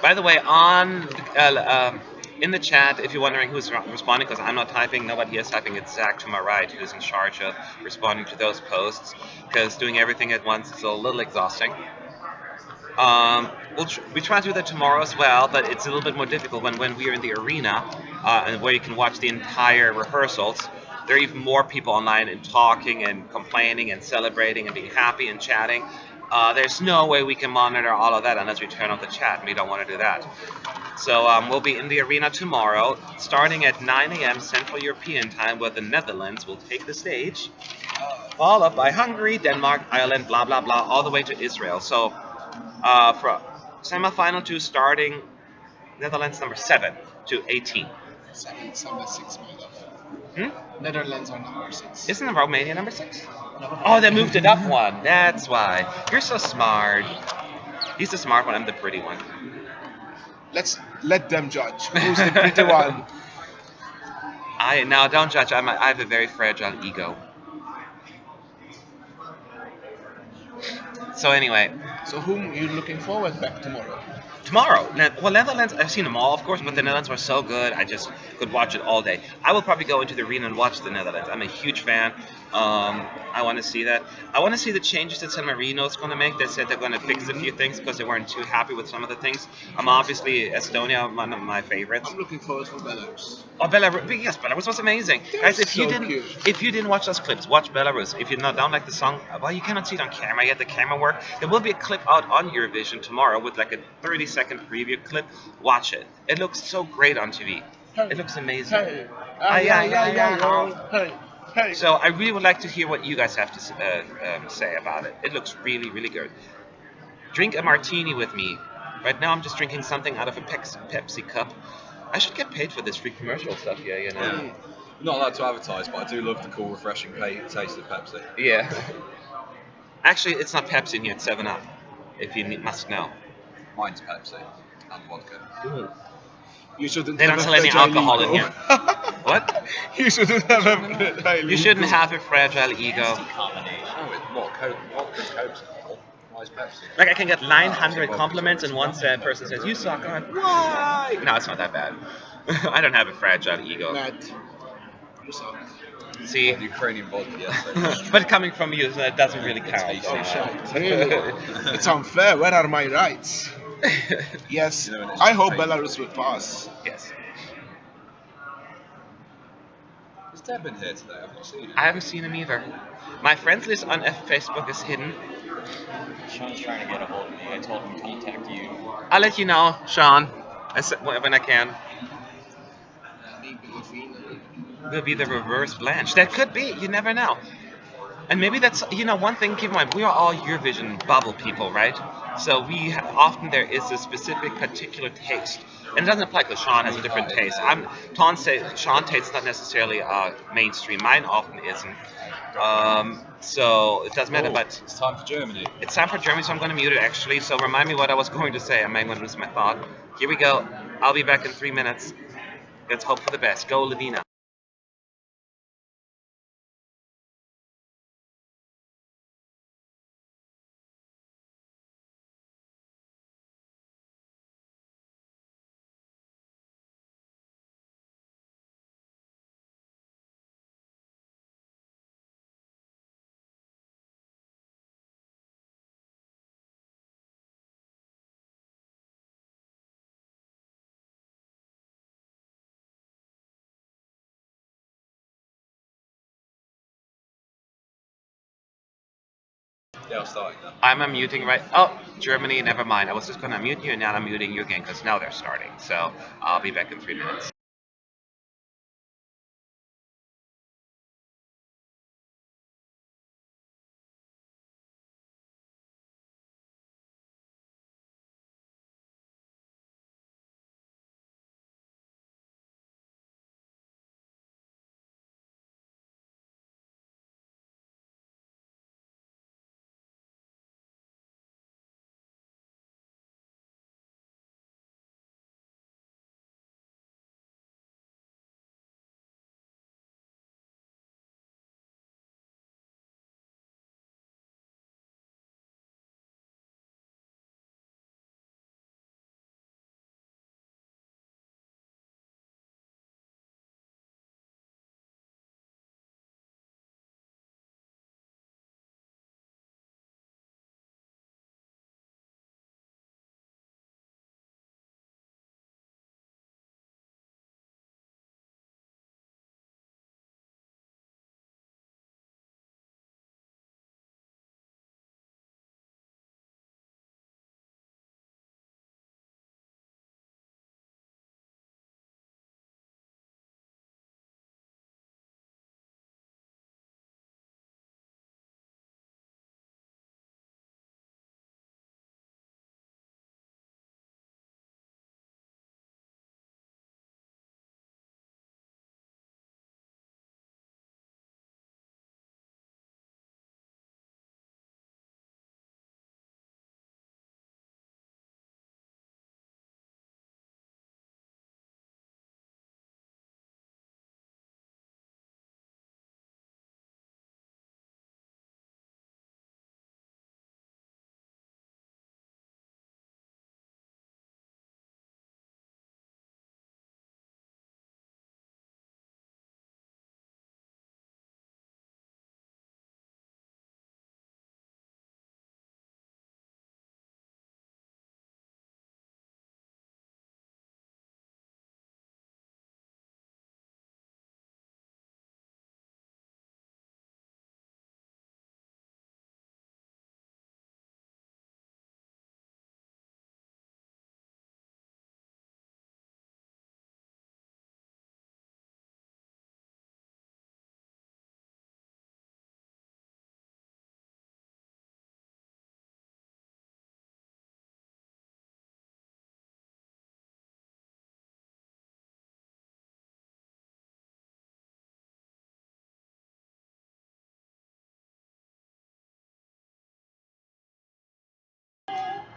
S1: By the way, on in the chat, if you're wondering who's responding, because I'm not typing, nobody is typing. It's Zach to my right who's in charge of responding to those posts, because doing everything at once is a little exhausting. We try to do that tomorrow as well, but it's a little bit more difficult when we're in the arena, and where you can watch the entire rehearsals. There are even more people online and talking and complaining and celebrating and being happy and chatting. There's no way we can monitor all of that unless we turn off the chat, and we don't want to do that. So we'll be in the arena tomorrow, starting at 9 a.m. Central European Time, where the Netherlands will take the stage, followed by Hungary, Denmark, Ireland, blah, blah, blah, all the way to Israel. So for semi-final 2 starting Netherlands number 7 to 18.
S5: Number 6, my love.
S1: Hmm?
S5: Netherlands are number 6.
S1: Isn't Romania number 6? Oh, they moved it up one. That's why. You're so smart. He's the smart one. I'm the pretty one.
S5: Let's let them judge. Who's the pretty one?
S1: I now don't judge. I have a very fragile ego. So anyway,
S5: So whom you looking forward back tomorrow?
S1: tomorrow, well, Netherlands, I've seen them all, of course, but the Netherlands were so good, I just could watch it all day. I will probably go into the arena and watch the Netherlands. I'm a huge fan. I want to see that. I want to see the changes that San Marino is going to make. They said they're going to fix a few things because they weren't too happy with some of the things. Obviously, Estonia, one of my favorites.
S5: I'm looking forward for Belarus.
S1: Oh, Belarus! Yes, Belarus was amazing,
S5: They're
S1: guys.
S5: so cute.
S1: If you didn't watch those clips, watch Belarus. If you don't like the song, well, you cannot see it on camera yet. The camera work. There will be a clip out on Eurovision tomorrow with like a 30-second preview clip. Watch it. It looks so great on TV.
S5: Hey,
S1: It looks amazing.
S5: hey,
S1: Yeah,
S5: yeah, yeah,
S1: yeah,
S5: yeah,
S1: yeah.
S5: yo, hey, hey.
S1: So I really would like to hear what you guys have to say about it. It looks really, really good. Drink a martini with me. Right now, I'm just drinking something out of a Pepsi cup. I should get paid for this free commercial stuff, yeah, you know.
S3: Yeah. I'm not allowed to advertise, but I do love the cool, refreshing taste of Pepsi.
S1: Yeah. Actually, it's not Pepsi in here, it's 7 Up, if you must know.
S3: Mine's Pepsi and vodka.
S5: You shouldn't
S1: They
S5: have
S1: don't
S5: a
S1: sell any
S5: fragile
S1: alcohol in
S5: ego.
S1: here. What?
S5: You shouldn't have a fragile
S1: You shouldn't
S5: ego.
S1: have a fragile ego.
S4: Nasty combination.
S3: Oh, it, what? Vodka and Coke's alcohol. Why is Pepsi?
S1: Like, I can get
S3: Ah,
S1: 900 compliments, and one person says, "You suck." I'm like, why? No, it's not that bad. I don't have a fragile ego.
S5: Matt, you suck.
S1: See?
S3: Well, Ukrainian vodka, yes, they just
S1: But coming from you, that doesn't really
S3: It's
S1: count.
S3: tasty.
S5: Oh shit, really? It's unfair. Where are my rights? Yes,
S3: You know, and it's
S5: I hope
S3: painful.
S5: Belarus will pass.
S1: Yes.
S3: Has Deb been here today? I've not seen him.
S1: I haven't seen him either. My friends list on Facebook is hidden.
S4: Sean's trying to get a hold of me. I told him to contact you.
S1: I'll let you know, Sean, when I can. Will be the reverse Blanche. That could be. You never know. And maybe that's, one thing, keep in mind, we are all Eurovision bubble people, right? So often there is a specific particular taste. And it doesn't apply because Sean has a different taste. Sean tastes not necessarily mainstream. Mine often isn't. So it doesn't matter,
S3: Oh,
S1: but
S3: it's time for Germany.
S1: it's time for Germany, so I'm going to mute it actually. So remind me what I was going to say. I might want to lose my thought. Here we go. I'll be back in 3 minutes. Let's hope for the best. Go, Lavina.
S3: Yeah, I'll start now.
S1: I'm unmuting right. Oh, Germany, never mind. I was just going to mute you, and now I'm muting you again because now they're starting. So I'll be back in 3 minutes.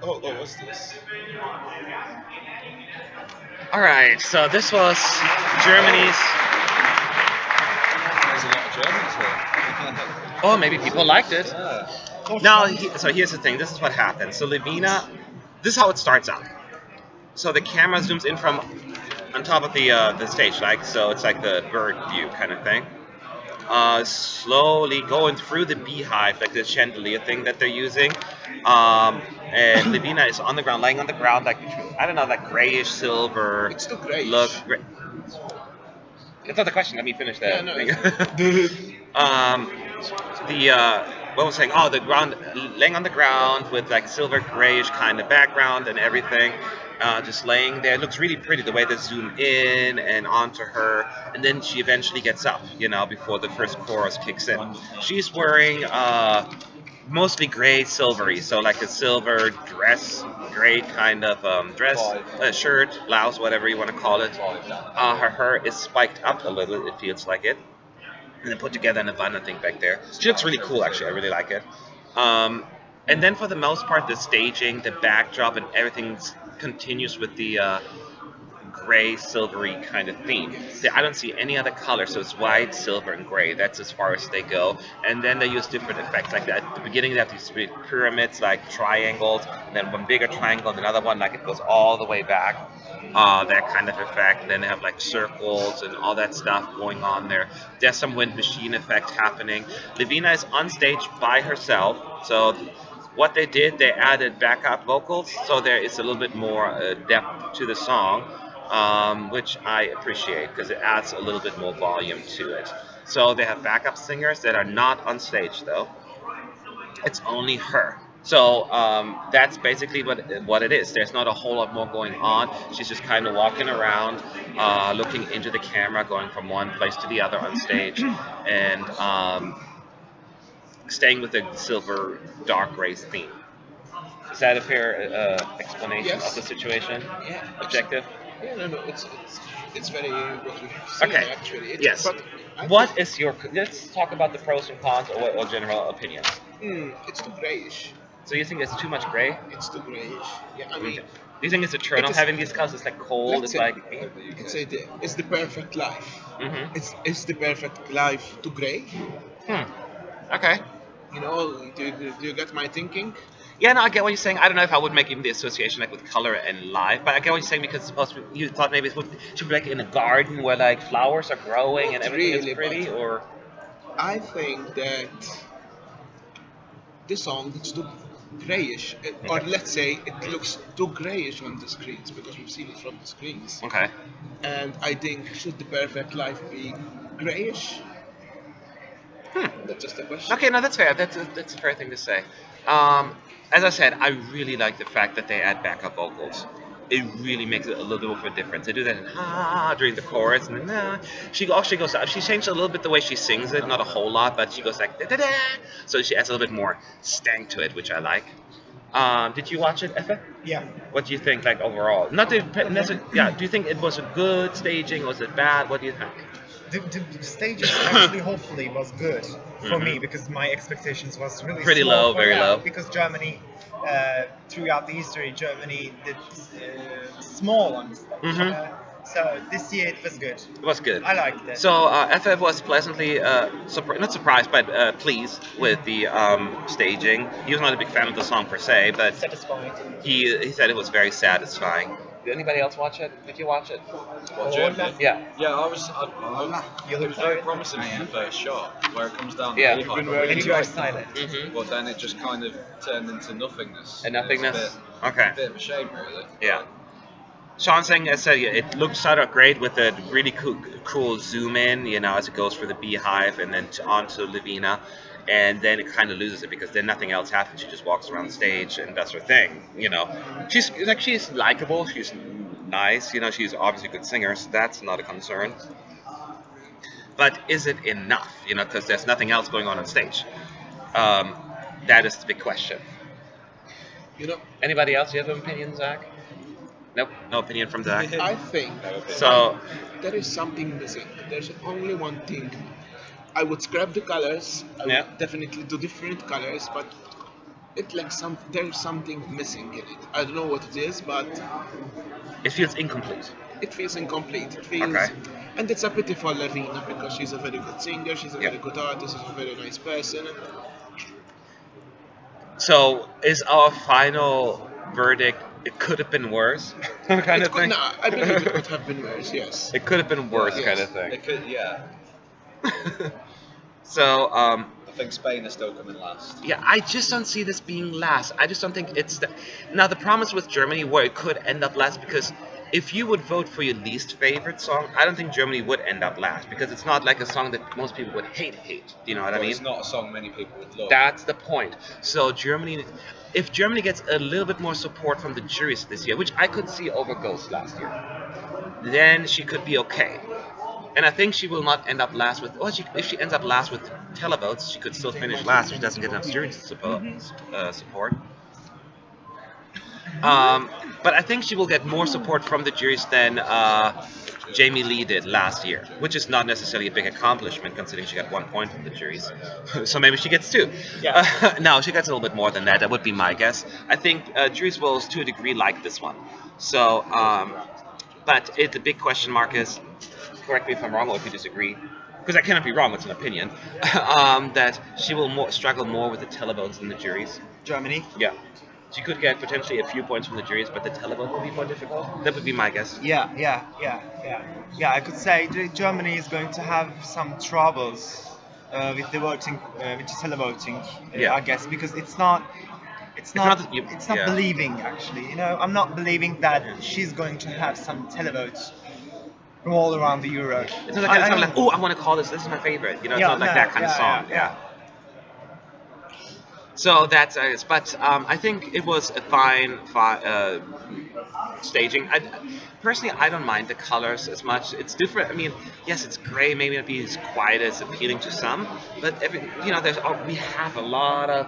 S5: Oh, what's this?
S1: All right, so this was Germany's.
S3: There's a lot of Germans here.
S1: Oh, maybe people liked it.
S3: Yeah.
S1: Now, so here's the thing. This is what happens. So Levina, this is how it starts out. So the camera zooms in from on top of the stage, like so. It's like the bird view kind of thing. Slowly going through the beehive, like the chandelier thing that they're using. And Levina is on the ground, laying on the ground, like I don't know, like grayish silver.
S5: It's too
S1: Look,
S5: grayish.
S1: it's not the question. Let me finish
S5: Yeah,
S1: that
S5: no.
S1: thing. um, the what was I saying? Oh, the ground, laying on the ground with like silver grayish kind of background and everything. Just laying there. It looks really pretty the way they zoom in and onto her, and then she eventually gets up. You know, before the first chorus kicks in. She's wearing mostly gray, silvery, so like a silver dress, gray kind of dress, shirt, blouse, whatever you want to call it. Her hair is spiked up a little. It feels like it and then put together in a bun, I think, back there. She looks really cool, actually. I really like it. And then for the most part, the staging, the backdrop, and everything continues with the gray, silvery kind of theme. I don't see any other color, so it's white, silver, and gray. That's as far as they go. And then they use different effects. Like at the beginning, they have these pyramids, like triangles, and then one bigger triangle, and another one, like it goes all the way back. That kind of effect. And then they have like circles and all that stuff going on there. There's some wind machine effect happening. Levina is on stage by herself, so what they did, they added backup vocals, so there is a little bit more depth to the song, which I appreciate because it adds a little bit more volume to it. So they have backup singers that are not on stage though. It's only her. So that's basically what it is. There's not a whole lot more going on. She's just kind of walking around, looking into the camera, going from one place to the other on stage, and staying with the silver dark rays theme. Is that a fair explanation of the
S5: Yes.
S1: situation?
S5: Yeah.
S1: Objective?
S5: Yeah, no, no. It's very what we have seen
S1: Okay.
S5: actually.
S1: Yes.
S5: But I
S1: What
S5: think
S1: is your? Let's talk about the pros and cons or general opinions.
S5: it's too grayish.
S1: So you think it's too much gray?
S5: It's too grayish. Yeah, I
S1: Okay.
S5: mean,
S1: Do you think it's a turn
S5: it
S1: off
S5: is.
S1: having these colors? It's like cold.
S5: Let's
S1: It's
S5: say,
S1: like.
S5: let's say it's the perfect life.
S1: Mm-hmm.
S5: It's the perfect life to gray.
S1: Hmm. Okay.
S5: You know, do you get my thinking?
S1: Yeah, no, I get what you're saying. I don't know if I would make even the association like with color and life, but I get what you're saying because you thought maybe should be like in a garden where like flowers are growing and
S5: Not
S1: everything
S5: really,
S1: is pretty,
S5: but
S1: or
S5: I think that the song is too grayish, or
S1: okay,
S5: let's say it looks too grayish on the screens because we've seen it from the screens.
S1: okay.
S5: And I think should the perfect life be grayish?
S1: Hmm.
S5: That's just a question.
S1: Okay, no, that's fair. That's a fair thing to say. Um, as I said, I really like the fact that they add backup vocals. It really makes it a little bit of a difference. They do that in during the chorus, and then she actually goes. She changed a little bit the way she sings it, not a whole lot, but she goes like da da da. So she adds a little bit more stank to it, which I like. Did you watch it, Effa?
S2: Yeah.
S1: What do you think, like overall? Not the necessarily. Yeah. Do you think it was a good staging? Was it bad? What do you think?
S2: The stages actually hopefully was good for me
S1: Mhm.
S2: because my expectations was really
S1: Pretty
S2: small
S1: low,
S2: for
S1: very
S2: that
S1: low.
S2: because Germany throughout the history Germany did small on stage.
S1: Mhm.
S2: So this year it was good.
S1: It was good.
S2: I liked it.
S1: So FF was pleasantly not surprised, but pleased with the staging. He was not a big fan of the song per se, but
S2: Satisfying.
S1: he said it was very satisfying. Did anybody else watch it? Did you watch it?
S3: Well, Germany.
S1: Yeah.
S3: Yeah,
S2: You
S3: it
S2: look
S3: was very
S2: tired.
S3: promising from the first shot, where it comes down
S1: Yeah.
S3: the
S1: You've
S3: beehive.
S5: been
S3: I
S5: wearing
S3: really
S2: And you are
S3: liked it.
S2: silent.
S1: Mm-hmm.
S3: But then it just kind of turned into nothingness.
S1: And
S3: It was
S1: nothingness.
S3: a
S1: Okay.
S3: bit of a shame, really.
S1: Yeah. Sean saying, I said, yeah, it looks sort of great with a really cool zoom in, you know, as it goes through the beehive and then onto Lavina. And then it kind of loses it because then nothing else happens. She just walks around the stage and does her thing, you know. She's likable, she's nice, you know, she's obviously a good singer, so that's not a concern. But is it enough, you know, because there's nothing else going on stage? Um, that is the big question.
S5: You know,
S1: Anybody else? You have an opinion, Zach? Nope, no opinion from Zach.
S5: I think
S1: So,
S5: there is something missing. There's only one thing. I would scrap the colors. I
S1: yeah.
S5: would definitely do different colors, but it like there's something missing in it. I don't know what it is, but
S1: It feels incomplete.
S5: it feels incomplete. It
S1: Okay.
S5: feels, and it's a pity for Lavina because she's a very good singer, she's a
S1: Yeah.
S5: very good artist, she's a very nice person.
S1: So is our final verdict? It could have been worse, kind
S5: It
S1: of
S5: could,
S1: thing.
S5: no, I believe it could have been worse. Yes,
S1: It could have been
S3: Yeah,
S1: worse, kind of
S5: yes.
S1: thing.
S3: it could. Yeah,
S1: So
S3: I think Spain is still coming last.
S1: yeah, I just don't see this being last. I just don't think it's the. Now the promise with Germany, where it could end up last, because if you would vote for your least favorite song, I don't think Germany would end up last because it's not like a song that most people would hate. Hate. Do you know what I
S3: Well,
S1: mean?
S3: it's not a song many people would love.
S1: That's the point. So Germany, if Germany gets a little bit more support from the juries this year, which I could see over Ghost last year, then she could be okay. And I think she will not end up last with. Well, if she ends up last with televotes, she could still finish last if she doesn't get enough jury support. Um, but I think she will get more support from the juries than Jamie Lee did last year, which is not necessarily a big accomplishment considering she got 1 point from the juries. So maybe she gets two.
S2: Yeah.
S1: No, she gets a little bit more than that. That would be my guess. I think juries will, to a degree, like this one. So, but the big question mark is, correct me if I'm wrong or if you disagree, because I cannot be wrong, it's an opinion, that she will struggle more with the televotes than the juries.
S2: Germany.
S1: Yeah. She could get potentially a few points from the juries, but the televote will be more difficult. That would be my guess.
S2: Yeah. I could say Germany is going to have some troubles with the voting, with the televoting,
S1: Yeah.
S2: I guess, because it's
S1: It's
S2: not,
S1: not that you.
S2: it's not
S1: Yeah.
S2: believing actually. I'm not believing that she's going to have some televotes from all around the Europe.
S1: It's not the kind of
S2: I
S1: song
S2: don't.
S1: like, oh, I want to call this. This is my favorite. It's
S2: Yeah,
S1: not like
S2: no,
S1: that kind of
S2: yeah,
S1: song.
S2: yeah,
S1: Yeah. So that's it. But I think it was a fine staging. Personally, I don't mind the colors as much. It's different. I mean, yes, it's gray. Maybe not be as quiet as appealing to some, but we have a lot of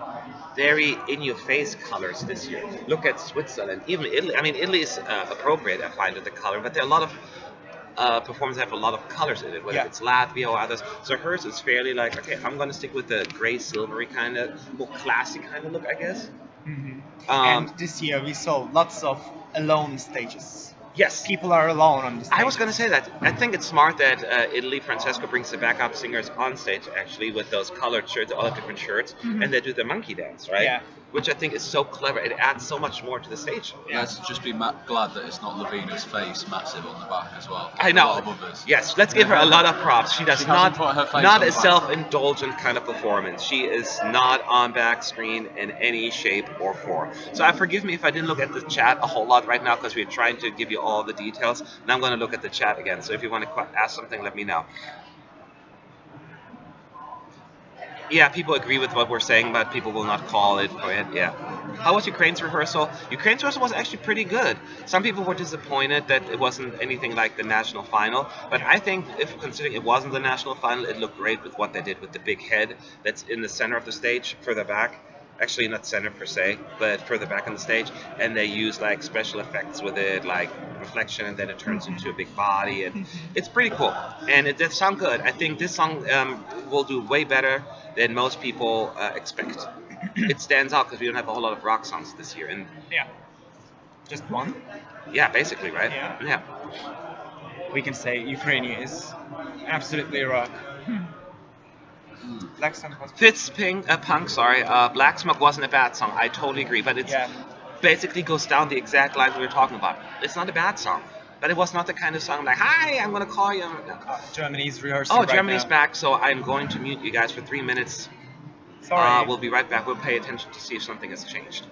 S1: very in-your-face colors this year. Look at Switzerland, even Italy. I mean, Italy is appropriate, I find, with the color, but there are a lot of performances have a lot of colors in it, whether
S2: yeah.
S1: it's Latvia or others. So hers is fairly like, okay, I'm gonna stick with the gray silvery kind of, more classy kind of look, I guess.
S2: hmm And
S1: Um,
S2: this year we saw lots of alone stages.
S1: yes,
S2: People are alone on the
S1: I was gonna
S2: stages.
S1: say that. I think it's smart that Italy Francesco brings the backup singers on stage actually with those colored shirts, all the different shirts,
S2: Mhm.
S1: and they do the monkey dance, right?
S2: Yeah.
S1: Which I think is so clever. It adds so much more to the stage.
S2: Yeah.
S3: Let's just be glad that it's not Lavina's face massive on the back as well.
S1: I
S3: like
S1: know.
S3: A lot of others.
S1: Yes, let's give her a lot of props. She does
S3: She
S1: not
S3: hasn't put her face
S1: not
S3: on
S1: a
S3: the back.
S1: self-indulgent kind of performance. She is not on back screen in any shape or form. So forgive me if I didn't look at the chat a whole lot right now because we're trying to give you all the details. And I'm going to look at the chat again. So if you want to ask something, let me know. Yeah, people agree with what we're saying, but people will not call it for it. Yeah. How was Ukraine's rehearsal? Ukraine's rehearsal was actually pretty good. Some people were disappointed that it wasn't anything like the national final, but I think if considering it wasn't the national final, it looked great with what they did with the big head that's in the center of the stage, further back. Actually, not center per se, but further back on the stage, and they use like special effects with it, like reflection, and then it turns into a big body, and it's pretty cool. And it did sound good. I think this song will do way better than most people expect. It stands out because we don't have a whole lot of rock songs this year, and
S2: Yeah. Just one.
S1: yeah, basically, right?
S2: Yeah.
S1: Yeah.
S2: We can say Ukraine is absolutely rock. Black Sun was.
S1: Punk, sorry. Black Smoke wasn't a bad song. I totally agree, but it's
S2: Yeah.
S1: basically goes down the exact lines we were talking about. It's not a bad song, but it was not the kind of song like, "Hi, I'm gonna call you."
S2: Germany's rehearsing
S1: Oh,
S2: right
S1: Germany's
S2: now.
S1: back, so I'm going to mute you guys for 3 minutes.
S2: Sorry.
S1: We'll be right back. We'll pay attention to see if something has changed.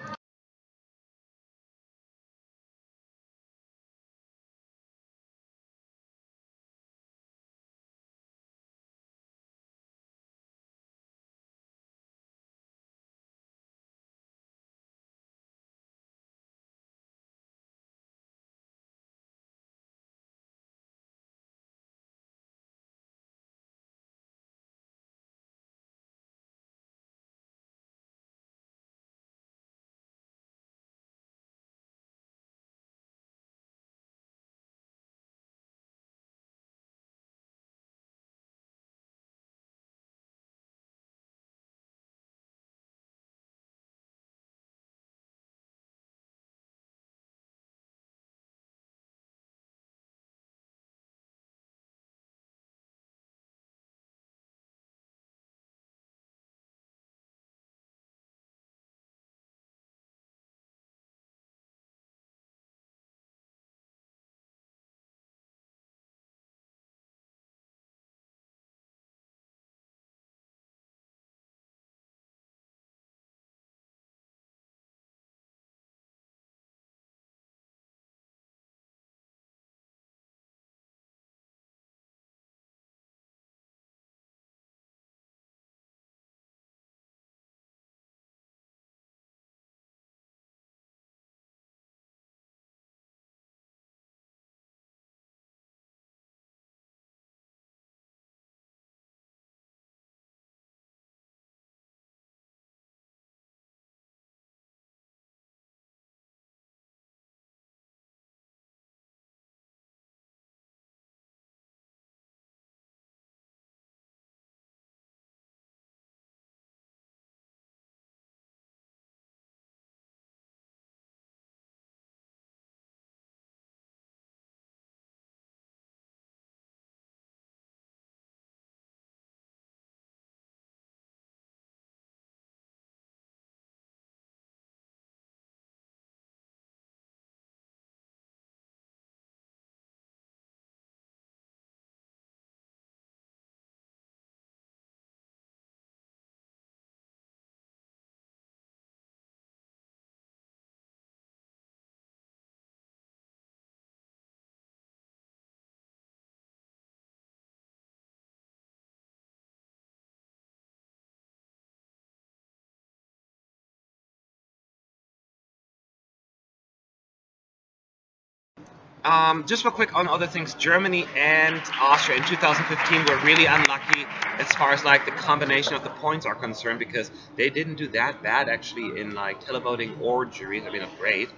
S1: Just real quick on other things, Germany and Austria in 2015 were really unlucky as far as like the combination of the points are concerned because they didn't do that bad actually in like televoting or juries. I mean, not great,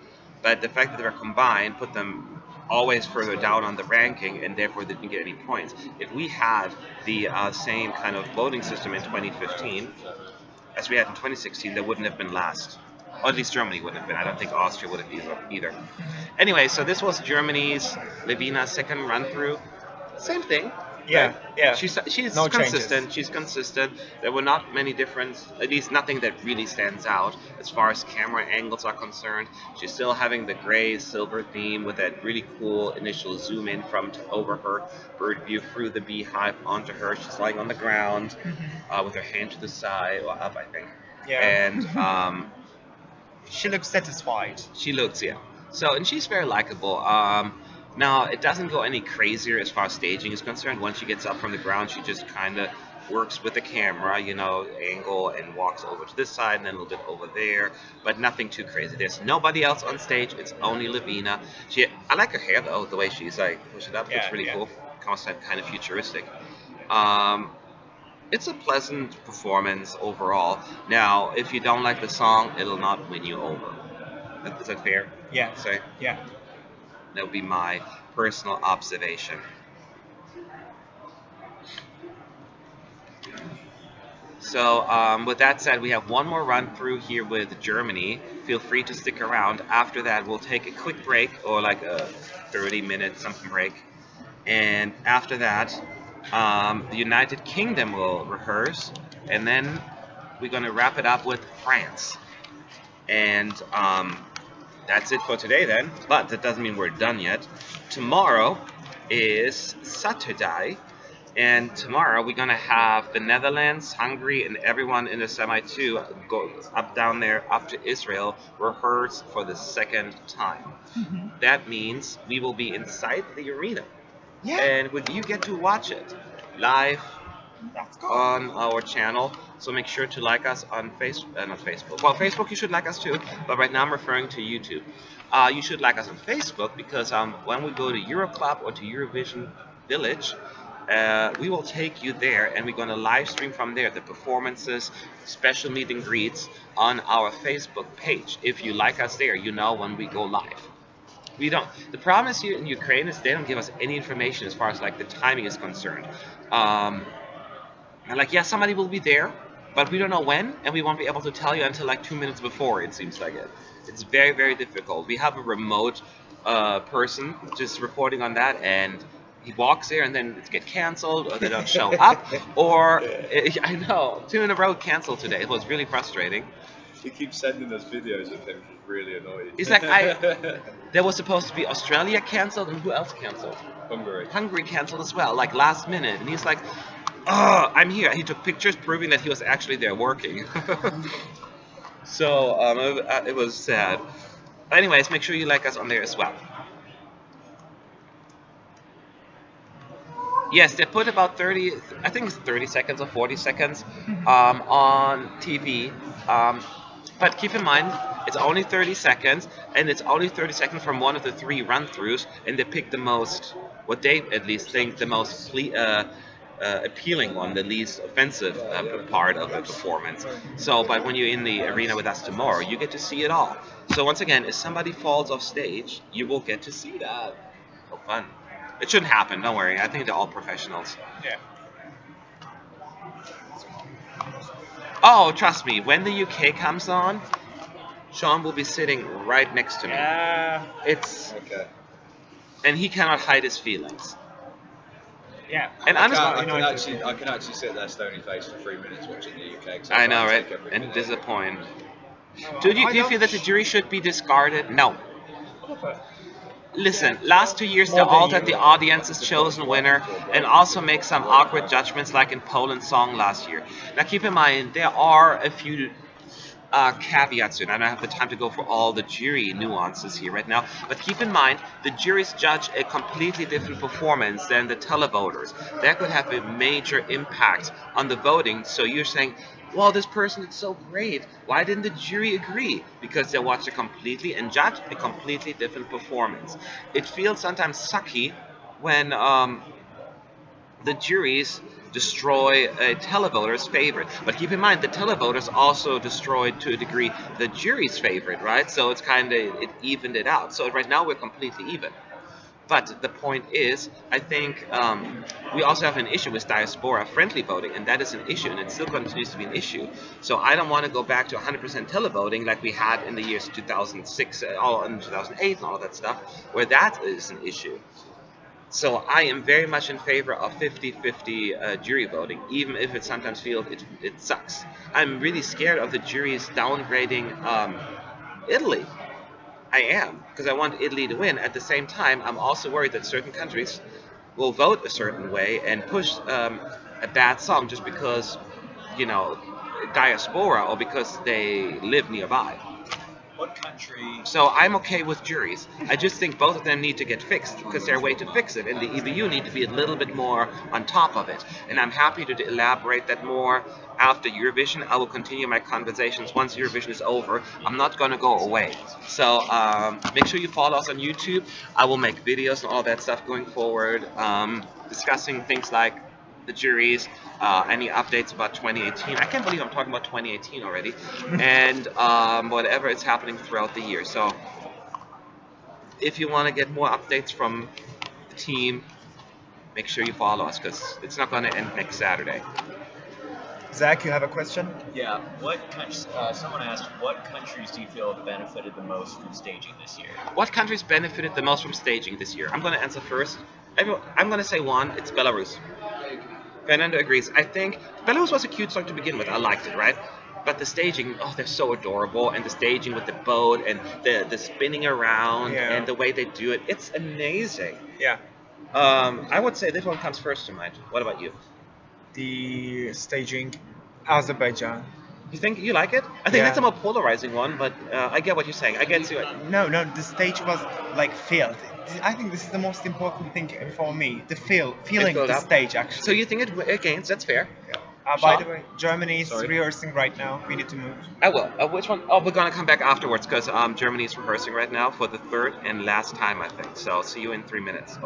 S1: but the fact that they were combined put them always further down on the ranking and therefore they didn't get any points. If we had the same kind of voting system in 2015 as we had in 2016, they wouldn't have been last. Or at least Germany wouldn't have been. I don't think Austria would have either. Anyway, so this was Germany's Levina's second run through. Same thing. Right?
S2: Yeah, yeah.
S1: She's
S2: No changes.
S1: consistent. She's consistent. There were not many different, at least nothing that really stands out as far as camera angles are concerned. She's still having the gray silver theme with that really cool initial zoom in from over her bird view through the beehive onto her. She's lying on the ground with her hand to the side or up, I think.
S2: Yeah.
S1: And
S2: She looks satisfied.
S1: she looks, yeah. So, and she's very likable. Now, it doesn't go any crazier as far as staging is concerned. Once she gets up from the ground, she just kind of works with the camera, angle and walks over to this side and then a little bit over there, but nothing too crazy. There's nobody else on stage. It's only Lavina. I like her hair though, the way she's like push it up.
S2: Yeah,
S1: Looks really
S2: yeah.
S1: cool. Kind of futuristic. Um, it's a pleasant performance overall. Now, if you don't like the song, it'll not win you over. Is that fair?
S2: Yeah,
S1: Say
S2: yeah.
S1: that would be my personal observation. So, with that said, we have one more run through here with Germany. Feel free to stick around. After that, we'll take a quick break or like a 30-minute something break. And after that, the United Kingdom will rehearse. And then we're going to wrap it up with France. And that's it for today then. But that doesn't mean we're done yet. Tomorrow is Saturday. And tomorrow we're gonna have the Netherlands, Hungary, and everyone in the semi two go up down there up to Israel rehearse for the second time. That means we will be inside the arena,
S2: Yeah.
S1: and would you get to watch it live
S2: That's good.
S1: on our channel? So make sure to like us on not Facebook. Well, Facebook you should like us too, but right now I'm referring to YouTube. You should like us on Facebook because when we go to Euroclub or to Eurovision Village, we will take you there and we're going to live stream from there the performances, special meet and greets on our Facebook page. If you like us there, you know when we go live. We don't. The problem is here in Ukraine is they don't give us any information as far as like the timing is concerned. And like, yeah, somebody will be there, but we don't know when, and we won't be able to tell you until like 2 minutes before. It seems like it. It's very, very difficult. We have a remote person just reporting on that, and he walks there, and then it get canceled, or they don't show up, or I know 2 in a row canceled today. It was really frustrating.
S3: He keeps sending us videos of him just really annoyed.
S1: It's like there was supposed to be Australia canceled, and who else canceled?
S3: Hungary.
S1: Hungary canceled as well, like last minute, and he's like, "Oh, I'm here." He took pictures proving that he was actually there working. So it was sad. Anyways, make sure you like us on there as well. Yes, they put about 30, I think it's 30 seconds or 40 seconds on TV. But keep in mind, it's only 30 seconds, and it's only 30 seconds from one of the three run-throughs, and they pick the most, what they at least think, the most appealing one, the least offensive part of the performance. So, but when you're in the arena with us tomorrow, you get to see it all. So once again, if somebody falls off stage, you will get to see that. So fun. It shouldn't happen, don't worry. I think they're all professionals.
S2: Yeah.
S1: Oh, trust me, when the UK comes on, Sean will be sitting right next to me.
S2: Yeah.
S1: It's
S3: Okay.
S1: and he cannot hide his feelings.
S2: Yeah.
S1: And
S3: I
S1: honestly,
S3: can actually sit there stony faced for 3 minutes watching the UK. 'Cause
S1: I know,
S3: can't
S1: right?
S3: take every
S1: And
S3: minute.
S1: disappoint. Do you feel that the jury should be discarded? No. Listen, last 2 years they
S2: More than
S1: altered the
S2: you.
S1: audience's chosen winner and also make some awkward judgments like in Poland's song last year. Now keep in mind, there are a few caveats to it. I don't have the time to go for all the jury nuances here right now, but keep in mind, the juries judge a completely different performance than the televoters. That could have a major impact on the voting, so you're saying, well, this person is so great. Why didn't the jury agree? Because they watched a completely and judged a completely different performance. It feels sometimes sucky when the juries destroy a televoter's favorite. But keep in mind, the televoters also destroyed to a degree the jury's favorite, right? So it's kind of it evened it out. So right now we're completely even. But the point is, I think we also have an issue with diaspora friendly voting, and that is an issue, and it still continues to be an issue. So I don't want to go back to 100% televoting like we had in the years 2006, all in 2008, and all of that stuff, where that is an issue. So I am very much in favor of 50-50 jury voting, even if it sometimes feels it sucks. I'm really scared of the juries downgrading Italy. I am, because I want Italy to win. At the same time, I'm also worried that certain countries will vote a certain way and push a bad song just because, you know, diaspora or because they live nearby.
S4: What country?
S1: So I'm okay with juries. I just think both of them need to get fixed because they're a way to fix it, and the EBU need to be a little bit more on top of it. And I'm happy to elaborate that more after Eurovision. I will continue my conversations once Eurovision is over. I'm not going to go away. So make sure you follow us on YouTube. I will make videos and all that stuff going forward, discussing things like the juries, any updates about 2018. I can't believe I'm talking about 2018 already, and whatever is happening throughout the year. So if you want to get more updates from the team, make sure you follow us because it's not going to end next Saturday.
S2: Zach, you have a question?
S4: Yeah. What countries? Someone asked, what countries do you feel have benefited the most from staging this year?
S1: What countries benefited the most from staging this year? I'm going to answer first. I'm going to say one. It's Belarus. Fernando agrees. I think Belarus was a cute song to begin with. I liked it, right? But the staging, oh, they're so adorable, and the staging with the boat and the spinning around
S2: Yeah.
S1: and the way they do it, it's amazing.
S2: Yeah.
S1: I would say this one comes first to mind. What about you?
S2: The staging, Azerbaijan.
S1: You think you like it? I think that's a
S2: Yeah.
S1: more polarizing one, but I get what you're saying. I get you.
S2: No, no, the stage was like filled. I think this is the most important thing for me. The
S1: It
S2: feeling
S1: filled
S2: the
S1: up.
S2: stage
S1: So
S2: actually.
S1: you think it gains? That's fair.
S2: Yeah. By
S1: Sean?
S2: the way, Germany is
S1: Sorry.
S2: rehearsing right now. We need to move.
S1: I will. Which one? Oh, we're gonna come back afterwards because Germany's rehearsing right now for the third and last time, I think. So I'll see you in 3 minutes.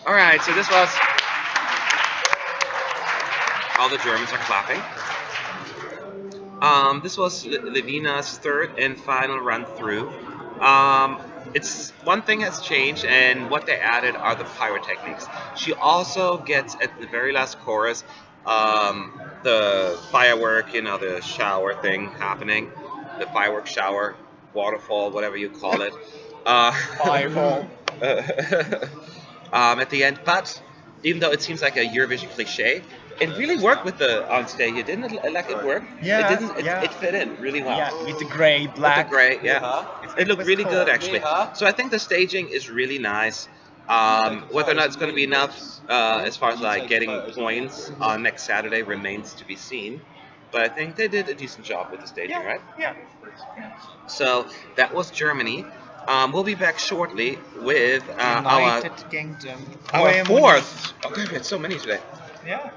S1: All right, so this was all the Germans are clapping. This was Levina's third and final run through. Um, it's one thing has changed, and what they added are the pyrotechnics. She also gets at the very last chorus the firework, the shower thing happening, the firework shower, waterfall, whatever you call it. Uh,
S2: Fireball.
S1: at the end. But even though it seems like a Eurovision cliche, it really worked with the on stage. It didn't like it worked. It
S2: Yeah,
S1: didn't.
S2: yeah.
S1: It fit in really well.
S2: Yeah, with the gray,
S1: With the
S2: black.
S1: gray, yeah, it looked
S2: was
S1: really good
S2: cool.
S1: actually. So I think the staging is really nice. Whether or not it's going to be enough as far as like getting points on next Saturday remains to be seen. But I think they did a decent job with the staging,
S2: Yeah,
S1: right?
S2: yeah.
S1: So that was Germany. We'll be back shortly with
S2: United Kingdom.
S1: our
S2: Where
S1: fourth. Oh God, we had so many today.
S2: Yeah.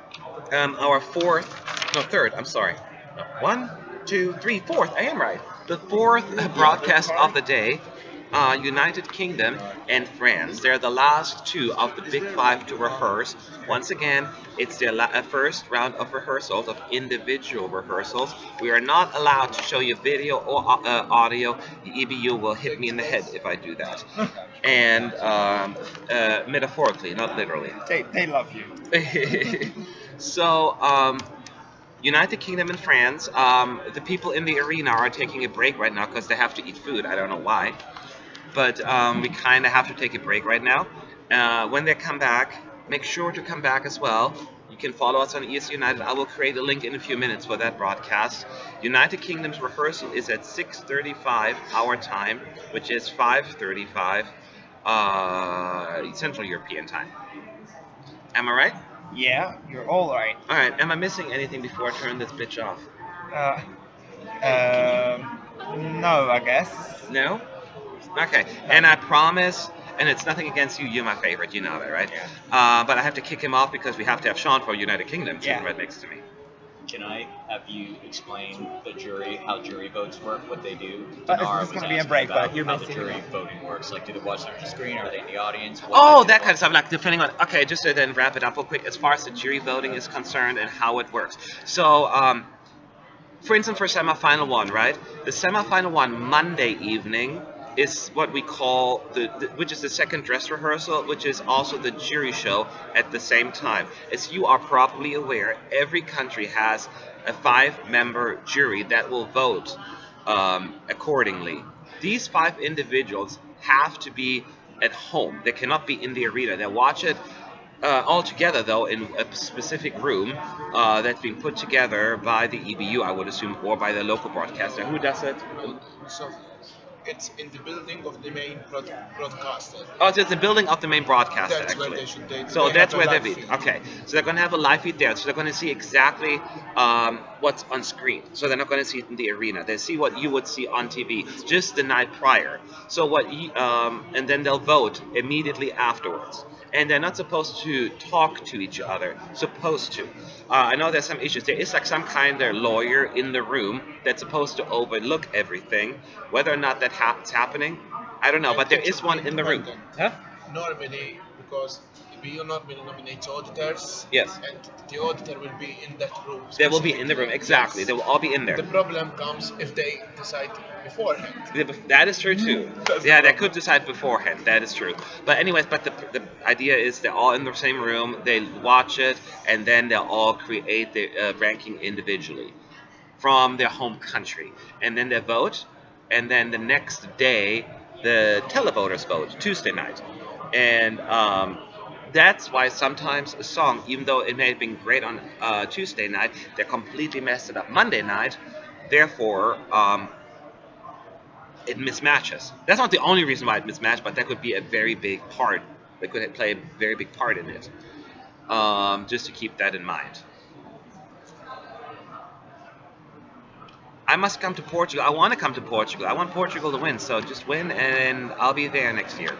S1: Our fourth, no, third. I'm sorry. No, one, two, three, fourth. I am right. The fourth broadcast of the day. United Kingdom and France. They're the last two of the big five to rehearse. Once again, it's their first round of rehearsals, of individual rehearsals. We are not allowed to show you video or audio. The EBU will hit me in the head if I do that. And metaphorically, not literally.
S2: They love you.
S1: So, United Kingdom and France, the people in the arena are taking a break right now because they have to eat food. I don't know why. But we kind of have to take a break right now. When they come back, make sure to come back as well. You can follow us on ES United. I will create a link in a few minutes for that broadcast. United Kingdom's rehearsal is at 6:35 our time, which is 5:35 Central European time. Am I right?
S2: Yeah, you're all right.
S1: All right. Am I missing anything before I turn this bitch off?
S2: Uh, no, I guess.
S1: No? Okay. And I promise, and it's nothing against you, you're my favorite, you know that, right?
S2: Yeah.
S1: But I have to kick him off because we have to have Sean for United Kingdom sitting
S2: Yeah.
S1: right next to me.
S4: Can I have you explain the jury, how jury votes work, what they do?
S2: It's
S4: Dinar
S2: just
S4: was
S2: gonna be a
S4: asking
S2: break, but
S4: about
S2: you're
S4: how the
S2: missing
S4: jury
S2: it.
S4: voting works. Like, do they watch it on the screen? Are they in the audience? What
S1: Oh,
S4: do they
S1: that kind
S4: vote?
S1: of stuff. Like depending on. Okay, just to then wrap it up real quick. As far as the jury voting is concerned and how it works. So, for instance, for semifinal one, right? The semifinal one Monday evening is what we call which is the second dress rehearsal, which is also the jury show at the same time. As you are probably aware, every country has a five-member jury that will vote accordingly. These five individuals have to be at home. They cannot be in the arena. They watch it all together, though, in a specific room that's been put together by the EBU, I would assume, or by the local broadcaster. Who does it?
S5: So it's in the building of the main broadcaster.
S1: Oh, so it's the building of the main broadcaster,
S5: That's where
S1: actually.
S5: they should. They
S1: So
S5: have
S1: that's
S5: a
S1: where they
S5: live
S1: be.
S5: feed.
S1: Okay, so they're going to have a live feed there. So they're going to see exactly what's on screen. So they're not going to see it in the arena. They see what you would see on TV just the night prior. So and then they'll vote immediately afterwards. And they're not supposed to talk to each other. Supposed to. I know there's some issues. There is like some kind of lawyer in the room that's supposed to overlook everything. Whether or not that's happening, I don't know.
S5: And
S1: But there
S5: it
S1: is
S5: should be
S1: one in the room.
S5: independent.
S1: Huh?
S5: Normally, because the BU normally nominates auditors,
S1: Yes.
S5: and the auditor will be in that room.
S1: They will be in the room, exactly.
S5: Yes.
S1: They will all be in there.
S5: The problem comes if they decide beforehand.
S1: That is true too.
S5: That's the
S1: Yeah, they
S5: problem.
S1: could decide beforehand. That is true. But anyways, the idea is they're all in the same room. They watch it, and then they'll all create the ranking individually from their home country, and then they vote, and then the next day the televoters vote Tuesday night, and that's why sometimes a song, even though it may have been great on Tuesday night, they completely messed it up Monday night. Therefore, it mismatches. That's not the only reason why it mismatched, but that could be a very big part. That could play a very big part in it. Just to keep that in mind. I must come to Portugal. I want to come to Portugal. I want Portugal to win. So just win, and I'll be there next year.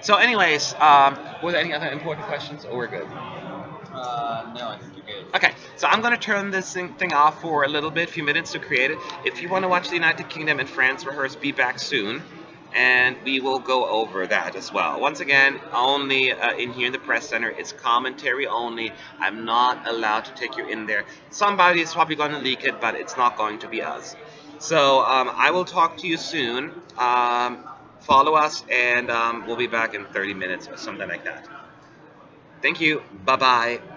S1: So, anyways, were there any other important questions, or we're good?
S3: No, I think you're good.
S1: Okay, so I'm going to turn this thing off for a little bit, a few minutes to create it. If you want to watch the United Kingdom and France rehearse, be back soon. and we will go over that as well. Once again, only in here in the press center, it's commentary only. I'm not allowed to take you in there. Somebody is probably going to leak it, but it's not going to be us. So I will talk to you soon. Follow us, and we'll be back in 30 minutes or something like that. Thank you. Bye bye.